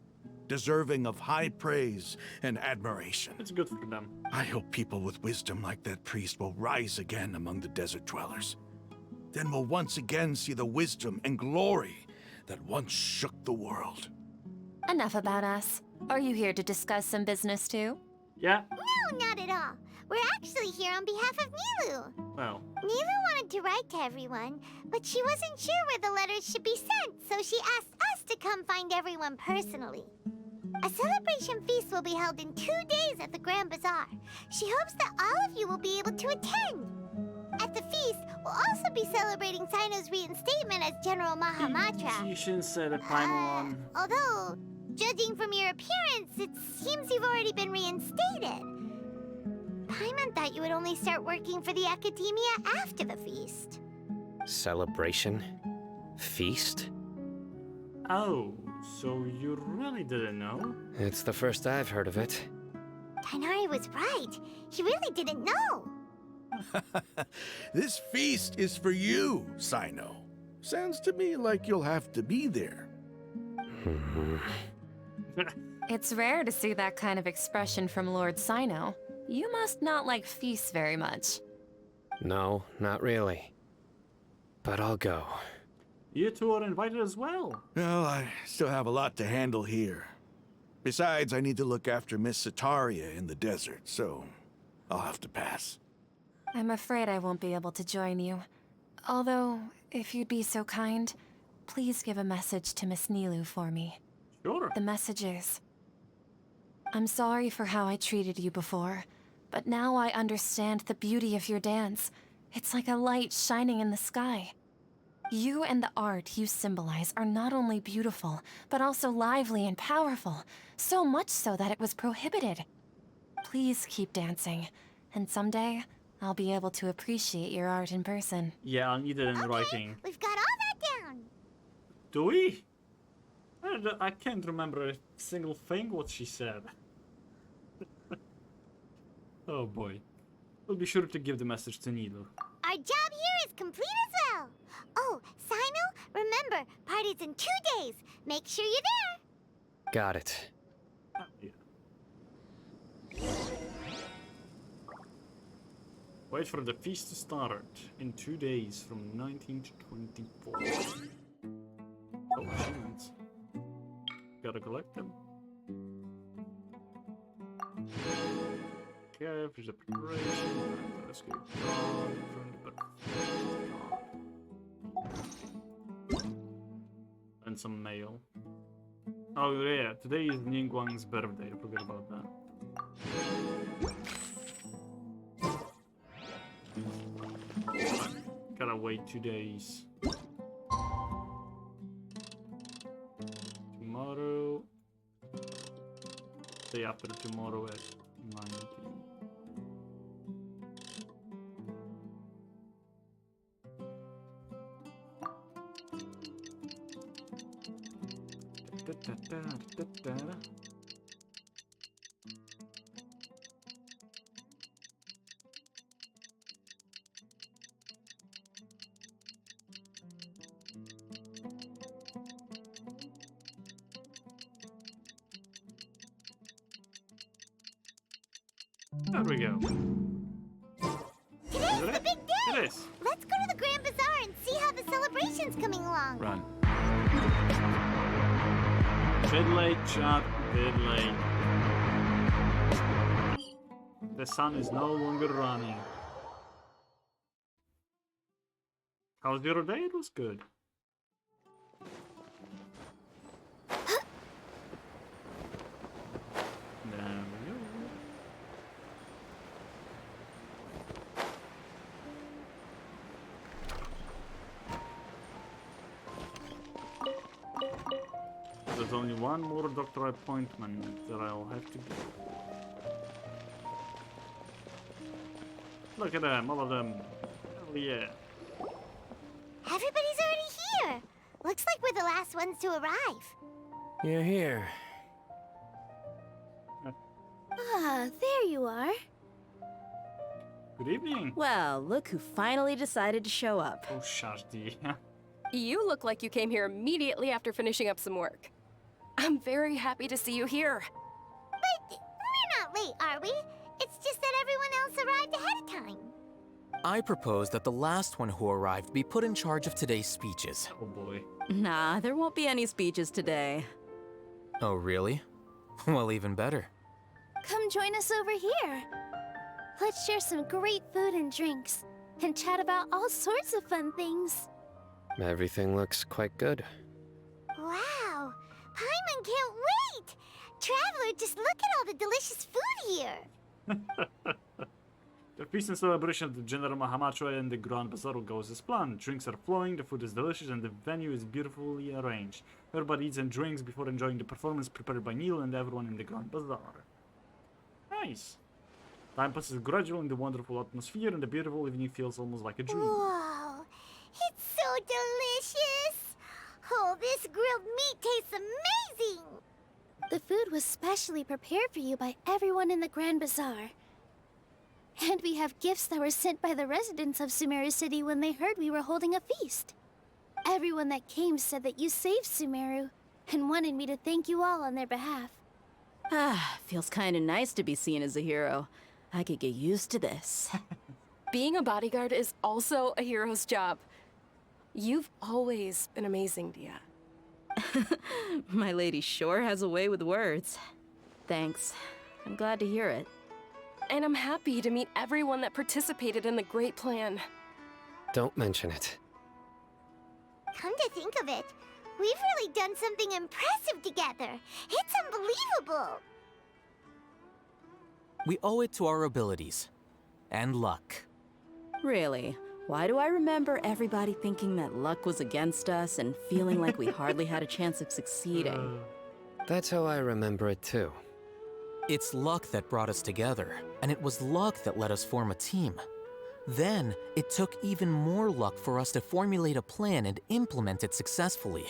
deserving of high praise and admiration. It's good for them. I hope people with wisdom like that priest will rise again among the desert dwellers. Then we'll once again see the wisdom and glory that once shook the world. Enough about us. Are you here to discuss some business too? Yeah. No, not at all. We're actually here on behalf of Nilu. Well. Nilu wanted to write to everyone, but she wasn't sure where the letters should be sent, so she asked us to come find everyone personally. A celebration feast will be held in 2 days at the Grand Bazaar. She hopes that all of you will be able to attend. At the feast, we'll also be celebrating Sino's reinstatement as General Mahamatra. You shouldn't say the Paimon. Although, judging from your appearance, it seems you've already been reinstated. Paimon thought you would only start working for the Academia after the feast. Celebration? Feast? Oh, so you really didn't know? It's the first I've heard of it. Tighnari was right. He really didn't know. This feast is for you, Sino. Sounds to me like you'll have to be there. It's rare to see that kind of expression from Lord Sino. You must not like feasts very much. No, not really. But I'll go. You two are invited as well. Well, I still have a lot to handle here. Besides, I need to look after Miss Sataria in the desert, so I'll have to pass. I'm afraid I won't be able to join you. Although, if you'd be so kind, please give a message to Miss Nilu for me. Sure. The message is, I'm sorry for how I treated you before, but now I understand the beauty of your dance. It's like a light shining in the sky. You and the art you symbolize are not only beautiful, but also lively and powerful, so much so that it was prohibited. Please keep dancing, and someday, I'll be able to appreciate your art in person. Yeah, I'll need it in writing. We've got all that down. Do we? I can't remember a single thing what she said. Oh boy. We'll be sure to give the message to Nilu. Our job here is complete as well. Oh, Sino, remember, party's in 2 days. Make sure you're there. Got it. Oh, yeah. Wait for the feast to start in 2 days from 19 to 24. Oh, achievements. Gotta collect them. Okay, there's a preparation. Let's go. And some mail. Oh yeah, today is Ningguang's birthday. I forgot about that. Gotta wait 2 days. Tomorrow. Day after tomorrow at 19. There we go. Today's the big day! It is. Let's go to the Grand Bazaar and see how the celebration's coming along. Run. Bit late, chat. Bit late. The sun is no longer running. How was your day? It was good. There we go. There's only one more doctor appointment that I'll have to do. Look at them, all of them. Hell yeah. Everybody's already here. Looks like we're the last ones to arrive. You're here. Ah, there you are. Good evening. Well, look who finally decided to show up. Oh, Shashti. You look like you came here immediately after finishing up some work. I'm very happy to see you here. But we're not late, are we? It's just that everyone else arrived ahead of time. I propose that the last one who arrived be put in charge of today's speeches. Oh boy. Nah, there won't be any speeches today. Oh, really? Well, even better. Come join us over here. Let's share some great food and drinks, and chat about all sorts of fun things. Everything looks quite good. Wow! Paimon can't wait! Traveler, just look at all the delicious food here! The feast and celebration of the General Mahamacho and the Grand Bazaar goes as planned. Drinks are flowing, the food is delicious, and the venue is beautifully arranged. Everybody eats and drinks before enjoying the performance prepared by Neil and everyone in the Grand Bazaar. Nice. Time passes gradually in the wonderful atmosphere, and the beautiful evening feels almost like a dream. Wow! It's so delicious! Oh, this grilled meat tastes amazing! The food was specially prepared for you by everyone in the Grand Bazaar. And we have gifts that were sent by the residents of Sumeru City when they heard we were holding a feast. Everyone that came said that you saved Sumeru, and wanted me to thank you all on their behalf. Ah, feels kinda nice to be seen as a hero. I could get used to this. Being a bodyguard is also a hero's job. You've always been amazing, Dia. My lady sure has a way with words. Thanks. I'm glad to hear it. And I'm happy to meet everyone that participated in the great plan. Don't mention it. Come to think of it, we've really done something impressive together. It's unbelievable! We owe it to our abilities. And luck. Really? Why do I remember everybody thinking that luck was against us and feeling like we hardly had a chance of succeeding? That's how I remember it too. It's luck that brought us together, and it was luck that let us form a team. Then, it took even more luck for us to formulate a plan and implement it successfully.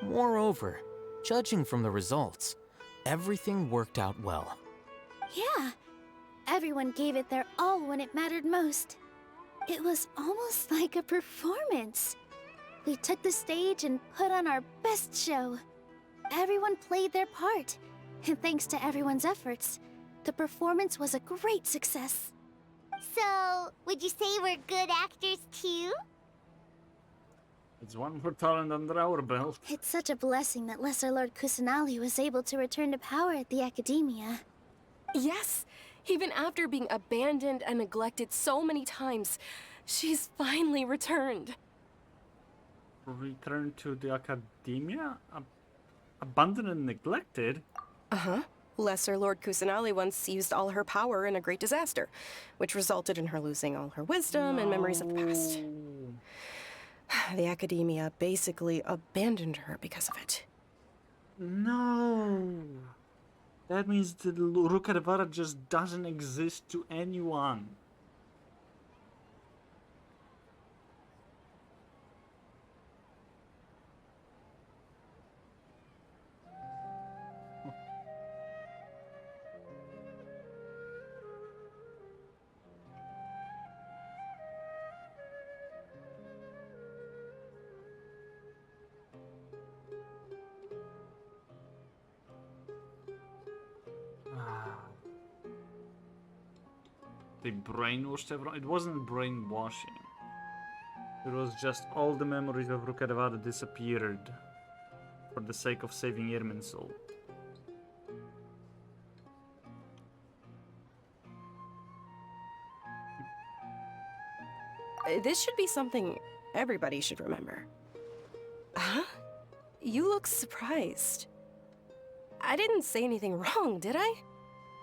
Moreover, judging from the results, everything worked out well. Yeah, everyone gave it their all when it mattered most. It was almost like a performance. We took the stage and put on our best show. Everyone played their part, and thanks to everyone's efforts, the performance was a great success. So, would you say we're good actors too? It's one more talent under our belt. It's such a blessing that Lesser Lord Kusanali was able to return to power at the Academia. Yes! Even after being abandoned and neglected so many times, she's finally returned. Returned to the Academia? Abandoned and neglected? Uh-huh. Lesser Lord Kusanali once used all her power in a great disaster, which resulted in her losing all her wisdom and memories of the past. The Academia basically abandoned her because of it. No! That means the Rukadevara just doesn't exist to anyone. They brainwashed everyone. It wasn't brainwashing. It was just all the memories of Rukadevara disappeared for the sake of saving Irminsul. This should be something everybody should remember. Huh? You look surprised. I didn't say anything wrong, did I?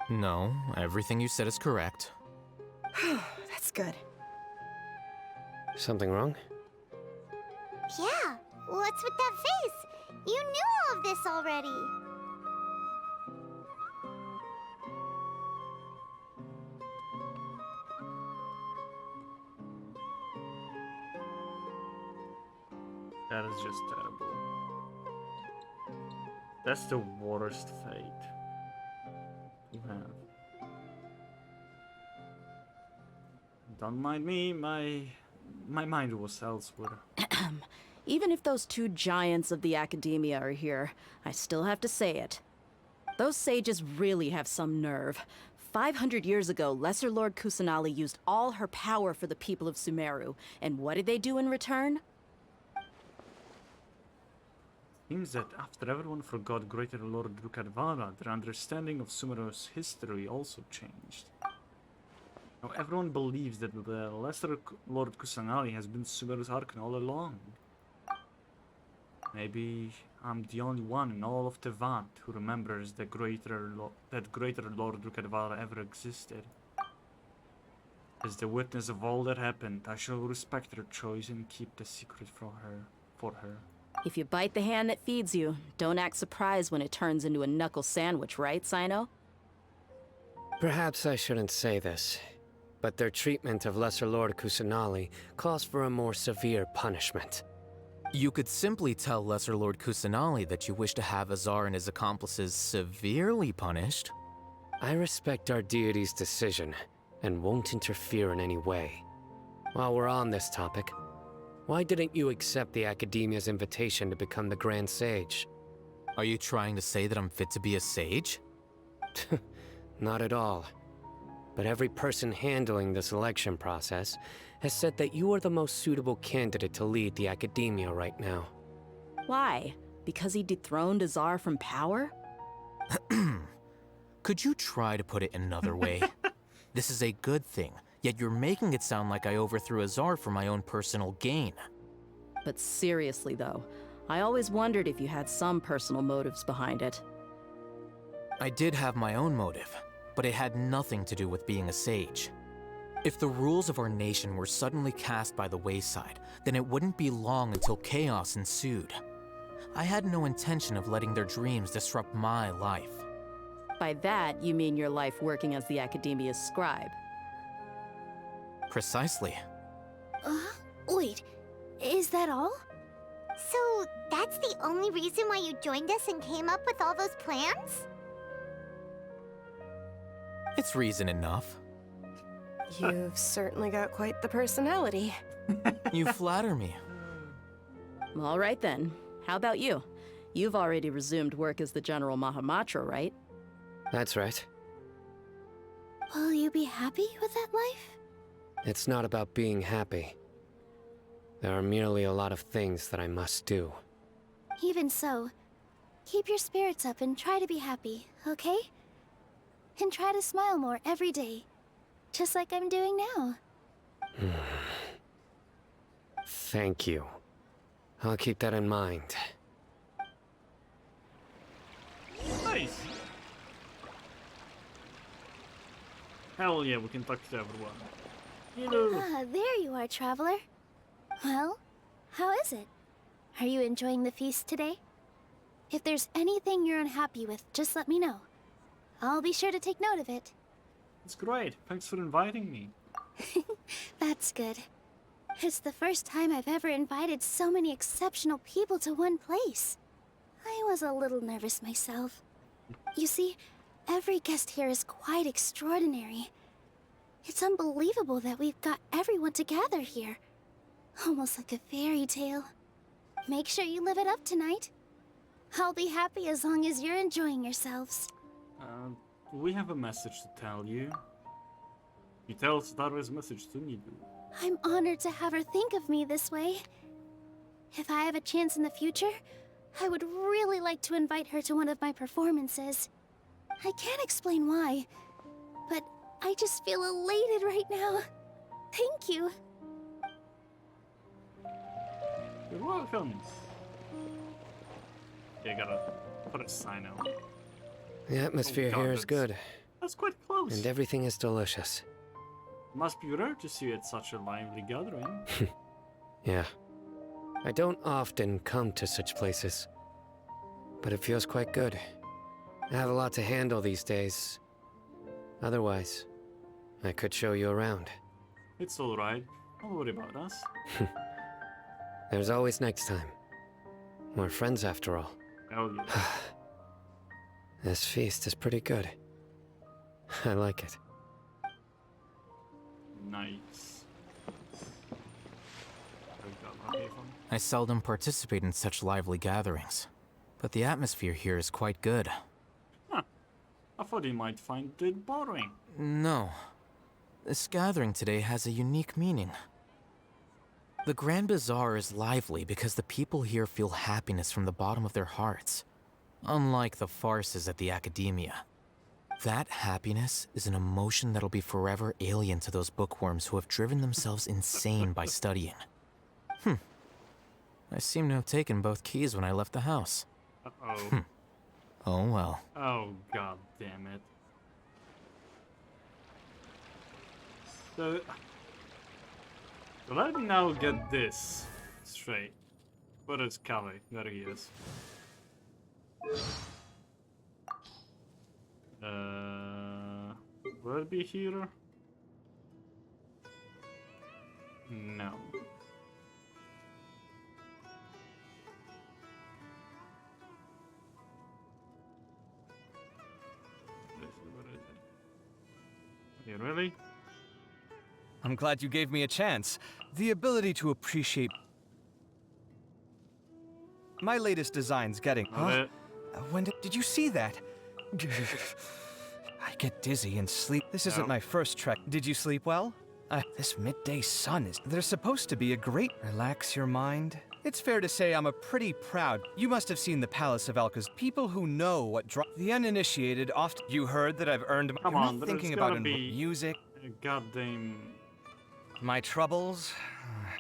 No, everything you said is correct. That's good. Something wrong? Yeah, what's with that face? You knew all of this already. That is just terrible. That's the worst fate to have. Don't mind me, my mind was elsewhere. Even if those two giants of the Academia are here, I still have to say it. Those sages really have some nerve. 500 years ago, Lesser Lord Kusanali used all her power for the people of Sumeru, and what did they do in return? Seems that after everyone forgot Greater Lord Rukadevara, their understanding of Sumeru's history also changed. Now everyone believes that the Lesser Lord Kusanali has been Sumeru's Archon all along. Maybe I'm the only one in all of Tevant who remembers that greater Lord Rukadevara ever existed. As the witness of all that happened, I shall respect her choice and keep the secret for her. If you bite the hand that feeds you, don't act surprised when it turns into a knuckle sandwich, right, Sino? Perhaps I shouldn't say this, but their treatment of Lesser Lord Kusanali calls for a more severe punishment. You could simply tell Lesser Lord Kusanali that you wish to have Azar and his accomplices severely punished. I respect our deity's decision, and won't interfere in any way. While we're on this topic, why didn't you accept the Academia's invitation to become the Grand Sage? Are you trying to say that I'm fit to be a sage? Not at all. But every person handling the selection process has said that you are the most suitable candidate to lead the Academia right now. Why? Because he dethroned Azar from power? Could you try to put it another way? This is a good thing, yet you're making it sound like I overthrew Azar for my own personal gain. But seriously though, I always wondered if you had some personal motives behind it. I did have my own motive, but it had nothing to do with being a sage. If the rules of our nation were suddenly cast by the wayside, then it wouldn't be long until chaos ensued. I had no intention of letting their dreams disrupt my life. By that, you mean your life working as the Academia's scribe. Precisely. Wait, is that all? So, that's the only reason why you joined us and came up with all those plans? It's reason enough. You've certainly got quite the personality. You flatter me. All right then. How about you? You've already resumed work as the General Mahamatra, right? That's right. Will you be happy with that life? It's not about being happy. There are merely a lot of things that I must do. Even so, keep your spirits up and try to be happy, okay? And try to smile more every day, just like I'm doing now. Thank you. I'll keep that in mind. Nice. Hell yeah, we can talk to everyone. Hello. Ah, there you are, traveler. Well, how is it? Are you enjoying the feast today? If there's anything you're unhappy with, just let me know. I'll be sure to take note of it. It's great. Thanks for inviting me. That's good. It's the first time I've ever invited so many exceptional people to one place. I was a little nervous myself. You see, every guest here is quite extraordinary. It's unbelievable that we've got everyone together here. Almost like a fairy tale. Make sure you live it up tonight. I'll be happy as long as you're enjoying yourselves. We have a message to tell you. You tell Starwa's message to me. I'm honored to have her think of me this way. If I have a chance in the future, I would really like to invite her to one of my performances. I can't explain why, but I just feel elated right now. Thank you. You're welcome. Yeah, I gotta put a sign out. The atmosphere here is good. That's quite close. And everything is delicious. Must be rare to see you at such a lively gathering. Yeah. I don't often come to such places. But it feels quite good. I have a lot to handle these days. Otherwise, I could show you around. It's alright. Don't worry about us. There's always next time. We're friends after all. Hell yeah. This feast is pretty good. I like it. Nice. I seldom participate in such lively gatherings, but the atmosphere here is quite good. Huh. I thought you might find it boring. No. This gathering today has a unique meaning. The Grand Bazaar is lively because the people here feel happiness from the bottom of their hearts, unlike the farces at the Academia. That happiness is an emotion that'll be forever alien to those bookworms who have driven themselves insane by studying. I seem to have taken both keys when I left the house. Uh-oh. Oh well. Oh, god damn it. So let me now get this straight. Where is Calais? There he is. Will it be here? No. What is it? Okay, really? I'm glad you gave me a chance. The ability to appreciate my latest design's getting. Huh? When did you see that? I get dizzy and sleep. This isn't my first trek. Did you sleep well? This midday sun is. There's supposed to be a great. Relax your mind. It's fair to say I'm a pretty proud. You must have seen the Palace of Elka's. People who know what the uninitiated often. You heard that I've earned. Come You're on, not there's thinking gotta about be music. A goddamn. My troubles.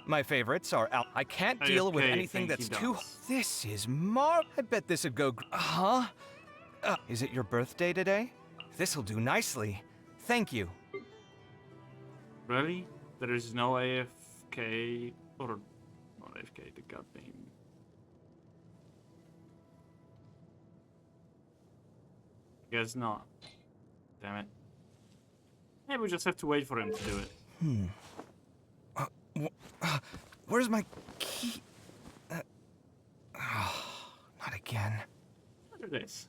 My favorites are out. I can't deal with anything that's too. This is I bet this would go. Is it your birthday today? This'll do nicely. Thank you. Really? There is no AFK or not AFK, the goddamn. Guess not. Damn it. Maybe we just have to wait for him to do it. Where's my key? Not again. Look at this.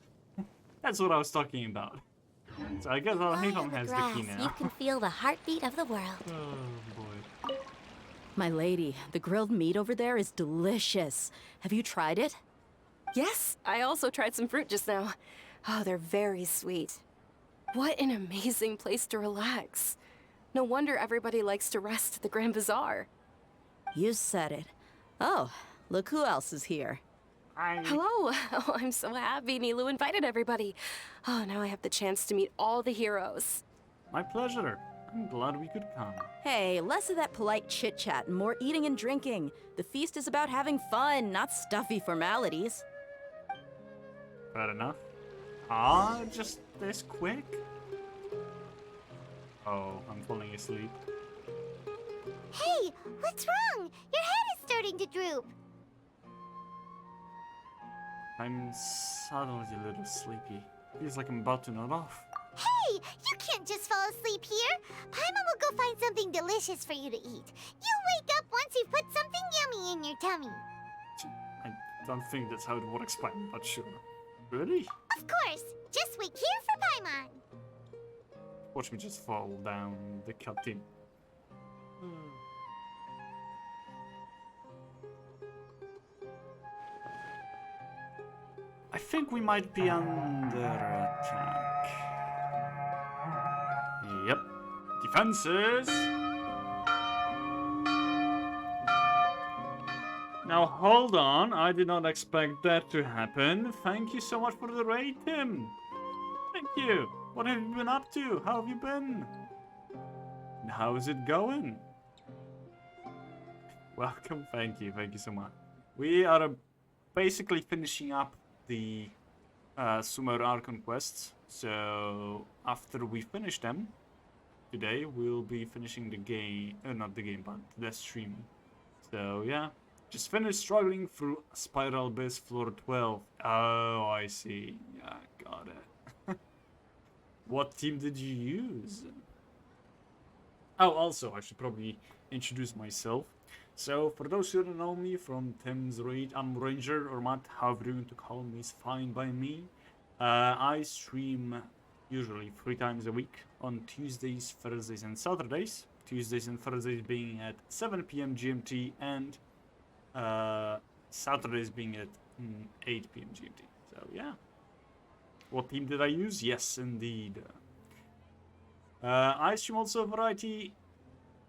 That's what I was talking about. So I guess Haytham has the key now. You can feel the heartbeat of the world. Oh boy. My lady, the grilled meat over there is delicious. Have you tried it? Yes, I also tried some fruit just now. Oh, they're very sweet. What an amazing place to relax. No wonder everybody likes to rest at the Grand Bazaar. You said it. Oh, look who else is here. Hello. Oh, I'm so happy Nilu invited everybody. Oh, now I have the chance to meet all the heroes. My pleasure. I'm glad we could come. Hey, less of that polite chit-chat and more eating and drinking. The feast is about having fun, not stuffy formalities. Fair enough. Just this quick? Oh, I'm falling asleep. Hey, what's wrong? Your head is starting to droop. I'm suddenly a little sleepy. Feels like I'm about to nod off. Hey, you can't just fall asleep here. Paimon will go find something delicious for you to eat. You'll wake up once you've put something yummy in your tummy. I don't think that's how it works, but sure. Really? Of course. Just wait here for Paimon. Watch me just fall down the canteen. I think we might be under attack. Yep. Defenses! Now hold on, I did not expect that to happen. Thank you so much for the raid, Tim. Thank you. What have you been up to? How have you been? And how is it going? Welcome, thank you so much. We are basically finishing up the Sumeru Archon quests. So after we finish them today, we'll be finishing the game, not the game, but the stream. So yeah, just finished struggling through Spiral Abyss floor 12. Oh, I see. Yeah, got it. What team did you use? Oh, also, I should probably introduce myself. So, for those who don't know me from Tim's Raid, I'm Ranger or Matt, however you want to call me is fine by me. I stream usually 3 times a week on Tuesdays, Thursdays and Saturdays. Tuesdays and Thursdays being at 7 PM GMT and Saturdays being at 8 PM GMT. So, yeah. What team did I use? Yes, indeed. I stream also a variety,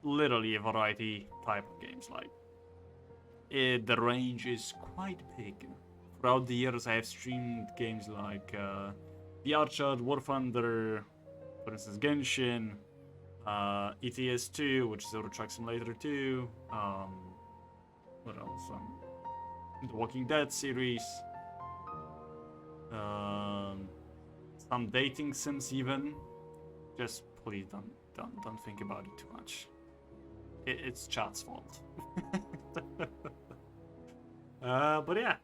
literally a variety type of games. Like, the range is quite big. Throughout the years, I have streamed games like VR Chat, War Thunder, for instance, Genshin, ETS 2, which is Euro Truck Simulator 2, what else? The Walking Dead series, some dating sims even. Just please don't think about it too much. It's chat's fault. But yeah,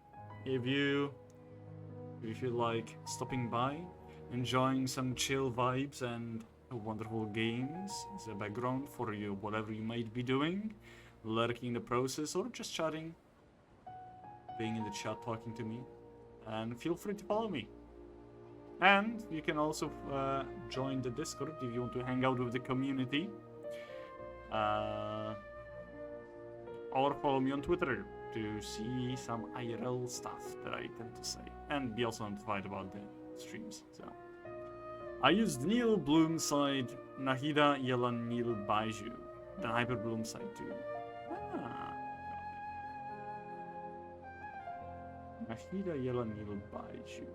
if you feel like stopping by, enjoying some chill vibes and wonderful games as a background for you, whatever you might be doing, lurking in the process, or just chatting, being in the chat talking to me, and feel free to follow me. And you can also join the Discord if you want to hang out with the community, or follow me on Twitter to see some IRL stuff that I tend to say, and be also notified about the streams. So I used Neil Bloom side Nahida Yelan Neil Baiju, the Hyper Bloom side too. Nahida Yelan Neil Baiju.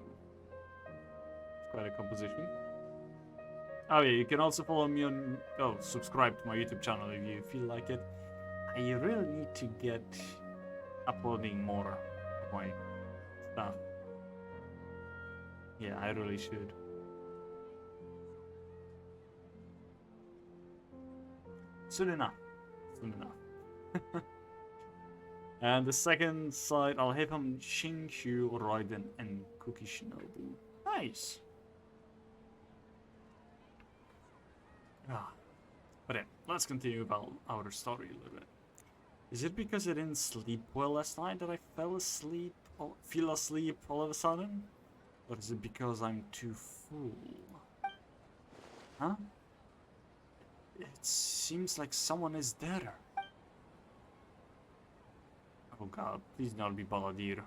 Quite a composition. Oh yeah, you can also follow me on, subscribe to my YouTube channel if you feel like it. I really need to get uploading more of my stuff. Yeah, I really should. Soon enough. Soon enough. And the second side, I'll have him Shinshu, Raiden, and Cookie Shinobu. Nice. But yeah, let's continue about our story a little bit. Is it because I didn't sleep well last night that I fell asleep, or feel asleep all of a sudden? Or is it because I'm too full? Huh? It seems like someone is there. Oh god, please not be Baladir.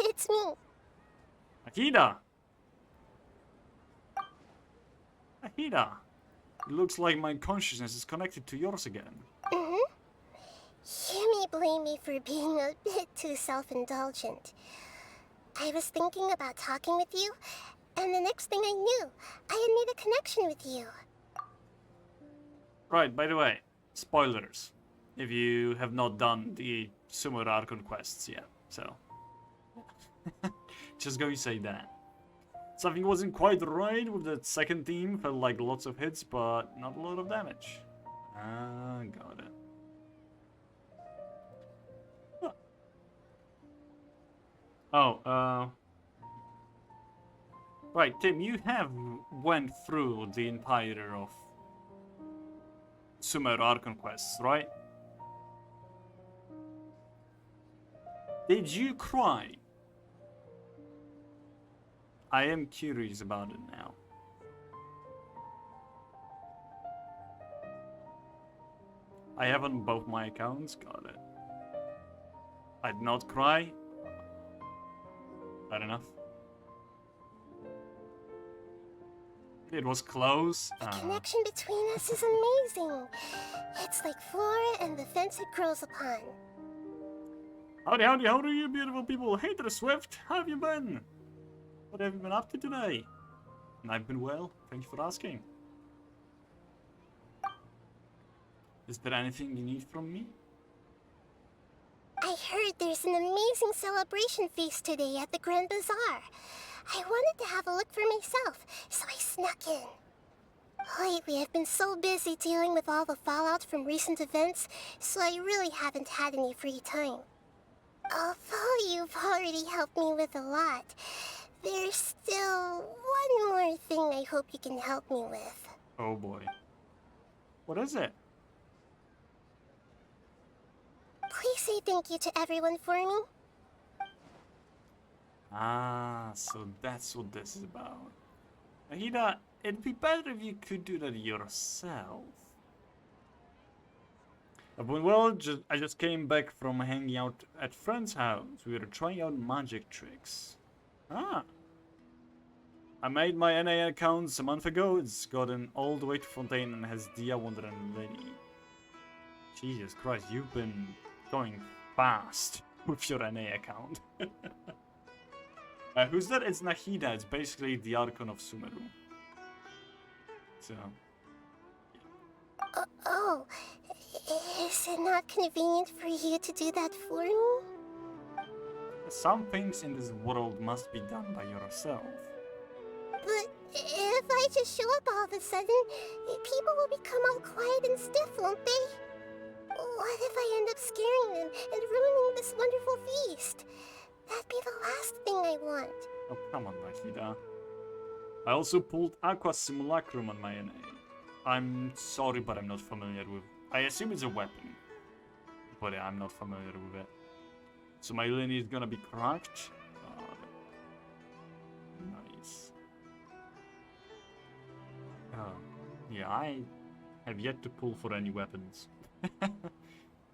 It's me. Akida! Akida! It looks like my consciousness is connected to yours again. You may blame me for being a bit too self-indulgent. I was thinking about talking with you, and the next thing I knew, I had made a connection with you. Right, by the way, spoilers. If you have not done the Sumeru Archon quests yet, so... Just going to say that. Something wasn't quite right with the second team, felt like lots of hits, but not a lot of damage. Ah, got it. Huh. Oh, right, Tim, you have went through the entire of Sumeru Archon quests, right? Did you cry? I am curious about it now. I have on both my accounts, got it. I did not cry. Fair enough. It was close. The connection between us is amazing. It's like flora and the fence it grows upon. Howdy, howdy, howdy, you beautiful people. Hey there, Swift. How have you been? What have you been up to today? And I've been well. Thank you for asking. Is there anything you need from me? I heard there's an amazing celebration feast today at the Grand Bazaar. I wanted to have a look for myself, so I snuck in. Lately, I've been so busy dealing with all the fallout from recent events, so I really haven't had any free time. Although you've already helped me with a lot, there's still one more thing I hope you can help me with. Oh boy. What is it? Please say thank you to everyone for me. Ah, so that's what this is about. Ahida, it'd be better if you could do that yourself. I've been well, I just came back from hanging out at friend's house. We were trying out magic tricks. Ah. I made my NA accounts a month ago. It's gotten all the way to Fontaine and has Dia, Wonder and Lenny. Jesus Christ, you've been going fast with your NA account. Who's that? It's Nahida. It's basically the Archon of Sumeru. So... Oh, is it not convenient for you to do that for me? Some things in this world must be done by yourself. But if I just show up all of a sudden, people will become all quiet and stiff, won't they? What if I end up scaring them and ruining this wonderful feast? That'd be the last thing I want. Oh, come on, Nahida. I also pulled Aqua Simulacrum on my NA. I'm sorry, but I'm not familiar with... I assume it's a weapon. But yeah, I'm not familiar with it. So my lineage is gonna be cracked. Nice. Oh, yeah, I have yet to pull for any weapons.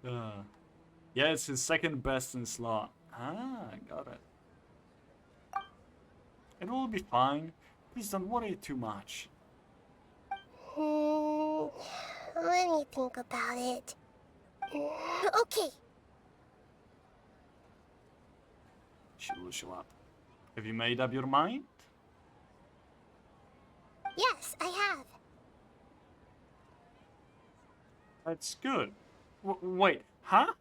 Yeah, it's his second best in slot. Ah, got it. It will be fine. Please don't worry too much. Let me think about it. Okay. She will show up. Have you made up your mind? Yes, I have. That's good. Wait, huh?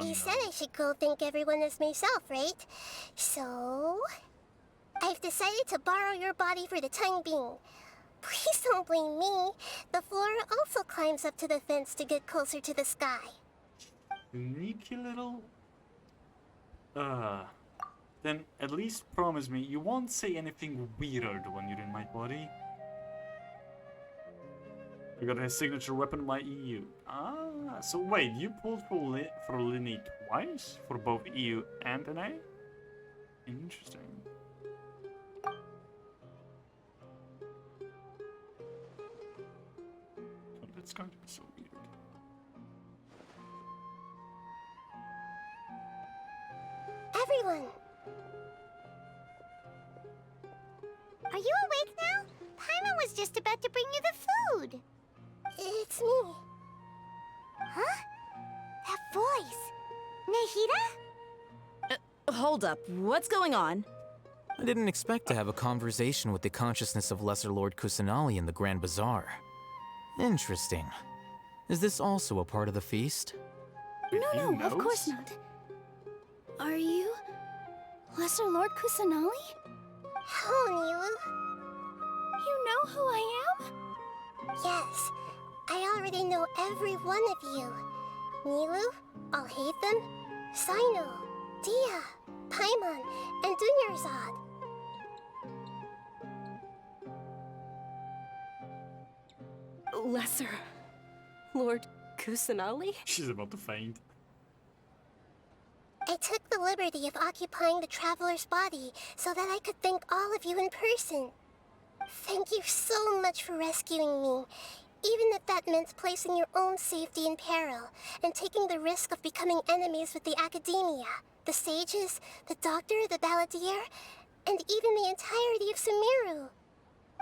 You said I should go thank everyone as myself, right? So... I've decided to borrow your body for the time being. Please don't blame me. The flora also climbs up to the fence to get closer to the sky. Sneaky little... Then at least promise me you won't say anything weird when you're in my body. I got his signature weapon, my EU. Ah, so wait, you pulled for Linny twice? For both EU and NA? Interesting. So that's going to be so weird. Everyone! Are you awake now? Paimon was just about to bring you the food. It's me. Huh? That voice. Nahida? Hold up. What's going on? I didn't expect to have a conversation with the consciousness of Lesser Lord Kusanali in the Grand Bazaar. Interesting. Is this also a part of the feast? No, of course not. Are you Lesser Lord Kusanali? Hello, Nilu. You know who I am? Yes, I already know every one of you. Nilu, Alhaitham, Sino, Dia, Paimon, and Dunyarzad. Lesser Lord Kusanali? She's about to faint. I took the liberty of occupying the traveler's body so that I could thank all of you in person. Thank you so much for rescuing me, even if that meant placing your own safety in peril and taking the risk of becoming enemies with the academia, the sages, the doctor, the balladeer, and even the entirety of Sumeru.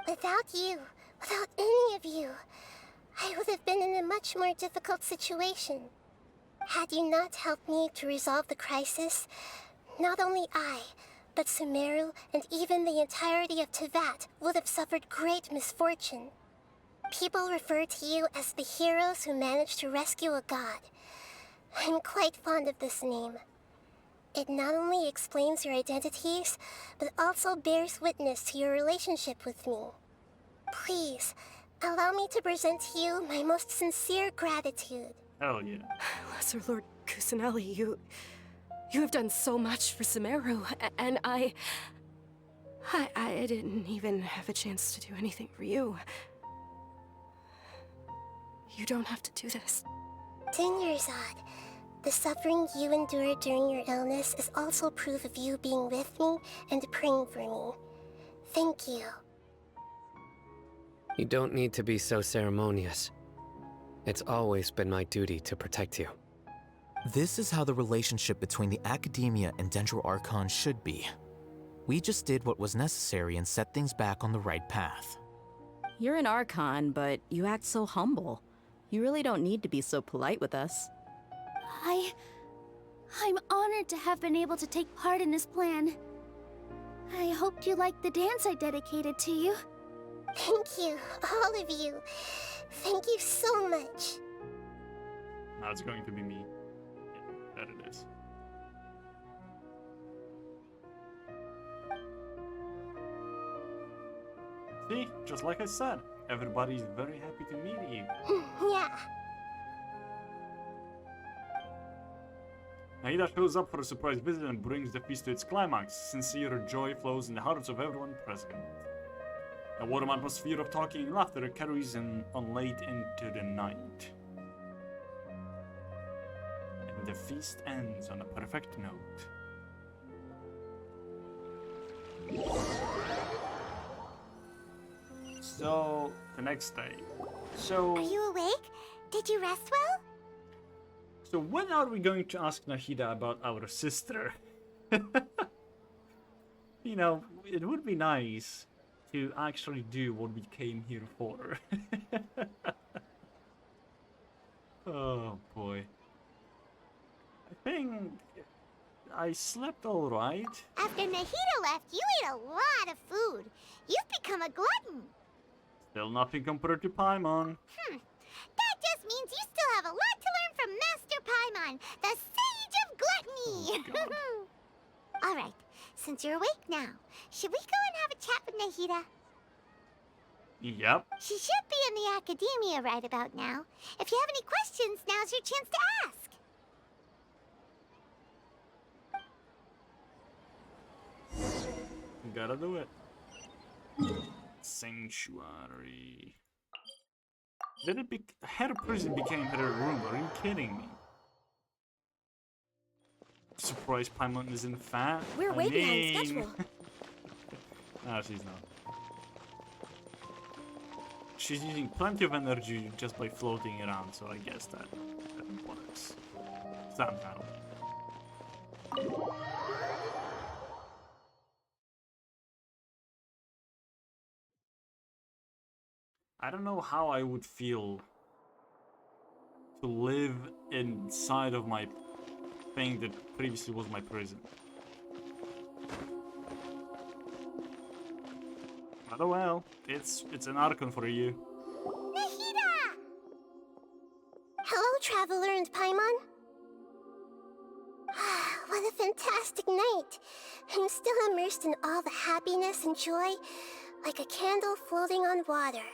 Without you, without any of you, I would have been in a much more difficult situation. Had you not helped me to resolve the crisis, not only I, but Sumeru and even the entirety of Teyvat would have suffered great misfortune. People refer to you as the heroes who managed to rescue a god. I'm quite fond of this name. It not only explains your identities, but also bears witness to your relationship with me. Please, allow me to present to you my most sincere gratitude. Hell yeah. Lesser Lord Kusanali, you have done so much for Sumeru, and I didn't even have a chance to do anything for you. You don't have to do this. Dunyarzad, the suffering you endured during your illness is also proof of you being with me and praying for me. Thank you. You don't need to be so ceremonious. It's always been my duty to protect you. This is how the relationship between the Academia and Dendro Archon should be. We just did what was necessary and set things back on the right path. You're an Archon, but you act so humble. You really don't need to be so polite with us. I'm honored to have been able to take part in this plan. I hoped you liked the dance I dedicated to you. Thank you, all of you. Thank you so much. Now it's going to be me. Yeah, there it is. See, just like I said, everybody's very happy to meet you. Yeah. Aida shows up for a surprise visit and brings the feast to its climax. Sincere joy flows in the hearts of everyone present. A warm atmosphere of talking and laughter carries on late into the night. And the feast ends on a perfect note. So, the next day. So... Are you awake? Did you rest well? So when are we going to ask Nahida about our sister? You know, it would be nice to actually do what we came here for. Oh boy. I think I slept alright. After Nahida left, you ate a lot of food. You've become a glutton. Still nothing compared to Paimon. That just means you still have a lot to learn from Master Paimon, the Sage of Gluttony. Oh, all right, since you're awake now, should we go and have a chat with Nahida? Yep. She should be in the academia right about now. If you have any questions, now's your chance to ask. Gotta do it. Sanctuary. Did it her prison became her room? Are you kidding me? Surprise, Paimon isn't fat. We're way behind schedule. No, she's not. She's using plenty of energy just by floating around, so I guess that works. Somehow. I don't know how I would feel to live inside of my thing that previously was my prison. But oh well, it's an Archon for you. Nahida! Hello, Traveler and Paimon. What a fantastic night. I'm still immersed in all the happiness and joy, like a candle floating on water.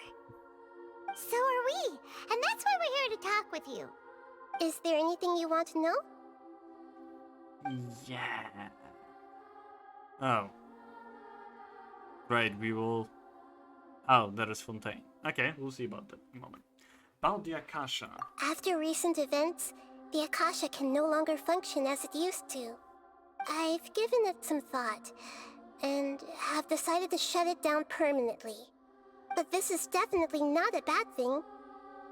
So are we, and that's why we're here to talk with you. Is there anything you want to know? Yeah. Oh. Right, we will... Oh, there is Fontaine. Okay, we'll see about that in a moment. About the Akasha. After recent events, the Akasha can no longer function as it used to. I've given it some thought, and have decided to shut it down permanently. But this is definitely not a bad thing.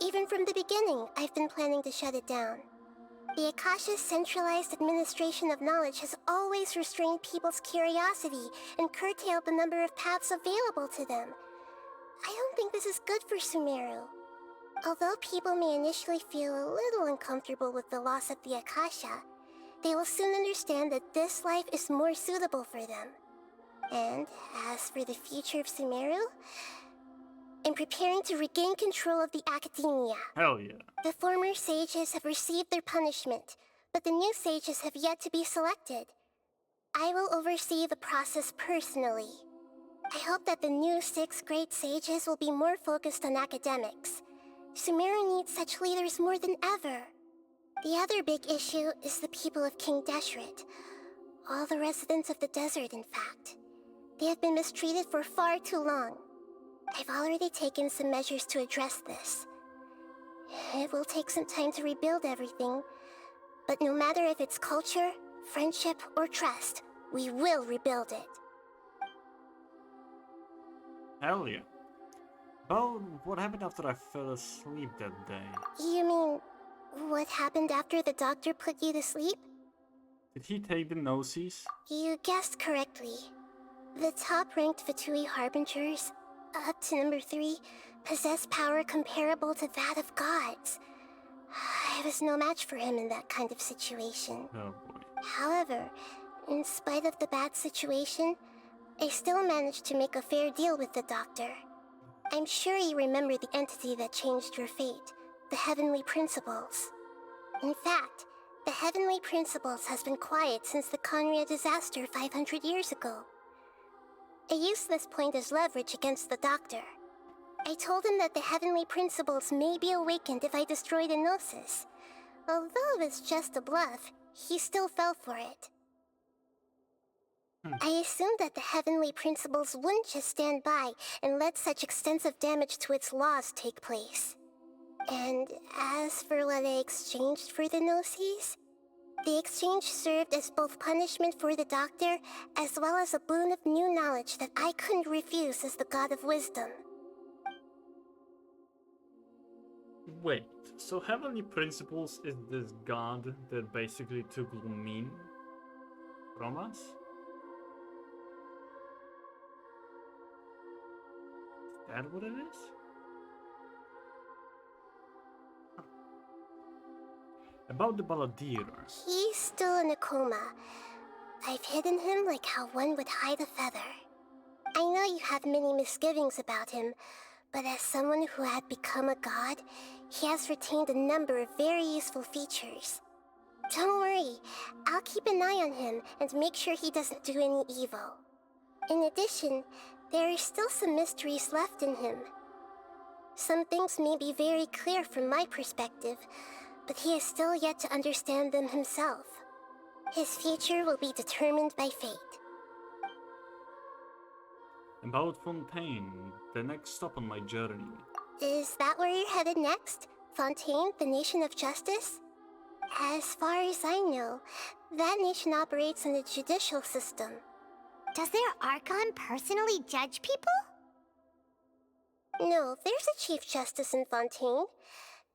Even from the beginning, I've been planning to shut it down. The Akasha's centralized administration of knowledge has always restrained people's curiosity and curtailed the number of paths available to them. I don't think this is good for Sumeru. Although people may initially feel a little uncomfortable with the loss of the Akasha, they will soon understand that this life is more suitable for them. And as for the future of Sumeru, I'm preparing to regain control of the academia. Hell yeah. The former sages have received their punishment, but the new sages have yet to be selected. I will oversee the process personally. I hope that the new 6 great sages will be more focused on academics. Sumeru needs such leaders more than ever. The other big issue is the people of King Deshret. All the residents of the desert, in fact. They have been mistreated for far too long. I've already taken some measures to address this. It will take some time to rebuild everything, but no matter if it's culture, friendship, or trust, we will rebuild it. Hell yeah. Oh, what happened after I fell asleep that day? You mean, what happened after the doctor put you to sleep? Did he take the noses? You guessed correctly. The top-ranked Fatui Harbingers, up to number 3, possess power comparable to that of gods. I was no match for him in that kind of situation. Oh boy. However, in spite of the bad situation, I still managed to make a fair deal with the doctor. I'm sure you remember the entity that changed your fate, the Heavenly Principles. In fact, the Heavenly Principles has been quiet since the Conria disaster 500 years ago. I used this point as leverage against the doctor. I told him that the Heavenly Principles may be awakened if I destroy the Gnosis. Although it was just a bluff, he still fell for it. I assumed that the Heavenly Principles wouldn't just stand by and let such extensive damage to its laws take place. And as for what I exchanged for the Gnosis, the exchange served as both punishment for the doctor as well as a boon of new knowledge that I couldn't refuse as the God of Wisdom. Wait, so Heavenly Principles is this god that basically took Lumine from us? Is that what it is? Huh. About the Balladeer. He's still in a coma. I've hidden him like how one would hide a feather. I know you have many misgivings about him, but as someone who had become a god, he has retained a number of very useful features. Don't worry, I'll keep an eye on him and make sure he doesn't do any evil. In addition, there are still some mysteries left in him. Some things may be very clear from my perspective, but he is still yet to understand them himself. His future will be determined by fate. About Fontaine, the next stop on my journey. Is that where you're headed next? Fontaine, the nation of justice? As far as I know, that nation operates in a judicial system. Does their Archon personally judge people? No, there's a Chief Justice in Fontaine.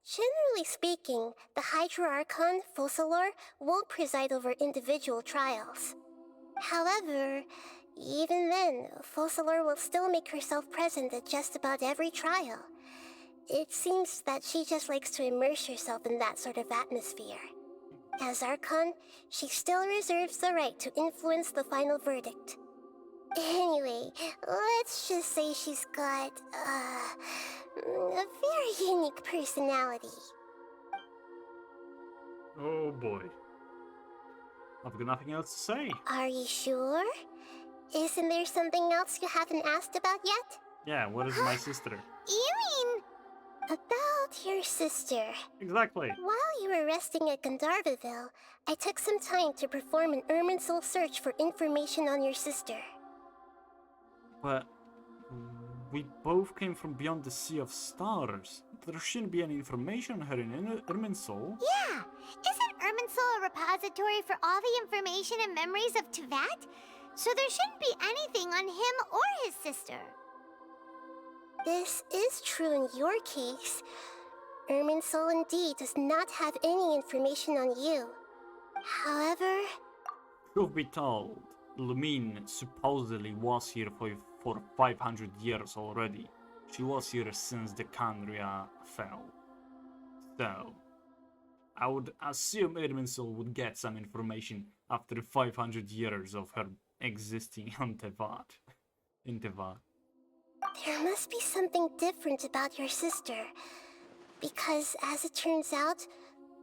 Generally speaking, the Hydra Archon, Focalor, won't preside over individual trials. However, even then, Focalor will still make herself present at just about every trial. It seems that she just likes to immerse herself in that sort of atmosphere. As Archon, she still reserves the right to influence the final verdict. Anyway, let's just say she's got, a very unique personality. Oh boy. I've got nothing else to say. Are you sure? Isn't there something else you haven't asked about yet? Yeah, what is my sister? You mean... About your sister. Exactly. While you were resting at Gandharvaville, I took some time to perform an Irminsul search for information on your sister. But we both came from beyond the Sea of Stars. There shouldn't be any information on her in Irminsul. Yeah! Isn't Irminsul a repository for all the information and memories of Teyvat? So there shouldn't be anything on him or his sister. This is true in your case. Irminsul indeed does not have any information on you. However... Truth be told, Lumine supposedly was here for 500 years already. She was here since the Conria fell. So, I would assume Irminsul would get some information after 500 years of her existing on Teyvat. In Teyvat. There must be something different about your sister. Because, as it turns out,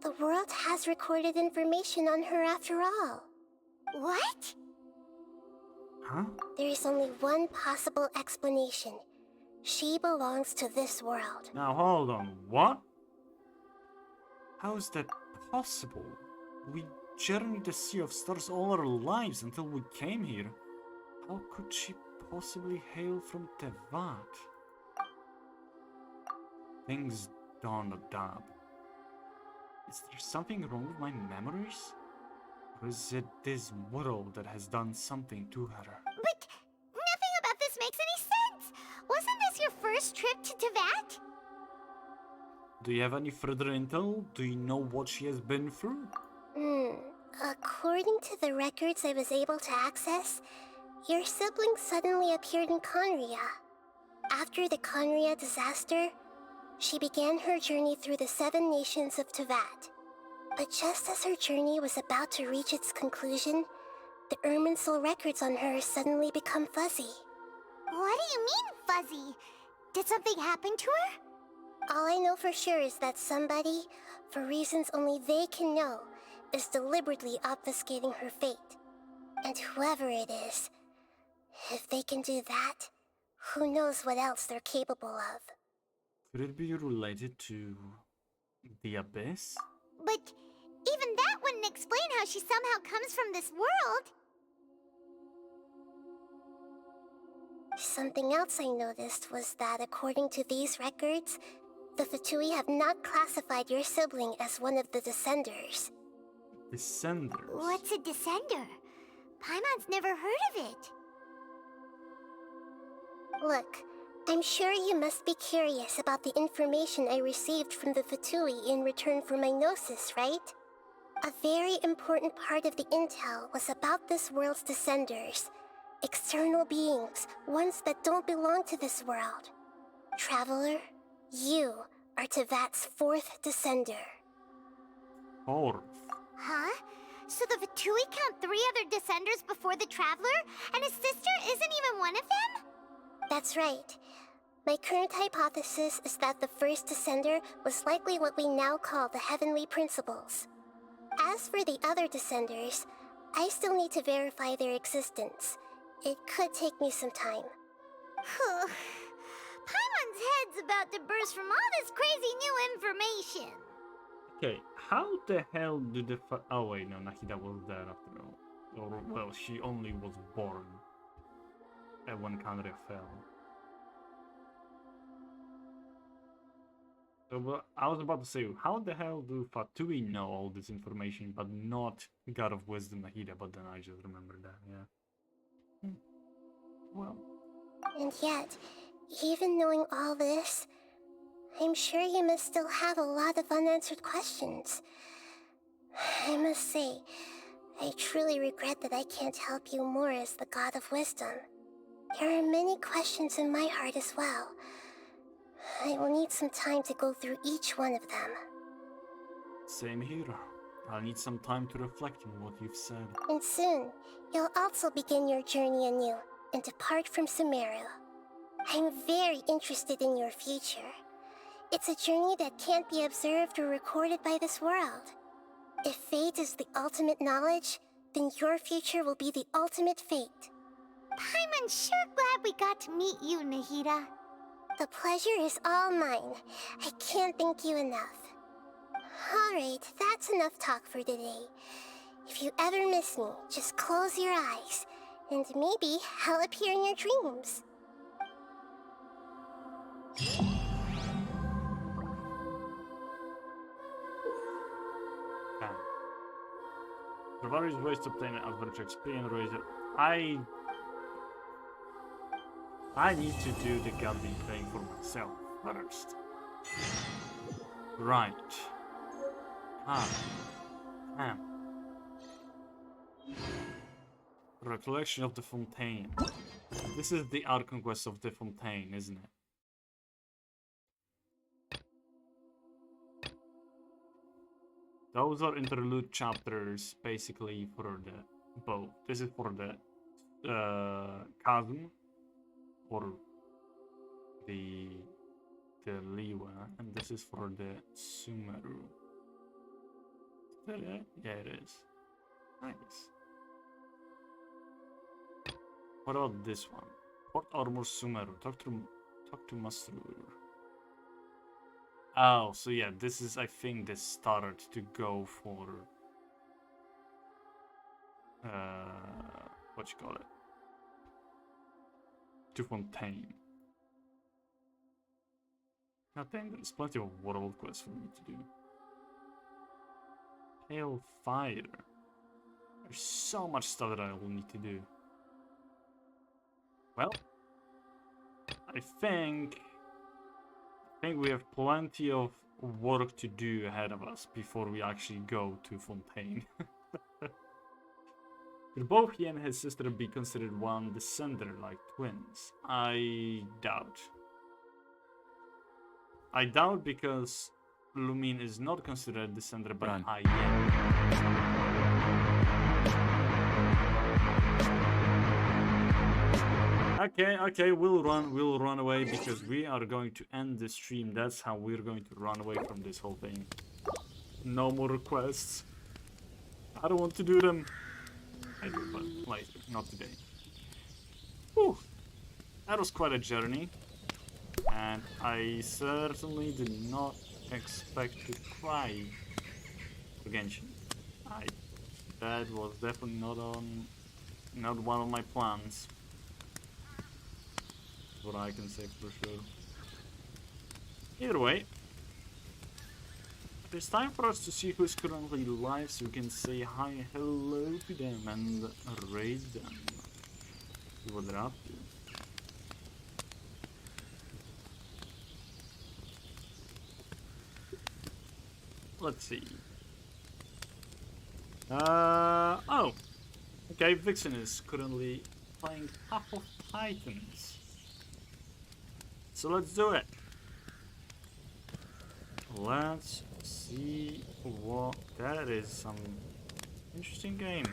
the world has recorded information on her after all. What? Huh? There is only one possible explanation. She belongs to this world. Now hold on, what? How is that possible? We journeyed the Sea of Stars all our lives until we came here. How could she possibly hail from Teyvat? Things don't add up. Is there something wrong with my memories? Or is it this world that has done something to her? But nothing about this makes any sense! Wasn't this your first trip to Teyvat? Do you have any further intel? Do you know what she has been through? According to the records I was able to access, your sibling suddenly appeared in Conria. After the Conria disaster, she began her journey through the 7 nations of Tevat. But just as her journey was about to reach its conclusion, the Irminsul records on her suddenly become fuzzy. What do you mean, fuzzy? Did something happen to her? All I know for sure is that somebody, for reasons only they can know, is deliberately obfuscating her fate. And whoever it is, if they can do that, who knows what else they're capable of. Could it be related to the Abyss? But even that wouldn't explain how she somehow comes from this world. Something else I noticed was that according to these records, the Fatui have not classified your sibling as one of the Descenders. Descenders? What's a Descender? Paimon's never heard of it. Look, I'm sure you must be curious about the information I received from the Fatui in return for my gnosis, right? A very important part of the intel was about this world's Descenders. External beings, ones that don't belong to this world. Traveler, you are Tevat's 4th Descender. 4th? Huh? So the Fatui count 3 other Descenders before the Traveler, and his sister isn't even one of them? That's right. My current hypothesis is that the first Descender was likely what we now call the Heavenly Principles. As for the other Descenders, I still need to verify their existence. It could take me some time. Paimon's head's about to burst from all this crazy new information. Okay, how the hell do the oh wait, no, Nahida was there after all. Or, well, she only was born when Conria fell. So, but I was about to say, how the hell do Fatui know all this information, but not God of Wisdom Nahida? But then I just remembered that, yeah. Well. And yet, even knowing all this, I'm sure you must still have a lot of unanswered questions. I must say, I truly regret that I can't help you more as the God of Wisdom. There are many questions in my heart as well. I will need some time to go through each one of them. Same here. I'll need some time to reflect on what you've said. And soon, you'll also begin your journey anew and depart from Sumeru. I'm very interested in your future. It's a journey that can't be observed or recorded by this world. If fate is the ultimate knowledge, then your future will be the ultimate fate. Paimon's sure glad we got to meet you, Nahida. The pleasure is all mine. I can't thank you enough. Alright, that's enough talk for today. If you ever miss me, just close your eyes, and maybe I'll appear in your dreams. There are various ways to obtain an average XP and raise it. I need to do the goddamn thing for myself first. Right. Recollection of the Fontaine. This is the art conquest of the Fontaine, isn't it? Those are interlude chapters, basically, for the both. This is for the chasm, or the Liwa, and this is for the Sumeru. Is that it? Yeah, it is. Nice. What about this one? Port Armor Sumeru. Talk to Masrur. Oh, so yeah, this is, I think, the start to go for what you call it? To Fontaine. I think there's plenty of world quests for me to do. Pale Fire. There's so much stuff that I will need to do. Well, I think we have plenty of work to do ahead of us before we actually go to Fontaine. Could both he and his sister be considered one descender like twins? I doubt. I doubt because Lumine is not considered descender, but Run. I am. Okay, we'll run away because we are going to end the stream. That's how we're going to run away from this whole thing. No more requests. I don't want to do them. I do, but later, not today. Whew. That was quite a journey. And I certainly did not expect to cry for Genshin. That was definitely not one of my plans. That's what I can say for sure. Either way, it's time for us to see who's currently live so we can say hi, hello to them and raid them. See what they're up to. Let's see. Oh. Okay, Vixen is currently playing Half of Titans. So let's do it. Let's see what that is. Some interesting game.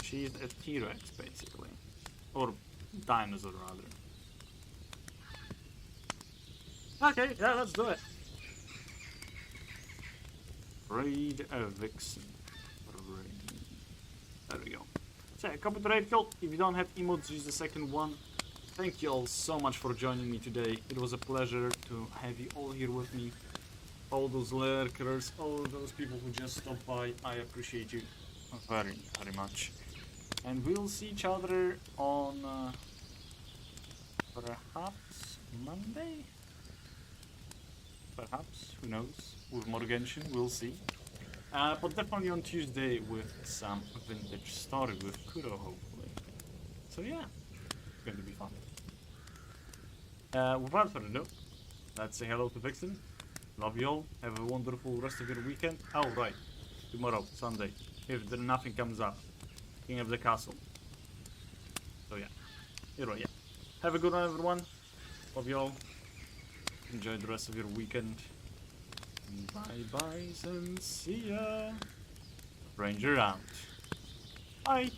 She's a T-Rex basically. Or dinosaur rather. Okay, yeah, let's do it. Raid a Vixen. Raid. There we go. So, copy the raid kill. If you don't have emotes, use the second one. Thank you all so much for joining me today. It was a pleasure to have you all here with me. All those lurkers, all those people who just stopped by. I appreciate you very, very much. And we'll see each other on perhaps Monday? Perhaps, who knows? With more Genshin, we'll see. But definitely on Tuesday with some vintage story with Kuro, hopefully. So yeah, it's going to be fun. Without further ado, let's say hello to Vixen. Love you all. Have a wonderful rest of your weekend. Oh, right. Tomorrow, Sunday, if nothing comes up. King of the Castle. So yeah. Anyway, yeah. Have a good one, everyone. Love you all. Enjoy the rest of your weekend. Bye bye and see ya. Ranger out. Bye.